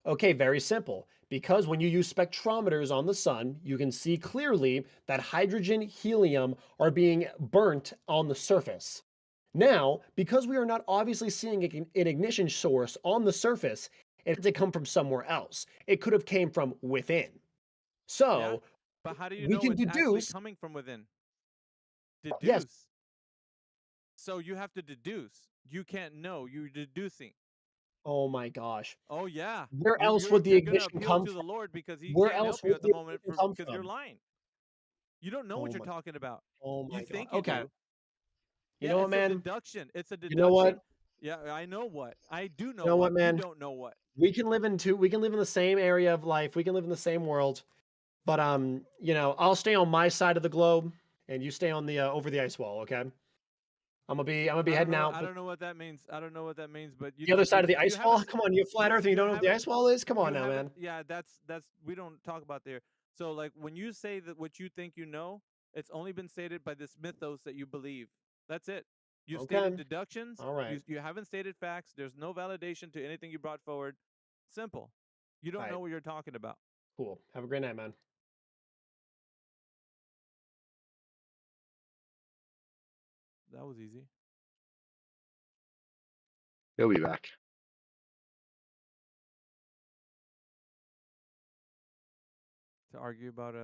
Okay, very simple. Because when you use spectrometers on the sun, you can see clearly that hydrogen, helium are being burnt on the surface. Now, because we are not obviously seeing an ignition source on the surface, it had to come from somewhere else. It could have came from within. Yeah. So But how do you we know can it's actually deduce. coming from within? Yes. Deduce. So you have to deduce. You can't know. You're deducing. Oh my gosh. Oh yeah. Where else would the You're gonna ignition appeal come to the from? Lord because He Where can't else help you would at the the moment ignition come because you're from? lying. You don't know Oh what you're my. talking about. Oh You my god. think you Okay. do. You Yeah, know what, it's a man? deduction. It's a You know what? deduction. Yeah, I know what. I do know You know what, what. You man? don't know what. We can live in the same area of life. We can live in the same world. But I'll stay on my side of the globe and you stay on the over the ice wall, okay? I'm gonna be heading out. I But don't know what that means. I don't know what that means, but the other side of the you ice haven't wall? Come on, you're a flat earth and you don't know what the ice wall is? Come on now, man. yeah, that's we don't talk about there. So like when you say that what you think you know, it's only been stated by this mythos that you believe. That's it. You've stated Okay. deductions. All right. You haven't stated facts. There's no validation to anything you brought forward. Simple. You don't All know right. what you're talking about. Cool. Have a great night, man. That was easy. He'll be back. To argue about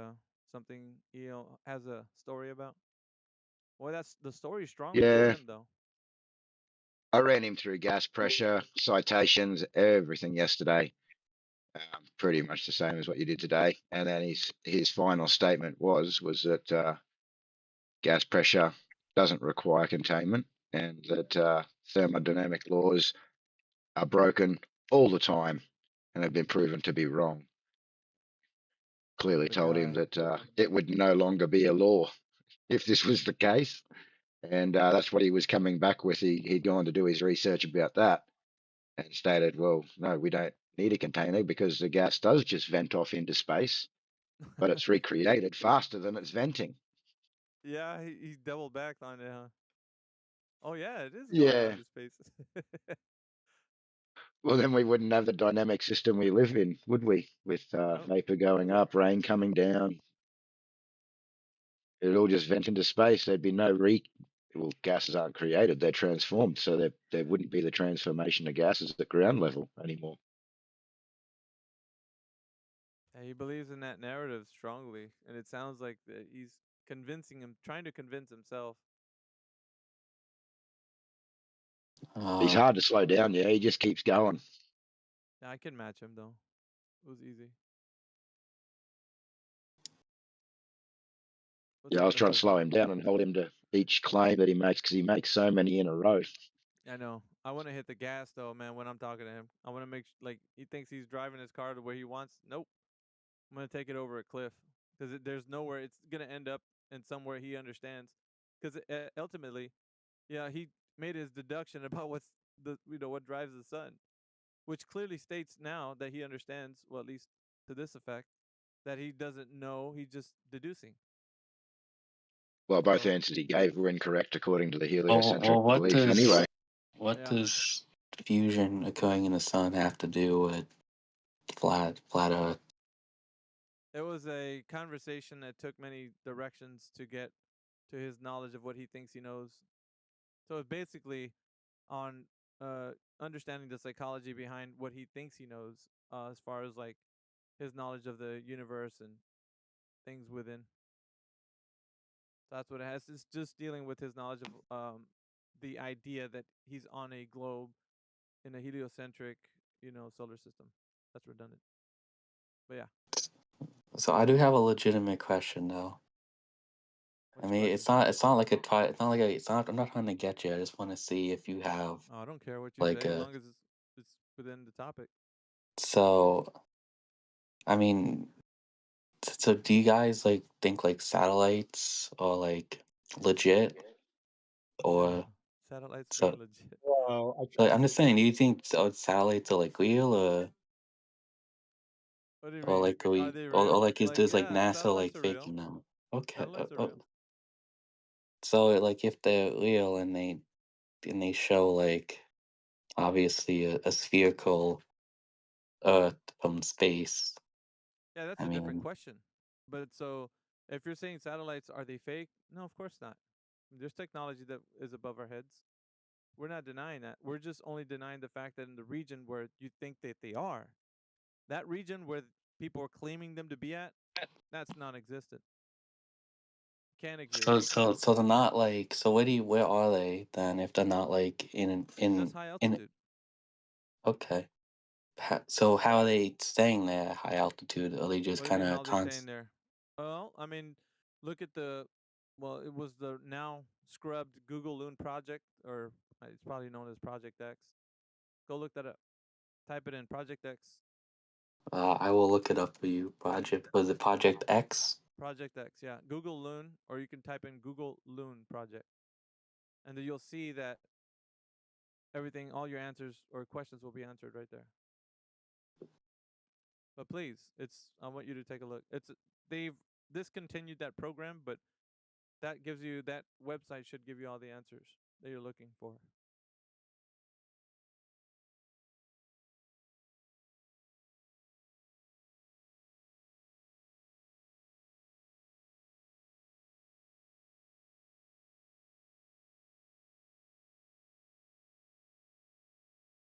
something he has a story about. Well, that's the story's strong for Yeah, him though. I ran him through gas pressure, citations, everything yesterday. Pretty much the same as what you did today. And then his final statement was that gas pressure doesn't require containment, and that thermodynamic laws are broken all the time and have been proven to be wrong. Clearly The told him guy. that it would no longer be a law if this was the case. And that's what he was coming back with. He'd gone to do his research about that and stated, well, no, we don't need a container because the gas does just vent off into space, but it's recreated faster than it's venting. Yeah, he doubled back on it, huh? Oh yeah, it is going out Yeah. into space. Well, then we wouldn't have the dynamic system we live in, would we? With Nope. vapor going up, rain coming down. It'd all just vent into space. There'd be no well, gases aren't created; they're transformed. So there wouldn't be the transformation of gases at ground level anymore. Yeah, he believes in that narrative strongly, and it sounds like that he's trying to convince himself. He's hard to slow down. Yeah, he just keeps going. Yeah, I can match him though. It was easy. Yeah, I was trying to slow him down and hold him to each claim that he makes because he makes so many in a row. I know. I want to hit the gas though, man. When I'm talking to him, I want to make like he thinks he's driving his car the way he wants. Nope. I'm gonna take it over a cliff because there's nowhere. It's gonna end up in somewhere he understands. Because ultimately, yeah, he made his deduction about what's what drives the sun, which clearly states now that he understands, well, at least to this effect, that he doesn't know. He's just deducing. Well, both So answers he gave were incorrect according to the Well, heliocentric well, what belief does anyway. what yeah, does fusion occurring in the sun have to do with flat Earth? it was a conversation that took many directions to get to his knowledge of what he thinks he knows. So it's basically on understanding the psychology behind what he thinks he knows, as far as like his knowledge of the universe and things within. So that's what it has. It's just dealing with his knowledge of the idea that he's on a globe in a heliocentric, solar system. That's redundant. But yeah, So I do have a legitimate question though. I what's your mean, question? it's not like a try. It's not like a. It's not. I'm not trying to get you. I just want to see if you have Oh, I don't care what you like say, as a. long as it's within the topic. So I mean, so do you guys like think like satellites or like legit No, or satellites are so? not legit. Well, Like, I'm just saying, do you think satellites are like real What do you or mean? like are Are we they or real? like is Like, there's like yeah, NASA satellites like are real. faking them? Okay. Satellites are real. So like if they're real and they show like obviously a spherical Earth from space. Yeah, that's I a different mean, question. But so, if you're saying satellites, are they fake? No, of course not. There's technology that is above our heads. We're not denying that. We're just only denying the fact that in the region where you think that they are, that region where people are claiming them to be at, that's non-existent. Can't exist. so they're not like so where are they then if they're not like That's high in altitude. okay. So how are they staying there at high altitude? Are they just What do you kind mean? of How are they staying there? Well, I mean, look at the. Well, it was the now scrubbed Google Loon project, or it's probably known as Project X. Go look that up. Type it in Project X. I will look it up for you. Was it Project X? Project X, yeah. Google Loon, or you can type in Google Loon Project, and then you'll see that everything, all your answers or questions will be answered right there. But please, I want you to take a look. They've discontinued that program, but that website should give you all the answers that you're looking for.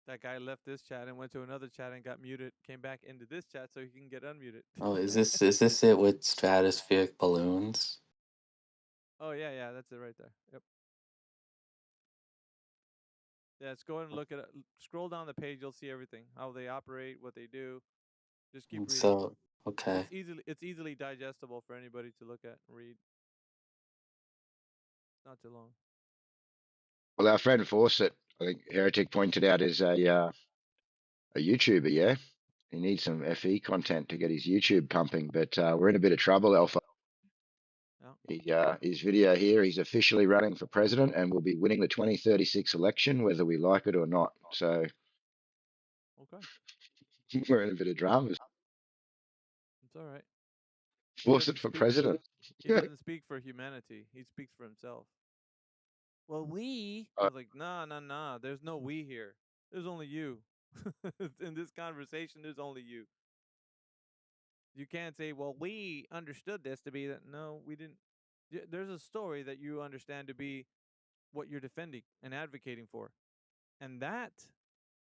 That guy left this chat and went to another chat and got muted, came back into this chat so he can get unmuted. Oh, is this it with stratospheric balloons? Oh yeah, that's it right there. Yep. Yeah, let's go ahead and look at it. Scroll down the page, you'll see everything. How they operate, what they do. Just keep reading. So okay. It's easily digestible for anybody to look at and read. It's not too long. Well, our friend Fawcett, I think Heretic pointed out, is a YouTuber, yeah? He needs some FE content to get his YouTube pumping, but we're in a bit of trouble, Alpha. His video here, he's officially running for president and will be winning the 2036 election, whether we like it or not. So Okay. we're in a bit of drama. It's all right. Fawcett for president. He doesn't speak for humanity. He speaks for himself. Well, I was like, nah. There's no we here. There's only you. In this conversation, there's only you. You can't say, well, we understood this to be that. No, we didn't. There's a story that you understand to be what you're defending and advocating for. And that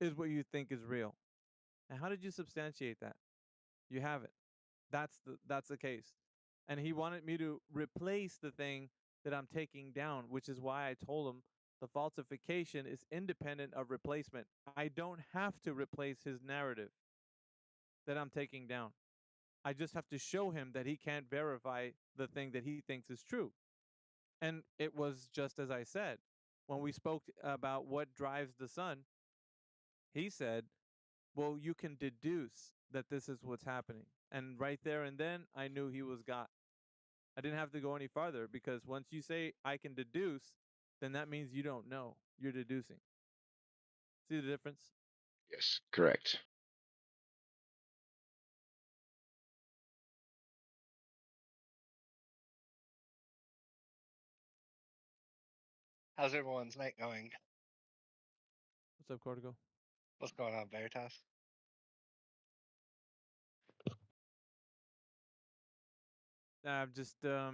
is what you think is real. And how did you substantiate that? You haven't. That's the case. And he wanted me to replace the thing that I'm taking down, which is why I told him the falsification is independent of replacement. I don't have to replace his narrative that I'm taking down. I just have to show him that he can't verify the thing that he thinks is true. And it was just as I said. When we spoke about what drives the sun, he said, well, you can deduce that this is what's happening. And right there and then, I knew he was God. I didn't have to go any farther because once you say I can deduce, then that means you don't know. You're deducing. See the difference? Yes, correct. How's everyone's night going? What's up, Cortico? What's going on, Veritas? I'm just so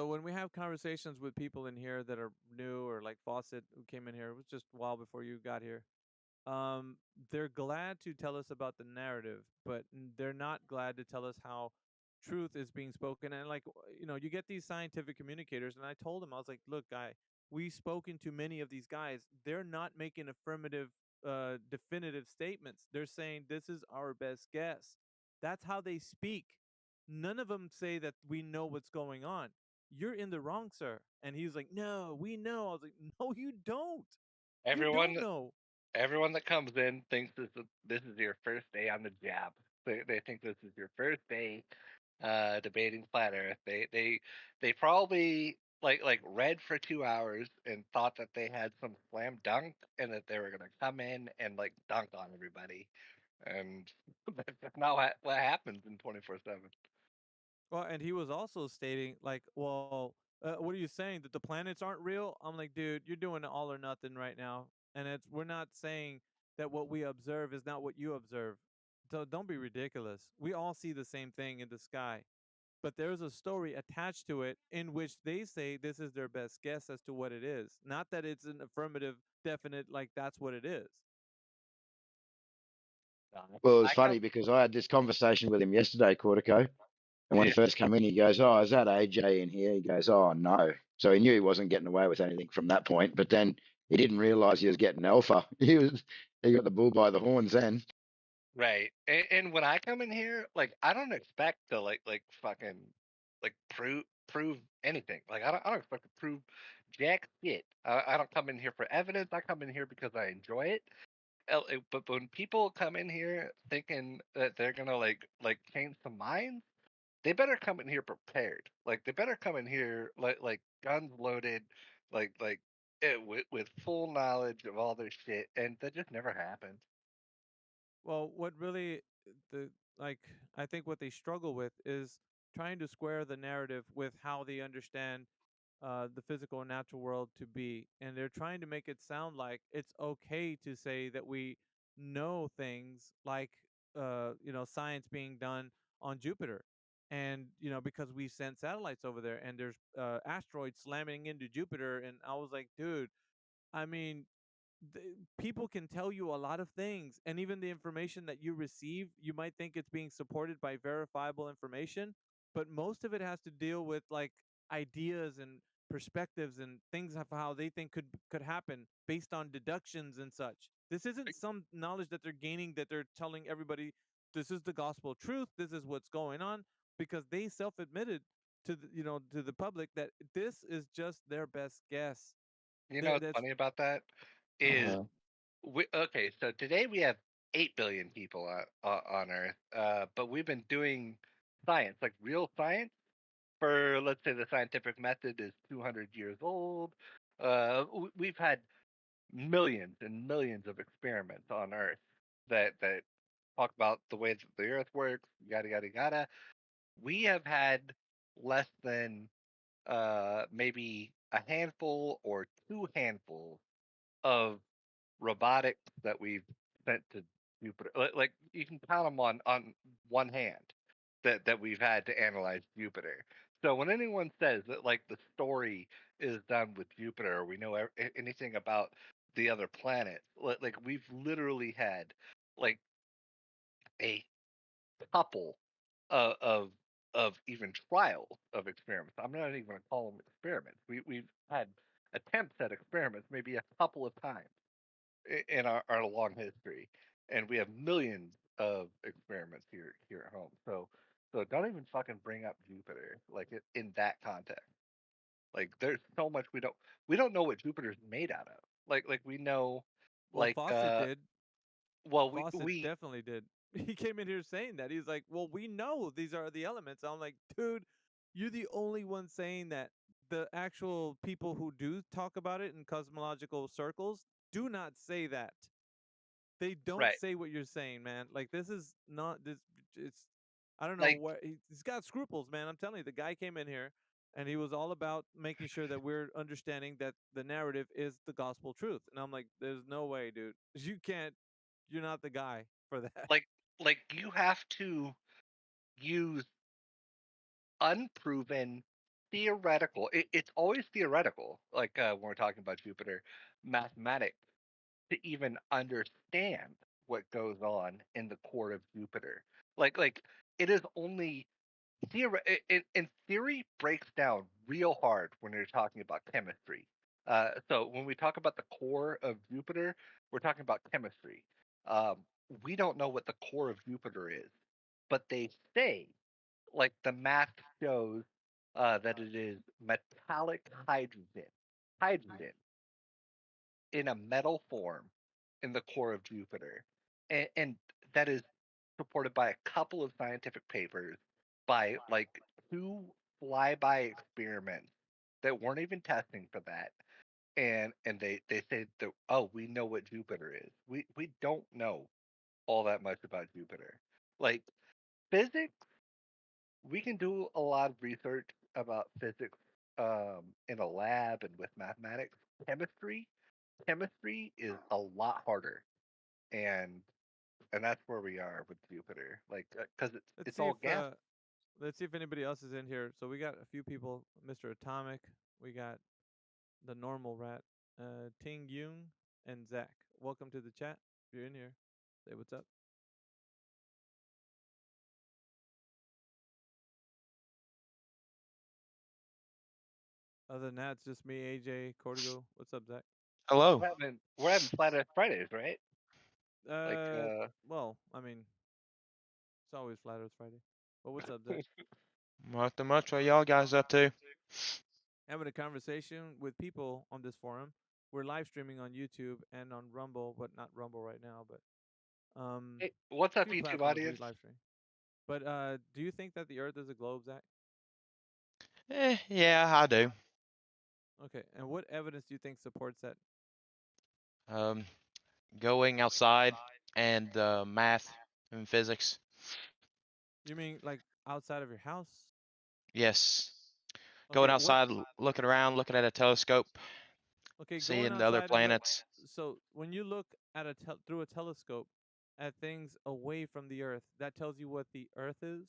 when we have conversations with people in here that are new or like Fawcett who came in here, it was just a while before you got here. Um, they're glad to tell us about the narrative, but they're not glad to tell us how truth is being spoken. And like you get these scientific communicators, and I told him I was like, look, guy, we've spoken to many of these guys. They're not making affirmative, definitive statements. They're saying this is our best guess. That's how they speak. None of them say that we know what's going on. You're in the wrong, sir. And he's like, no, we know. I was like, no, you don't. You don't Everyone, know. everyone that comes in thinks this is your first day on the job. They think this is your first day debating flat Earth. They probably like read for 2 hours and thought that they had some slam dunk and that they were gonna come in and like dunk on everybody, and that's not what happens in 24/7. Well, and he was also stating like, well, what are you saying that the planets aren't real? I'm like, dude, you're doing all or nothing right now, and we're not saying that what we observe is not what you observe. So don't be ridiculous. We all see the same thing in the sky, but there's a story attached to it in which they say this is their best guess as to what it is. Not that it's an affirmative, definite, like that's what it is. Well, it's I come, funny because I had this conversation with him yesterday, Cortico. And when he yeah, first came in, he goes, "Oh, is that AJ in here?" He goes, "Oh, no." So he knew he wasn't getting away with anything from that point. But then he didn't realize he was getting alpha. He got the bull by the horns then. right. And when I come in here, like I don't expect to like fucking like prove anything. Like I don't expect to prove jack shit. I don't come in here for evidence. I come in here because I enjoy it. But when people come in here thinking that they're gonna like change some minds, they better come in here prepared. Like they better come in here like guns loaded, with full knowledge of all their shit, and that just never happened. Well, what really the like I think what they struggle with is trying to square the narrative with how they understand the physical and natural world to be, and they're trying to make it sound like it's okay to say that we know things like science being done on Jupiter, and because we sent satellites over there, and there's asteroids slamming into Jupiter, and I was like, dude, I mean, people can tell you a lot of things, and even the information that you receive, you might think it's being supported by verifiable information, but most of it has to deal with like ideas and perspectives and things of how they think could happen based on deductions and such. This isn't some knowledge that they're gaining that they're telling everybody this is the gospel truth, this is what's going on, because they self-admitted to to the public that this is just their best guess. You know what's That's funny about that is okay. So today we have 8 billion people on Earth, but we've been doing science, like real science, for let's say the scientific method is 200 years old. We've had millions and millions of experiments on Earth that talk about the way that the Earth works, yada yada yada. We have had less than maybe a handful or two handfuls of robotics that we've sent to Jupiter. Like you can count them on one hand that we've had to analyze Jupiter. So when anyone says that like the story is done with Jupiter, or we know anything about the other planets, like we've literally had like a couple of even trials of experiments. I'm not even going to call them experiments. We've had attempts at experiments maybe a couple of times in our long history, and we have millions of experiments even fucking bring up Jupiter like in that context. Like there's so much we don't know what Jupiter's made out of. Like we know Well, like Fawcett did. well Fawcett we definitely did. He came in here saying that. He's like, "Well, we know these are the elements." I'm like, "Dude, you're the only one saying that. The actual people who do talk about it in cosmological circles do not say that. They don't right. say what you're saying, man. Like this is not this. It's I don't know Like what he's got scruples, man. I'm telling you, the guy came in here and he was all about making sure that we're understanding that the narrative is the gospel truth. And I'm like, there's no way, dude. You can't. You're not the guy for that. like you have to use unproven theoretical it's always theoretical like when we're talking about Jupiter mathematics to even understand what goes on in the core of Jupiter like it is only in theory breaks down real hard when you're talking about chemistry. So when we talk about the core of Jupiter, we're talking about chemistry. Um, we don't know what the core of Jupiter is, but they say, like the math shows, that it is metallic hydrogen in a metal form in the core of Jupiter, and that is supported by a couple of scientific papers by like two flyby experiments that weren't even testing for that, and they say that we know what Jupiter is. We don't know all that much about Jupiter. Like physics, we can do a lot of research about physics in a lab and with mathematics. Chemistry, chemistry is a lot harder, and that's where we are with Jupiter, like because Let's it's see all if gas. let's see if anybody else is in here. So we got a few people. Mr. Atomic. We got the normal rat. Ting Yoon and Zach. Welcome to the chat. If you're in here, say what's up. Other than that, it's just me, AJ, Cordigo. What's up, Zach? We're having Flat Earth Fridays, right? Like Well, I mean, it's always Flat Earth Friday. But what's up, Zach? Nothing much. What y'all guys up to? Having a conversation with people on this forum. We're live streaming on YouTube and on Rumble, but not Rumble right now. But hey, what's a up, few YouTube platforms we audience? live stream. But do you think that the Earth is a globe, Zach? Yeah, I do. Okay, and what evidence do you think supports that? Um, Going outside and math and physics. You mean like outside of your house? Yes. Going Okay, what? outside, looking around, looking at a telescope, Okay, going seeing the other outside and look. planets. So when you look at through a telescope at things away from the Earth, that tells you what the Earth is.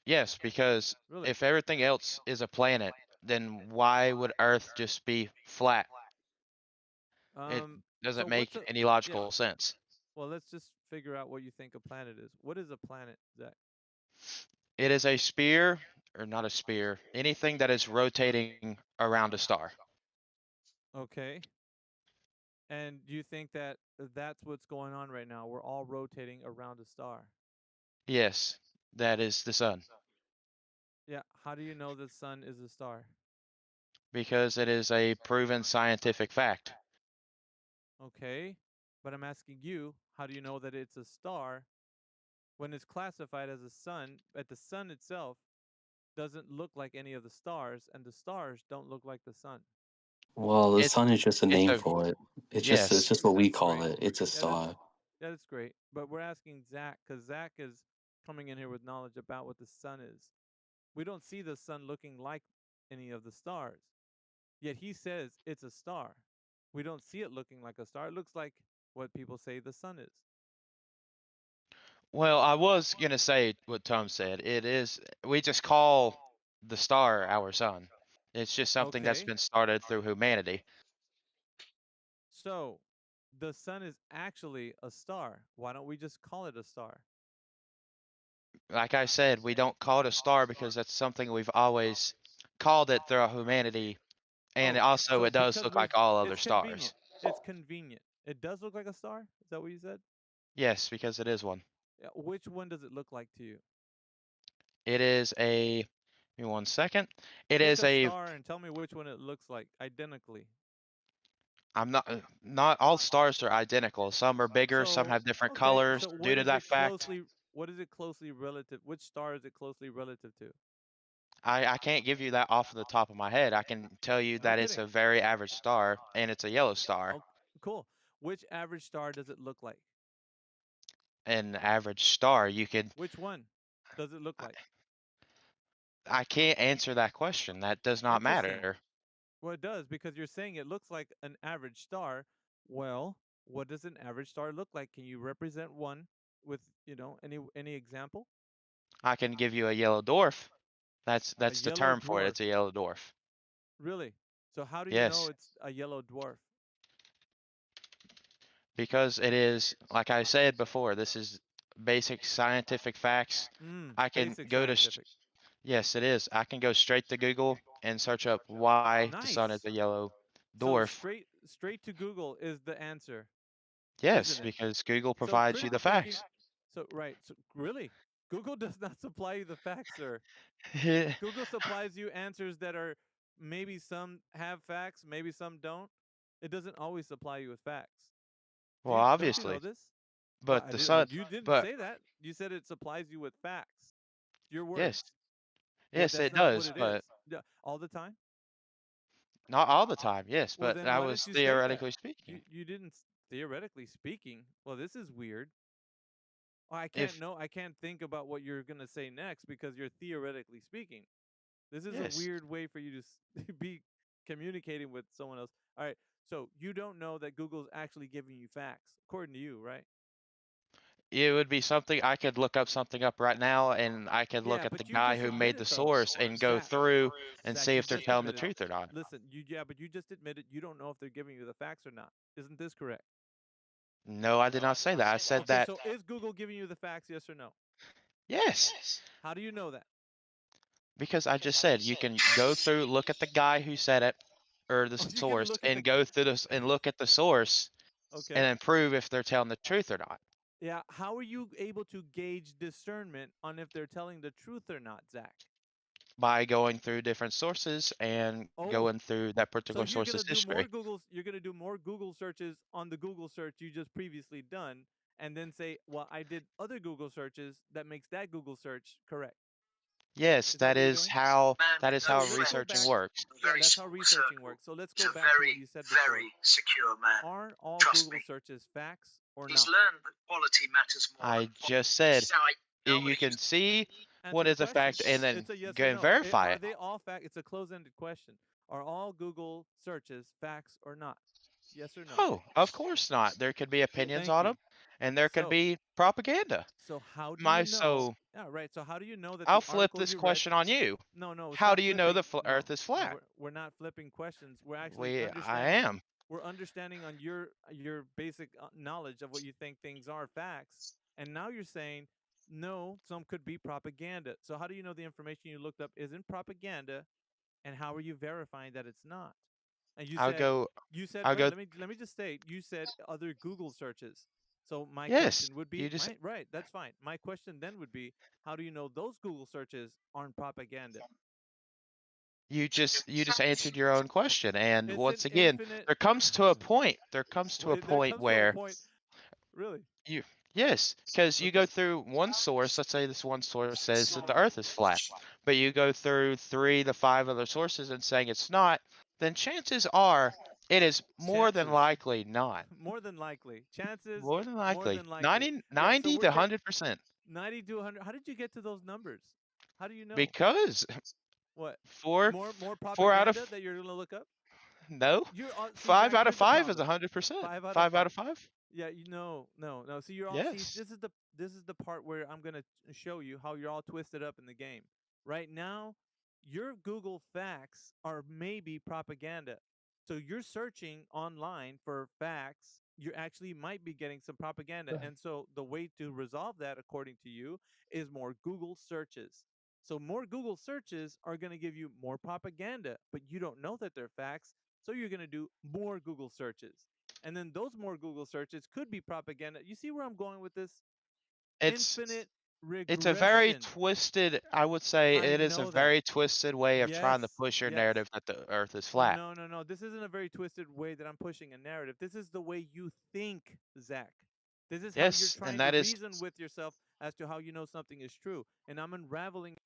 Yes, because Really? if everything else is a planet, then why would Earth just be flat? It So doesn't what's make a any yeah? logical sense. Well, let's just figure out what you think a planet is. What is a planet, Zach? It is a sphere, or not a sphere, anything that is rotating around a star. Okay. And do you think that that's what's going on right now? We're all rotating around a star. Yes, that is the sun. Yeah. How do you know the sun is a star? Because it is a proven scientific fact. Okay. But I'm asking you, how do you know that it's a star when it's classified as a sun, but the sun itself doesn't look like any of the stars, and the stars don't look like the sun? Well, the It's sun is just a it's name a for it. It's yes. just what we That's call great. it. It's a Yeah, that's star. yeah, that's great. But we're asking Zach because Zach is coming in here with knowledge about what the sun is. We don't see the sun looking like any of the stars. Yet he says it's a star. We don't see it looking like a star. It looks like what people say the sun is. Well, I was gonna say what Tom said. It is we just call the star our sun. It's just something that's Okay. been started through humanity. So the sun is actually a star. Why don't we just call it a star? Like I said, we don't call it a star because that's something we've always called it throughout humanity, and Oh, also so it does because look we've like all other it's convenient. stars. It's convenient. It does look like a star? Is that what you said? Yes, because it is one. Yeah, which one does it look like to you? It is a. Give me 1 second. It Pick is a a. star and tell me which one it looks like identically. I'm not. Not all stars are identical. Some are bigger. Some So have different okay, colors. so Due to that fact, what is it closely relative? Which star is it closely relative to? I can't give you that off the top of my head. I can tell you No that it's kidding. a very average star, and it's a yellow star. Oh, cool. Which average star does it look like? An average star, you could. Which one does it look like? I can't answer that question. That does not Interesting. matter. Well, it does because you're saying it looks like an average star. Well, what does an average star look like? Can you represent one with, any example? I can give you a yellow dwarf. A That's the yellow term for it. dwarf. It's a yellow dwarf. Really? So how do you know Yes, it's a yellow dwarf? because it is, like I said before, this is basic scientific facts. I can Basic go to, scientific. yes, it is. I can go straight to Google and search up why the sun is Nice. a yellow So dwarf. straight to Google is the answer, Yes, isn't it? because Google So provides you critical the thinking. facts. So right. So really, Google does not supply you the facts, sir. Google supplies you answers that are maybe some have facts, maybe some don't. It doesn't always supply you with facts. Well, Don't you know obviously, this? Well, but the sun, you didn't but say that. You said it supplies you with facts. Your yes, words. Yeah, yes, that's it not what does, it is. but Yeah, all the time. not all the time. Yes, Well, but then I why was didn't you state that? theoretically speaking. You didn't theoretically speaking. Well, this is weird. I can't If know. I can't think about what you're gonna say next because you're theoretically speaking. This is a yes, weird way for you to be communicating with someone else. All right. So you don't know that Google's actually giving you facts, according to you, right? it would be something I could look up something up right now, and I could look Yeah, at the but you guy just who made admitted the though. source and go Zach, through and Zach, see you if they're just telling the admitted. truth or not. Listen, but you just admitted you don't know if they're giving you the facts or not. Isn't this correct? No, I did not say that. I said Okay, that so is Google giving you the facts, yes or no? yes, How do you know that? because I just said you can go through, look at the guy who said it or the Oh, you can source, look at and the. go through this and look at the source and Okay. then prove if they're telling the truth or not Yeah. How are you able to gauge discernment on if they're telling the truth or not, Zach? by going through different sources and Oh, going through that so particular source's history. You're gonna do more Google searches on the Google search you just previously done, and then say, "Well, I did other Google searches that makes that Google search correct." Yes, Is that what you're doing? that is So how let's go researching back. works. Yeah, that's how researching works. So let's go back to what you said before. Are all Google searches facts or not? I just said you can see Answer what the is a question. fact and then It's a yes go or and no. verify Are it. they all fact? It's a closed-ended question. Are all Google searches facts or not? Yes or no? Oh, of course not. There could be opinions Thank on you. them, and there could So, be propaganda. so how do you My know? so Yeah, right. So how do you know that I'll the flip article this you read? question on you. No, How stop do you know flipping. the No, Earth is no, flat? we're not flipping questions. We're actually I understanding. am. We're understanding on your basic knowledge of what you think things are facts, and now you're saying no, some could be propaganda. So how do you know the information you looked up isn't propaganda, and how are you verifying that it's not? And I'll go. you said I'll wait, go. let me just state you said other Google searches. So my Yes, question would be you just right, that's fine. My question then would be how do you know those Google searches aren't propaganda? you just answered your own question. And It's an once again, infinite. there comes to a point. There comes to a There point comes to a where point. Really? you yes, because you go Okay. through one source. Let's say this one source says that the Earth is flat, but you go through 3 to 5 other sources and saying it's not. Then chances are it is more than Chances. likely not. More than likely. Chances. More than More likely. than likely. 90, Yeah. So 90 we're to take 100%. 90 to 100. How did you get to those numbers? How do you know? Because What? four More 4 out of propaganda that you're gonna look up? no, You're see, five Zach. out of Here's the five is problem. 100%. 5 out of 5 out of 5. yeah, no. See, you're all see. Yes. This is the part where I'm gonna show you how you're all twisted up in the game. Right now, your Google facts are maybe propaganda. So you're searching online for facts. You actually might be getting some propaganda, and so the way to resolve that, according to you, is more Google searches. So more Google searches are going to give you more propaganda, but you don't know that they're facts. So you're going to do more Google searches. And then those more Google searches could be propaganda. You see where I'm going with this? It's Infinite It's a very regression. twisted. I would say I it is a know that. very twisted way of trying to Yes, push your yes. narrative that the Earth is flat. No, no, no. This isn't a very twisted way that I'm pushing a narrative. This is the way you think, Zach. This is how you're Yes, trying and to that is reason with yourself as to how you know something is true. And I'm unraveling